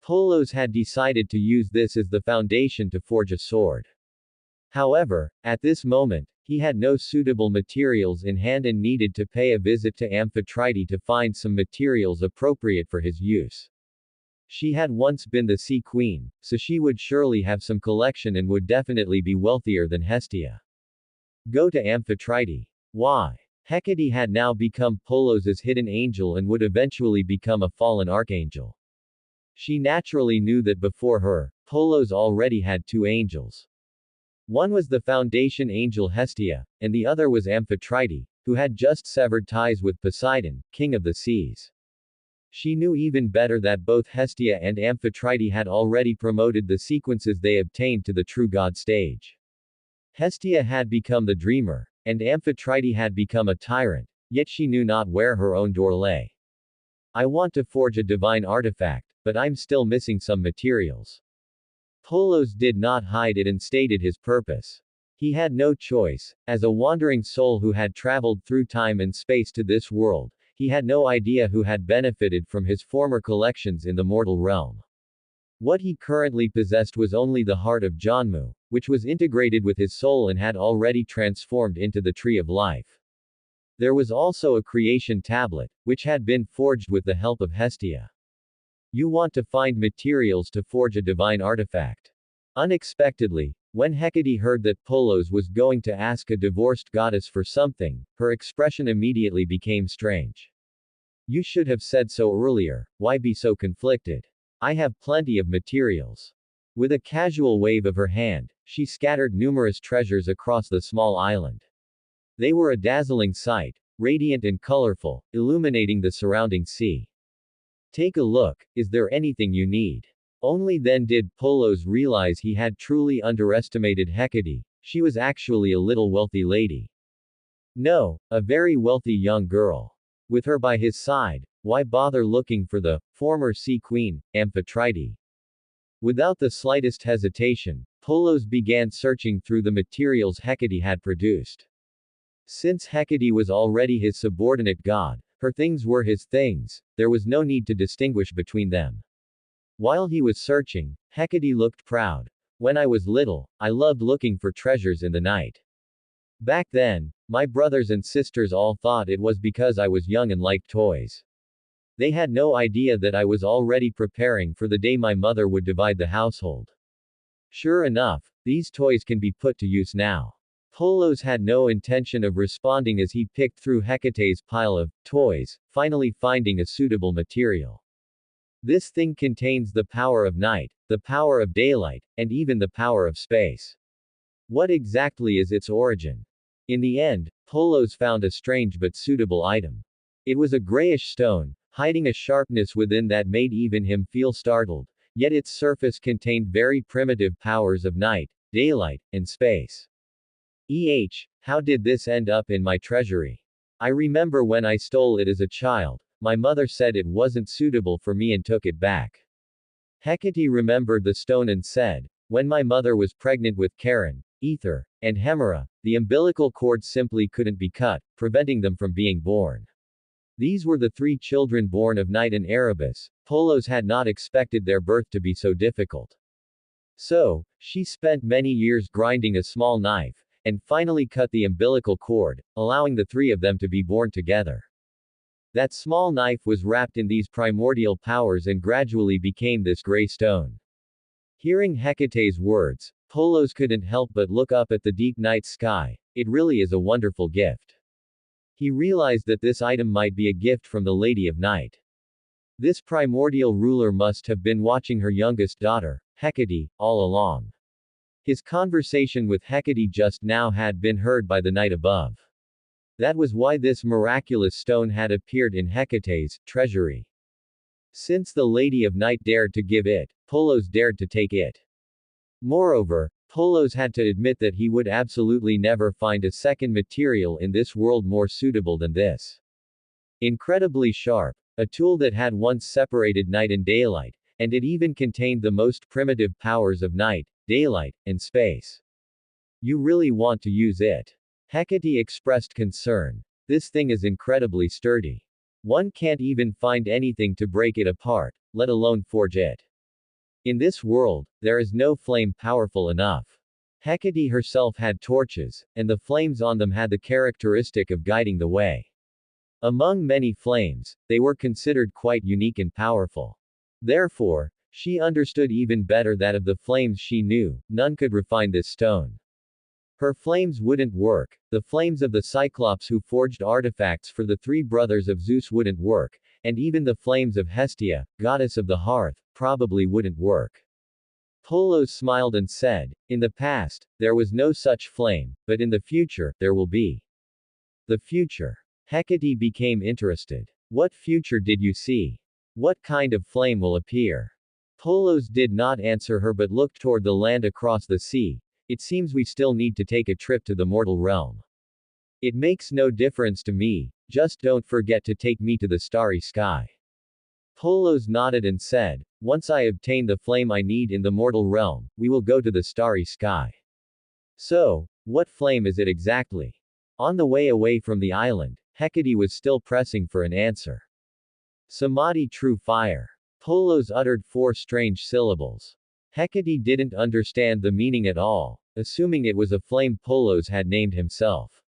Polos had decided to use this as the foundation to forge a sword. However, at this moment, he had no suitable materials in hand and needed to pay a visit to Amphitrite to find some materials appropriate for his use. She had once been the Sea Queen, so she would surely have some collection and would definitely be wealthier than Hestia. Go to Amphitrite. Why? Hecate had now become Polos's hidden angel and would eventually become a fallen archangel. She naturally knew that before her, Polos already had two angels. One was the foundation angel Hestia, and the other was Amphitrite, who had just severed ties with Poseidon, king of the seas. She knew even better that both Hestia and Amphitrite had already promoted the sequences they obtained to the true god stage. Hestia had become the dreamer, and Amphitrite had become a tyrant, yet she knew not where her own door lay. I want to forge a divine artifact, but I'm still missing some materials. Polos did not hide it and stated his purpose. He had no choice, as a wandering soul who had traveled through time and space to this world. He had no idea who had benefited from his former collections in the mortal realm. What he currently possessed was only the heart of Janmu, which was integrated with his soul and had already transformed into the Tree of Life. There was also a creation tablet, which had been forged with the help of Hestia. You want to find materials to forge a divine artifact. Unexpectedly, when Hecate heard that Polos was going to ask a divorced goddess for something, her expression immediately became strange. You should have said so earlier, why be so conflicted? I have plenty of materials. With a casual wave of her hand, she scattered numerous treasures across the small island. They were a dazzling sight, radiant and colorful, illuminating the surrounding sea. Take a look, is there anything you need? Only then did Polos realize he had truly underestimated Hecate. She was actually a little wealthy lady. No, a very wealthy young girl. With her by his side, why bother looking for the former sea queen, Amphitrite? Without the slightest hesitation, Polos began searching through the materials Hecate had produced. Since Hecate was already his subordinate god, her things were his things, there was no need to distinguish between them. While he was searching, Hecate looked proud. When I was little, I loved looking for treasures in the night. Back then, my brothers and sisters all thought it was because I was young and liked toys. They had no idea that I was already preparing for the day my mother would divide the household. Sure enough, these toys can be put to use now. Polos had no intention of responding as he picked through Hecate's pile of toys, finally finding a suitable material. This thing contains the power of night, the power of daylight, and even the power of space. What exactly is its origin? In the end, Polos found a strange but suitable item. It was a grayish stone, hiding a sharpness within that made even him feel startled, yet its surface contained very primitive powers of night, daylight, and space. How did this end up in my treasury? I remember when I stole it as a child, my mother said it wasn't suitable for me and took it back. Hecate remembered the stone and said, when my mother was pregnant with Charon, Ether, and Hemera, the umbilical cord simply couldn't be cut, preventing them from being born. These were the 3 children born of Night and Erebus. Polos had not expected their birth to be so difficult. So, she spent many years grinding a small knife, and finally cut the umbilical cord, allowing the 3 of them to be born together. That small knife was wrapped in these primordial powers and gradually became this gray stone. Hearing Hecate's words, Polos couldn't help but look up at the deep night sky. It really is a wonderful gift. He realized that this item might be a gift from the Lady of Night. This primordial ruler must have been watching her youngest daughter, Hecate, all along. His conversation with Hecate just now had been heard by the night above. That was why this miraculous stone had appeared in Hecate's treasury. Since the Lady of Night dared to give it, Polos dared to take it. Moreover, Polos had to admit that he would absolutely never find a second material in this world more suitable than this. Incredibly sharp, a tool that had once separated night and daylight, and it even contained the most primitive powers of night, daylight, and space. You really want to use it? Hecate expressed concern. This thing is incredibly sturdy. One can't even find anything to break it apart, let alone forge it. In this world, there is no flame powerful enough. Hecate herself had torches, and the flames on them had the characteristic of guiding the way. Among many flames, they were considered quite unique and powerful. Therefore, she understood even better that of the flames she knew, none could refine this stone. Her flames wouldn't work, the flames of the Cyclops who forged artifacts for the 3 brothers of Zeus wouldn't work, and even the flames of Hestia, goddess of the hearth, probably wouldn't work. Polos smiled and said, in the past, there was no such flame, but in the future, there will be. The future. Hecate became interested. What future did you see? What kind of flame will appear? Polos did not answer her but looked toward the land across the sea. It seems we still need to take a trip to the mortal realm. It makes no difference to me, just don't forget to take me to the starry sky. Polos nodded and said, once I obtain the flame I need in the mortal realm, we will go to the starry sky. So, what flame is it exactly? On the way away from the island, Hecate was still pressing for an answer. Samadhi true fire. Polos uttered 4 strange syllables. Hecate didn't understand the meaning at all, assuming it was a flame Polos had named himself.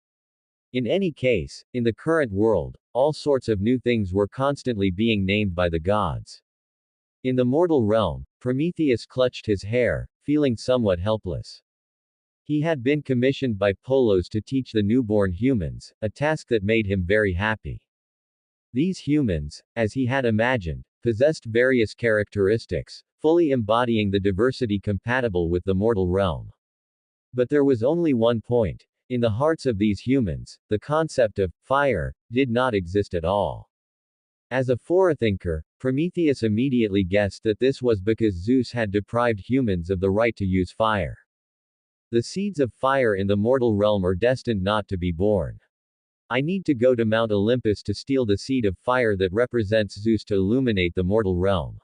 In any case, in the current world, all sorts of new things were constantly being named by the gods. In the mortal realm, Prometheus clutched his hair, feeling somewhat helpless. He had been commissioned by Polos to teach the newborn humans, a task that made him very happy. These humans, as he had imagined, possessed various characteristics, fully embodying the diversity compatible with the mortal realm. But there was only one point. In the hearts of these humans, the concept of fire did not exist at all. As a forethinker, Prometheus immediately guessed that this was because Zeus had deprived humans of the right to use fire. The seeds of fire in the mortal realm are destined not to be born. I need to go to Mount Olympus to steal the seed of fire that represents Zeus to illuminate the mortal realm.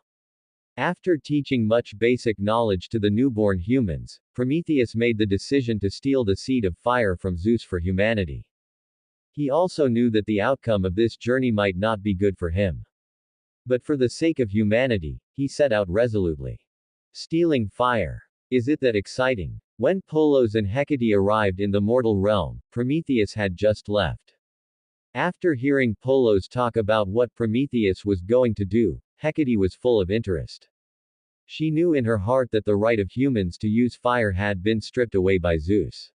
After teaching much basic knowledge to the newborn humans, Prometheus made the decision to steal the seed of fire from Zeus for humanity. He also knew that the outcome of this journey might not be good for him. But for the sake of humanity, he set out resolutely. Stealing fire. Is it that exciting? When Polos and Hecate arrived in the mortal realm, Prometheus had just left. After hearing Polos talk about what Prometheus was going to do, Hecate was full of interest. She knew in her heart that the right of humans to use fire had been stripped away by Zeus.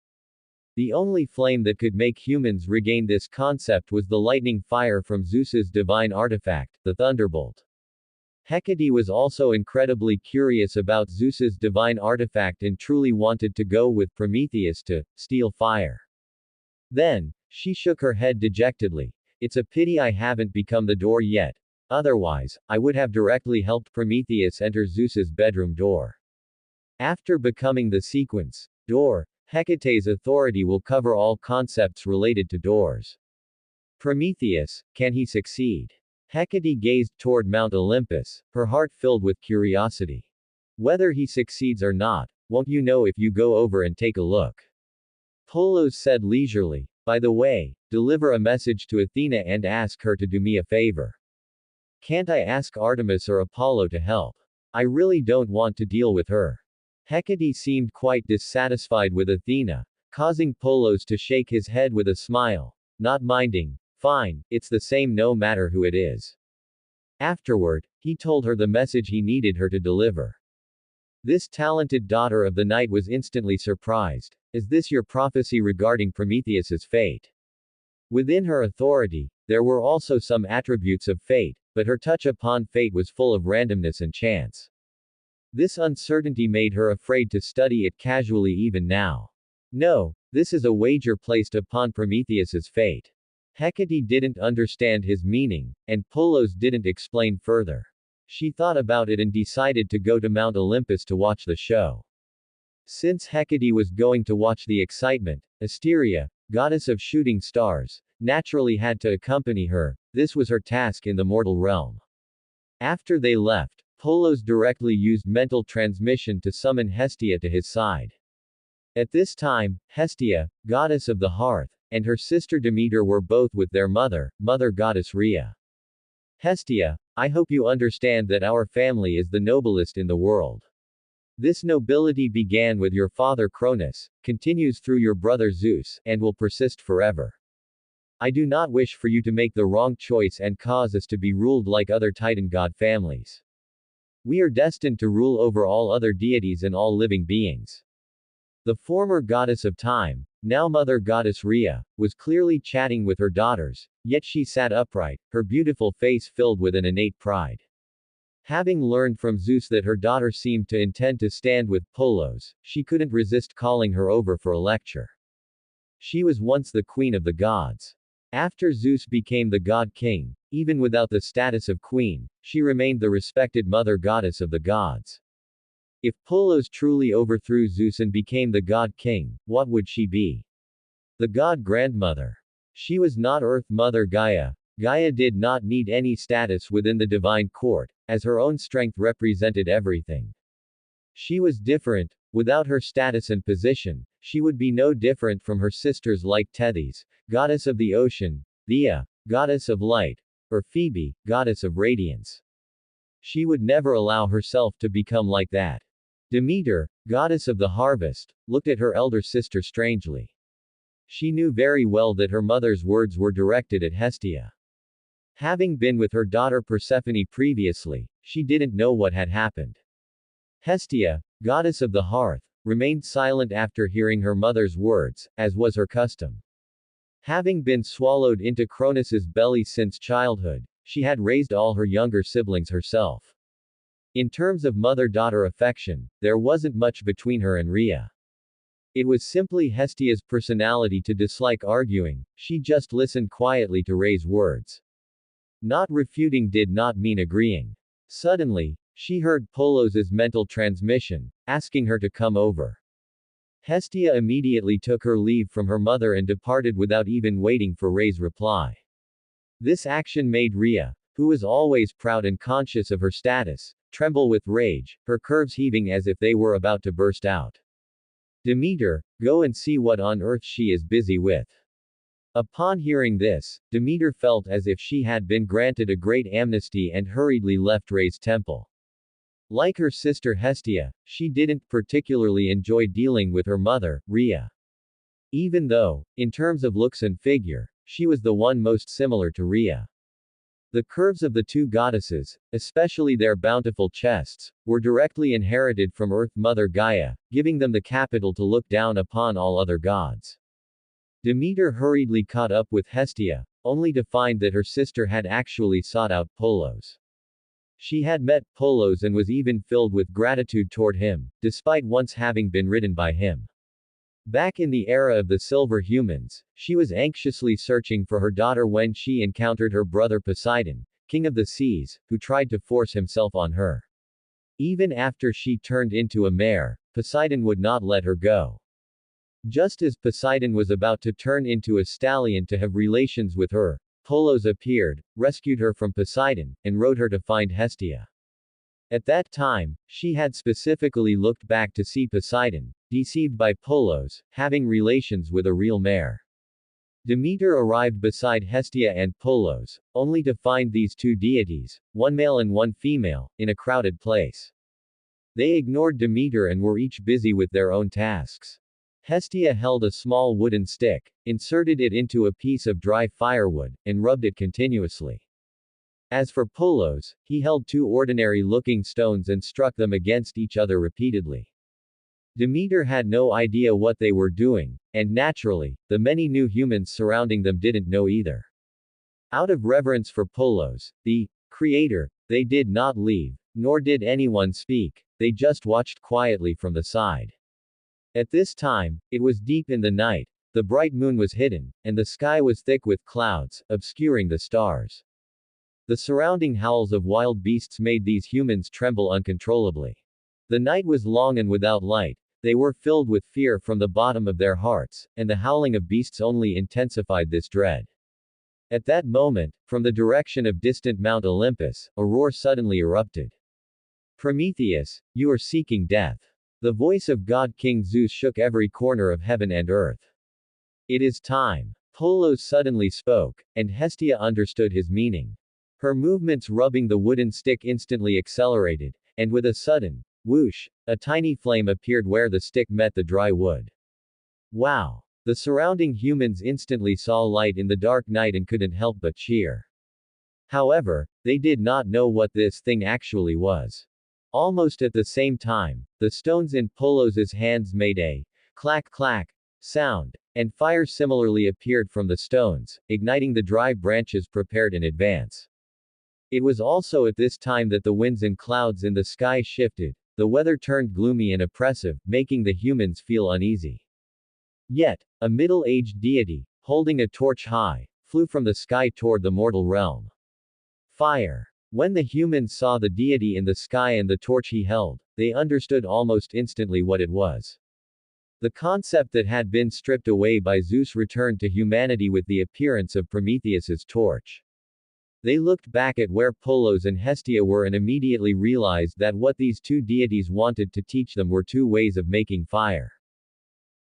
The only flame that could make humans regain this concept was the lightning fire from Zeus's divine artifact, the thunderbolt. Hecate was also incredibly curious about Zeus's divine artifact and truly wanted to go with Prometheus to steal fire. Then, she shook her head dejectedly. It's a pity I haven't become the door yet. Otherwise, I would have directly helped Prometheus enter Zeus's bedroom door. After becoming the sequence door, Hecate's authority will cover all concepts related to doors. Prometheus, can he succeed? Hecate gazed toward Mount Olympus, her heart filled with curiosity. Whether he succeeds or not, won't you know if you go over and take a look? Polos said leisurely, by the way, deliver a message to Athena and ask her to do me a favor. Can't I ask Artemis or Apollo to help? I really don't want to deal with her. Hecate seemed quite dissatisfied with Athena, causing Polos to shake his head with a smile, not minding. Fine, it's the same no matter who it is. Afterward, he told her the message he needed her to deliver. This talented daughter of the night was instantly surprised. Is this your prophecy regarding Prometheus's fate? Within her authority, there were also some attributes of fate, but her touch upon fate was full of randomness and chance. This uncertainty made her afraid to study it casually even now. No, this is a wager placed upon Prometheus's fate. Hecate didn't understand his meaning, and Polos didn't explain further. She thought about it and decided to go to Mount Olympus to watch the show. Since Hecate was going to watch the excitement, Asteria, goddess of shooting stars, naturally had to accompany her. This was her task in the mortal realm. After they left, Polos directly used mental transmission to summon Hestia to his side. At this time, Hestia, goddess of the hearth, and her sister Demeter were both with their mother goddess Rhea. Hestia, I hope you understand that our family is the noblest in the world. This nobility began with your father Cronus, continues through your brother Zeus, and will persist forever. I do not wish for you to make the wrong choice and cause us to be ruled like other Titan god families. We are destined to rule over all other deities and all living beings. The former goddess of time, now mother goddess Rhea, was clearly chatting with her daughters, yet she sat upright, her beautiful face filled with an innate pride. Having learned from Zeus that her daughter seemed to intend to stand with Polos, she couldn't resist calling her over for a lecture. She was once the queen of the gods. After Zeus became the god king, even without the status of queen, she remained the respected mother goddess of the gods. If Polos truly overthrew Zeus and became the god king, what would she be? The god grandmother. She was not Earth Mother Gaia. Gaia did not need any status within the divine court, as her own strength represented everything. She was different. Without her status and position, she would be no different from her sisters like Tethys, goddess of the ocean, Theia, goddess of light, or Phoebe, goddess of radiance. She would never allow herself to become like that. Demeter, goddess of the harvest, looked at her elder sister strangely. She knew very well that her mother's words were directed at Hestia. Having been with her daughter Persephone previously, she didn't know what had happened. Hestia, goddess of the hearth, remained silent after hearing her mother's words, as was her custom. Having been swallowed into Cronus's belly since childhood, she had raised all her younger siblings herself. In terms of mother-daughter affection, there wasn't much between her and Rhea. It was simply Hestia's personality to dislike arguing, she just listened quietly to Rhea's words. Not refuting did not mean agreeing. Suddenly, she heard Polos's mental transmission, asking her to come over. Hestia immediately took her leave from her mother and departed without even waiting for Ray's reply. This action made Rhea, who was always proud and conscious of her status, tremble with rage, her curves heaving as if they were about to burst out. Demeter, go and see what on earth she is busy with. Upon hearing this, Demeter felt as if she had been granted a great amnesty and hurriedly left Ray's temple. Like her sister Hestia, she didn't particularly enjoy dealing with her mother, Rhea. Even though, in terms of looks and figure, she was the one most similar to Rhea. The curves of the two goddesses, especially their bountiful chests, were directly inherited from Earth Mother Gaia, giving them the capital to look down upon all other gods. Demeter hurriedly caught up with Hestia, only to find that her sister had actually sought out Polos. She had met Polos and was even filled with gratitude toward him, despite once having been ridden by him. Back in the era of the silver humans, she was anxiously searching for her daughter when she encountered her brother Poseidon, king of the seas, who tried to force himself on her. Even after she turned into a mare, Poseidon would not let her go. Just as Poseidon was about to turn into a stallion to have relations with her, Polos appeared, rescued her from Poseidon, and rode her to find Hestia. At that time, she had specifically looked back to see Poseidon, deceived by Polos, having relations with a real mare. Demeter arrived beside Hestia and Polos, only to find these two deities, one male and one female, in a crowded place. They ignored Demeter and were each busy with their own tasks. Hestia held a small wooden stick, inserted it into a piece of dry firewood, and rubbed it continuously. As for Polos, he held two ordinary-looking stones and struck them against each other repeatedly. Demeter had no idea what they were doing, and naturally, the many new humans surrounding them didn't know either. Out of reverence for Polos, the creator, they did not leave, nor did anyone speak, they just watched quietly from the side. At this time, it was deep in the night, the bright moon was hidden, and the sky was thick with clouds, obscuring the stars. The surrounding howls of wild beasts made these humans tremble uncontrollably. The night was long and without light, they were filled with fear from the bottom of their hearts, and the howling of beasts only intensified this dread. At that moment, from the direction of distant Mount Olympus, a roar suddenly erupted. Prometheus, you are seeking death. The voice of God King Zeus shook every corner of heaven and earth. It is time. Polos suddenly spoke, and Hestia understood his meaning. Her movements rubbing the wooden stick instantly accelerated, and with a sudden whoosh, a tiny flame appeared where the stick met the dry wood. Wow! The surrounding humans instantly saw light in the dark night and couldn't help but cheer. However, they did not know what this thing actually was. Almost at the same time, the stones in Polos's hands made a clack clack sound, and fire similarly appeared from the stones, igniting the dry branches prepared in advance. It was also at this time that the winds and clouds in the sky shifted, the weather turned gloomy and oppressive, making the humans feel uneasy. Yet, a middle-aged deity, holding a torch high, flew from the sky toward the mortal realm. Fire. When the humans saw the deity in the sky and the torch he held, they understood almost instantly what it was. The concept that had been stripped away by Zeus returned to humanity with the appearance of Prometheus's torch. They looked back at where Polos and Hestia were and immediately realized that what these two deities wanted to teach them were two ways of making fire.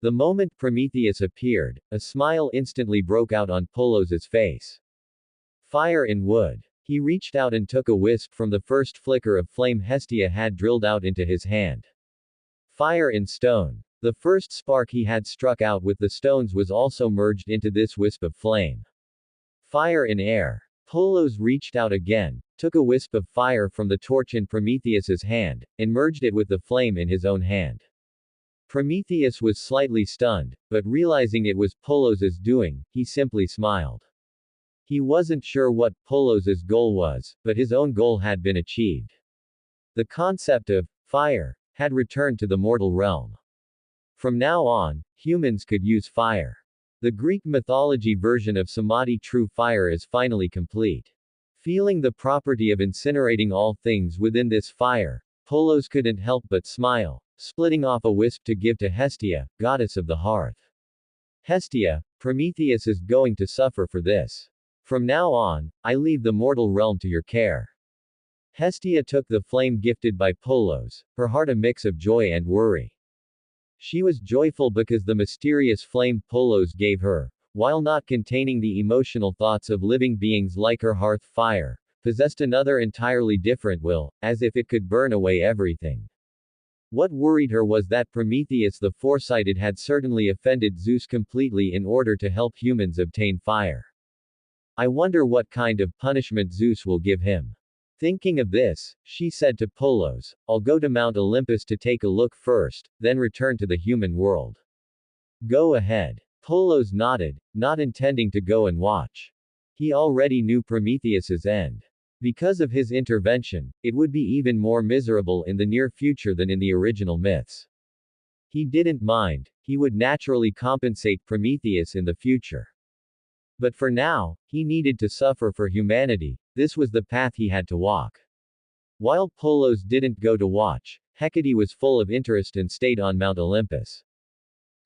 The moment Prometheus appeared, a smile instantly broke out on Polos's face. Fire in wood. He reached out and took a wisp from the first flicker of flame Hestia had drilled out into his hand. Fire in stone. The first spark he had struck out with the stones was also merged into this wisp of flame. Fire in air. Polos reached out again, took a wisp of fire from the torch in Prometheus's hand, and merged it with the flame in his own hand. Prometheus was slightly stunned, but realizing it was Polos's doing, he simply smiled. He wasn't sure what Polos's goal was, but his own goal had been achieved. The concept of fire had returned to the mortal realm. From now on, humans could use fire. The Greek mythology version of Samadhi true fire is finally complete. Feeling the property of incinerating all things within this fire, Polos couldn't help but smile, splitting off a wisp to give to Hestia, goddess of the hearth. Hestia, Prometheus is going to suffer for this. From now on, I leave the mortal realm to your care. Hestia took the flame gifted by Polos, her heart a mix of joy and worry. She was joyful because the mysterious flame Polos gave her, while not containing the emotional thoughts of living beings like her hearth fire, possessed another entirely different will, as if it could burn away everything. What worried her was that Prometheus the Foresighted had certainly offended Zeus completely in order to help humans obtain fire. I wonder what kind of punishment Zeus will give him. Thinking of this, she said to Polos, I'll go to Mount Olympus to take a look first, then return to the human world. Go ahead. Polos nodded, not intending to go and watch. He already knew Prometheus's end. Because of his intervention, it would be even more miserable in the near future than in the original myths. He didn't mind, he would naturally compensate Prometheus in the future. But for now, he needed to suffer for humanity, this was the path he had to walk. While Polos didn't go to watch, Hecate was full of interest and stayed on Mount Olympus.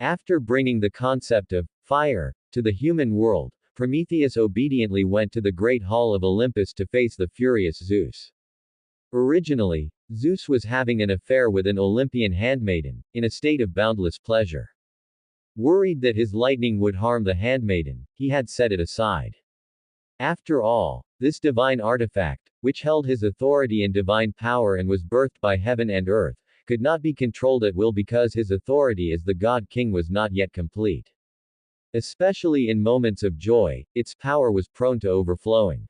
After bringing the concept of fire to the human world, Prometheus obediently went to the great hall of Olympus to face the furious Zeus. Originally, Zeus was having an affair with an Olympian handmaiden, in a state of boundless pleasure. Worried that his lightning would harm the handmaiden, he had set it aside. After all, this divine artifact, which held his authority and divine power and was birthed by heaven and earth, could not be controlled at will because his authority as the God King was not yet complete. Especially in moments of joy, its power was prone to overflowing.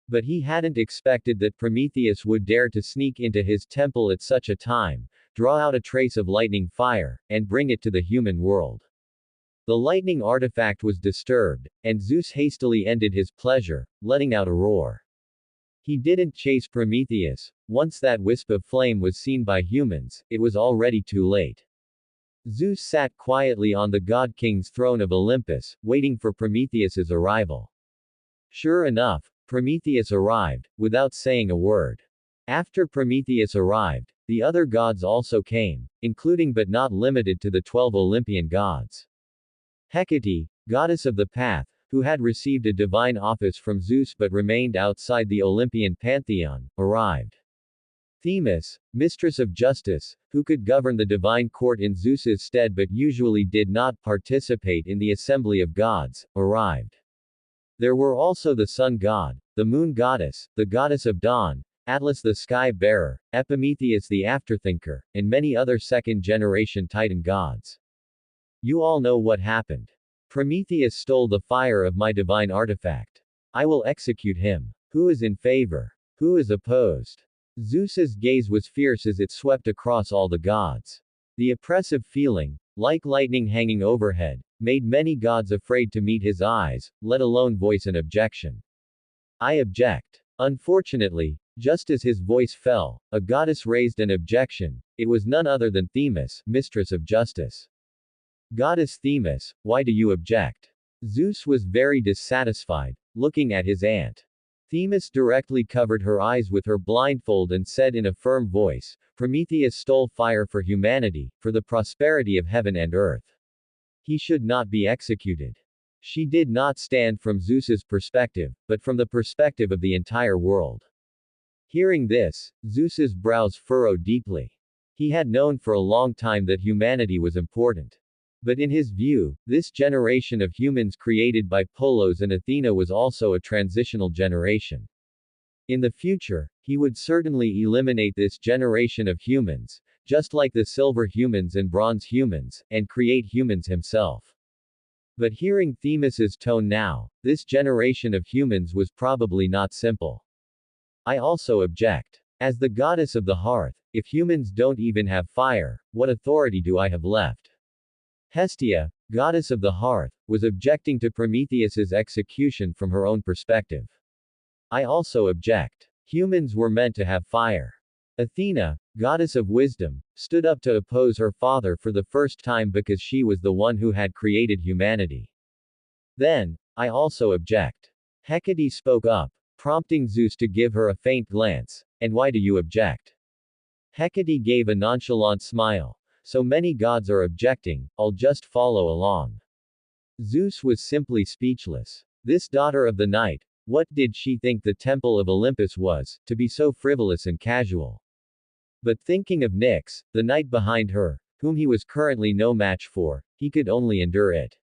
But he hadn't expected that Prometheus would dare to sneak into his temple at such a time, draw out a trace of lightning fire, and bring it to the human world. The lightning artifact was disturbed, and Zeus hastily ended his pleasure, letting out a roar. He didn't chase Prometheus. Once that wisp of flame was seen by humans, it was already too late. Zeus sat quietly on the God King's throne of Olympus, waiting for Prometheus's arrival. Sure enough, Prometheus arrived, without saying a word. After Prometheus arrived, the other gods also came, including but not limited to the 12 Olympian gods. Hecate, goddess of the path, who had received a divine office from Zeus but remained outside the Olympian pantheon, arrived. Themis, mistress of justice, who could govern the divine court in Zeus's stead but usually did not participate in the assembly of gods, arrived. There were also the sun god, the moon goddess, the goddess of dawn, Atlas the sky bearer, Epimetheus the afterthinker, and many other second-generation Titan gods. You all know what happened. Prometheus stole the fire of my divine artifact. I will execute him. Who is in favor? Who is opposed? Zeus's gaze was fierce as it swept across all the gods. The oppressive feeling, like lightning hanging overhead, made many gods afraid to meet his eyes, let alone voice an objection. I object. Unfortunately, just as his voice fell, a goddess raised an objection. It was none other than Themis, mistress of justice. Goddess Themis, why do you object? Zeus was very dissatisfied, looking at his aunt. Themis directly covered her eyes with her blindfold and said in a firm voice, Prometheus stole fire for humanity, for the prosperity of heaven and earth. He should not be executed. She did not stand from Zeus's perspective, but from the perspective of the entire world. Hearing this, Zeus's brows furrowed deeply. He had known for a long time that humanity was important. But in his view, this generation of humans created by Polos and Athena was also a transitional generation. In the future, he would certainly eliminate this generation of humans, just like the silver humans and bronze humans, and create humans himself. But hearing Themis's tone now, this generation of humans was probably not simple. I also object. As the goddess of the hearth, if humans don't even have fire, what authority do I have left? Hestia, goddess of the hearth, was objecting to Prometheus's execution from her own perspective. I also object. Humans were meant to have fire. Athena, goddess of wisdom, stood up to oppose her father for the first time because she was the one who had created humanity. Then, I also object. Hecate spoke up. prompting Zeus to give her a faint glance. And why do you object? Hecate gave a nonchalant smile. So many gods are objecting, I'll just follow along. Zeus was simply speechless. This daughter of the night, what did she think the temple of Olympus was, to be so frivolous and casual? But thinking of Nyx, the knight behind her, whom he was currently no match for, he could only endure it.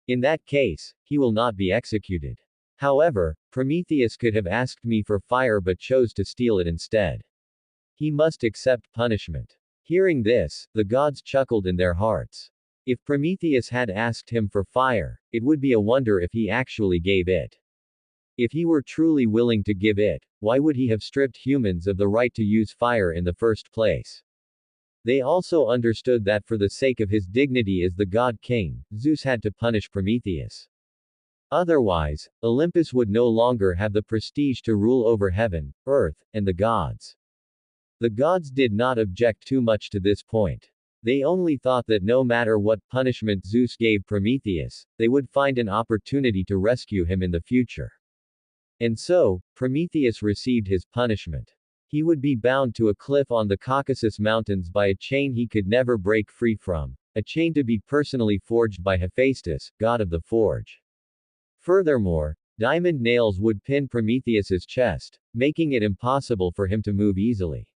In that case, he will not be executed. However, Prometheus could have asked me for fire but chose to steal it instead. He must accept punishment. Hearing this, the gods chuckled in their hearts. If Prometheus had asked him for fire, it would be a wonder if he actually gave it. If he were truly willing to give it, why would he have stripped humans of the right to use fire in the first place? They also understood that for the sake of his dignity as the god king, Zeus had to punish Prometheus. Otherwise, Olympus would no longer have the prestige to rule over heaven, earth, and the gods. The gods did not object too much to this point. They only thought that no matter what punishment Zeus gave Prometheus, they would find an opportunity to rescue him in the future. And so, Prometheus received his punishment. He would be bound to a cliff on the Caucasus Mountains by a chain he could never break free from, a chain to be personally forged by Hephaestus, god of the forge. Furthermore, diamond nails would pin Prometheus's chest, making it impossible for him to move easily.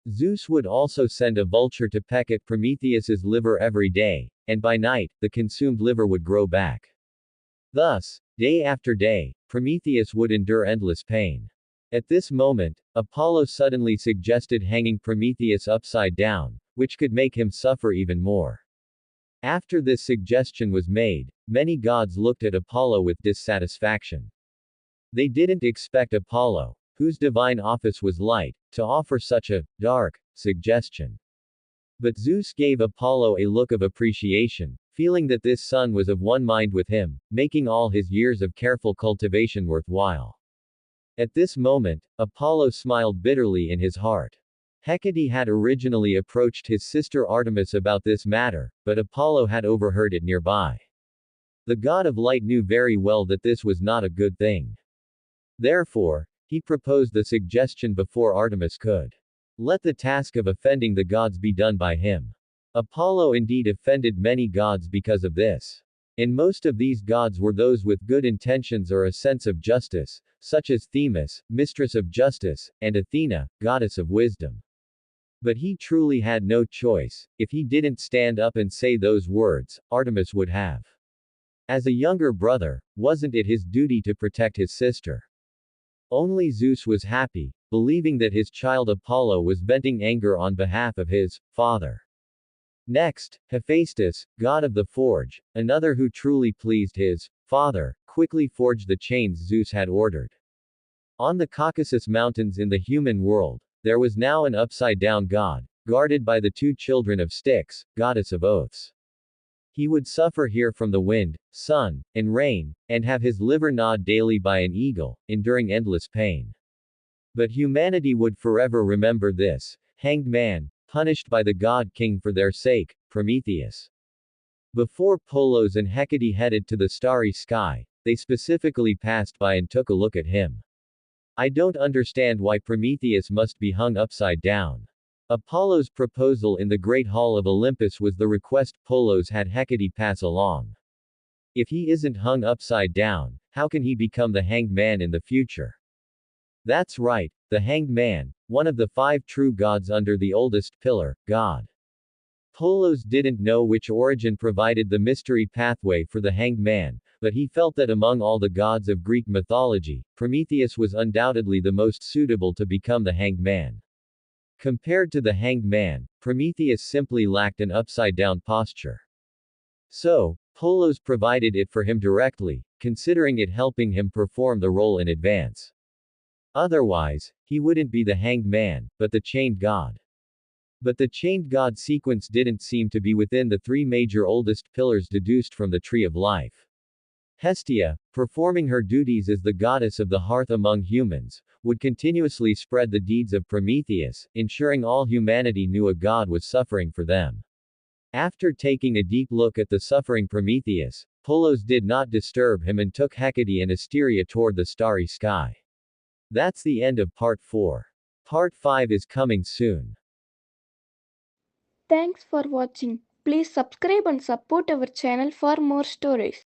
Zeus would also send a vulture to peck at Prometheus's liver every day, and by night, the consumed liver would grow back. Thus, day after day, Prometheus would endure endless pain. At this moment, Apollo suddenly suggested hanging Prometheus upside down, which could make him suffer even more. After this suggestion was made, many gods looked at Apollo with dissatisfaction. They didn't expect Apollo, whose divine office was light, to offer such a dark suggestion. But Zeus gave Apollo a look of appreciation, feeling that this son was of one mind with him, making all his years of careful cultivation worthwhile. At this moment, Apollo smiled bitterly in his heart. Hecate had originally approached his sister Artemis about this matter, but Apollo had overheard it nearby. The god of light knew very well that this was not a good thing. Therefore, he proposed the suggestion before Artemis could. Let the task of offending the gods be done by him. Apollo indeed offended many gods because of this. And most of these gods were those with good intentions or a sense of justice, such as Themis, mistress of justice, and Athena, goddess of wisdom. But he truly had no choice. If he didn't stand up and say those words, Artemis would have. As a younger brother, wasn't it his duty to protect his sister? Only Zeus was happy, believing that his child Apollo was venting anger on behalf of his father. Next, Hephaestus, god of the forge, another who truly pleased his father, quickly forged the chains Zeus had ordered. On the Caucasus Mountains in the human world, there was now an upside-down god, guarded by the two children of Styx, goddess of oaths. He would suffer here from the wind, sun, and rain, and have his liver gnawed daily by an eagle, enduring endless pain. But humanity would forever remember this hanged man, punished by the god king for their sake, Prometheus. Before Polos and Hecate headed to the starry sky, they specifically passed by and took a look at him. I don't understand why Prometheus must be hung upside down. Apollo's proposal in the Great Hall of Olympus was the request Polos had Hecate pass along. If he isn't hung upside down, how can he become the hanged man in the future? That's right, the hanged man, one of the 5 true gods under the oldest pillar, God. Polos didn't know which origin provided the mystery pathway for the hanged man, but he felt that among all the gods of Greek mythology, Prometheus was undoubtedly the most suitable to become the hanged man. Compared to the hanged man, Prometheus simply lacked an upside-down posture. So, Polos provided it for him directly, considering it helping him perform the role in advance. Otherwise, he wouldn't be the hanged man, but the chained god. But the chained god sequence didn't seem to be within the 3 major oldest pillars deduced from the Tree of Life. Hestia, performing her duties as the goddess of the hearth among humans, would continuously spread the deeds of Prometheus, ensuring all humanity knew a god was suffering for them. After taking a deep look at the suffering Prometheus, Polos did not disturb him and took Hecate and Asteria toward the starry sky. That's the end of part 4. Part 5 is coming soon. Thanks for watching. Please subscribe and support our channel for more stories.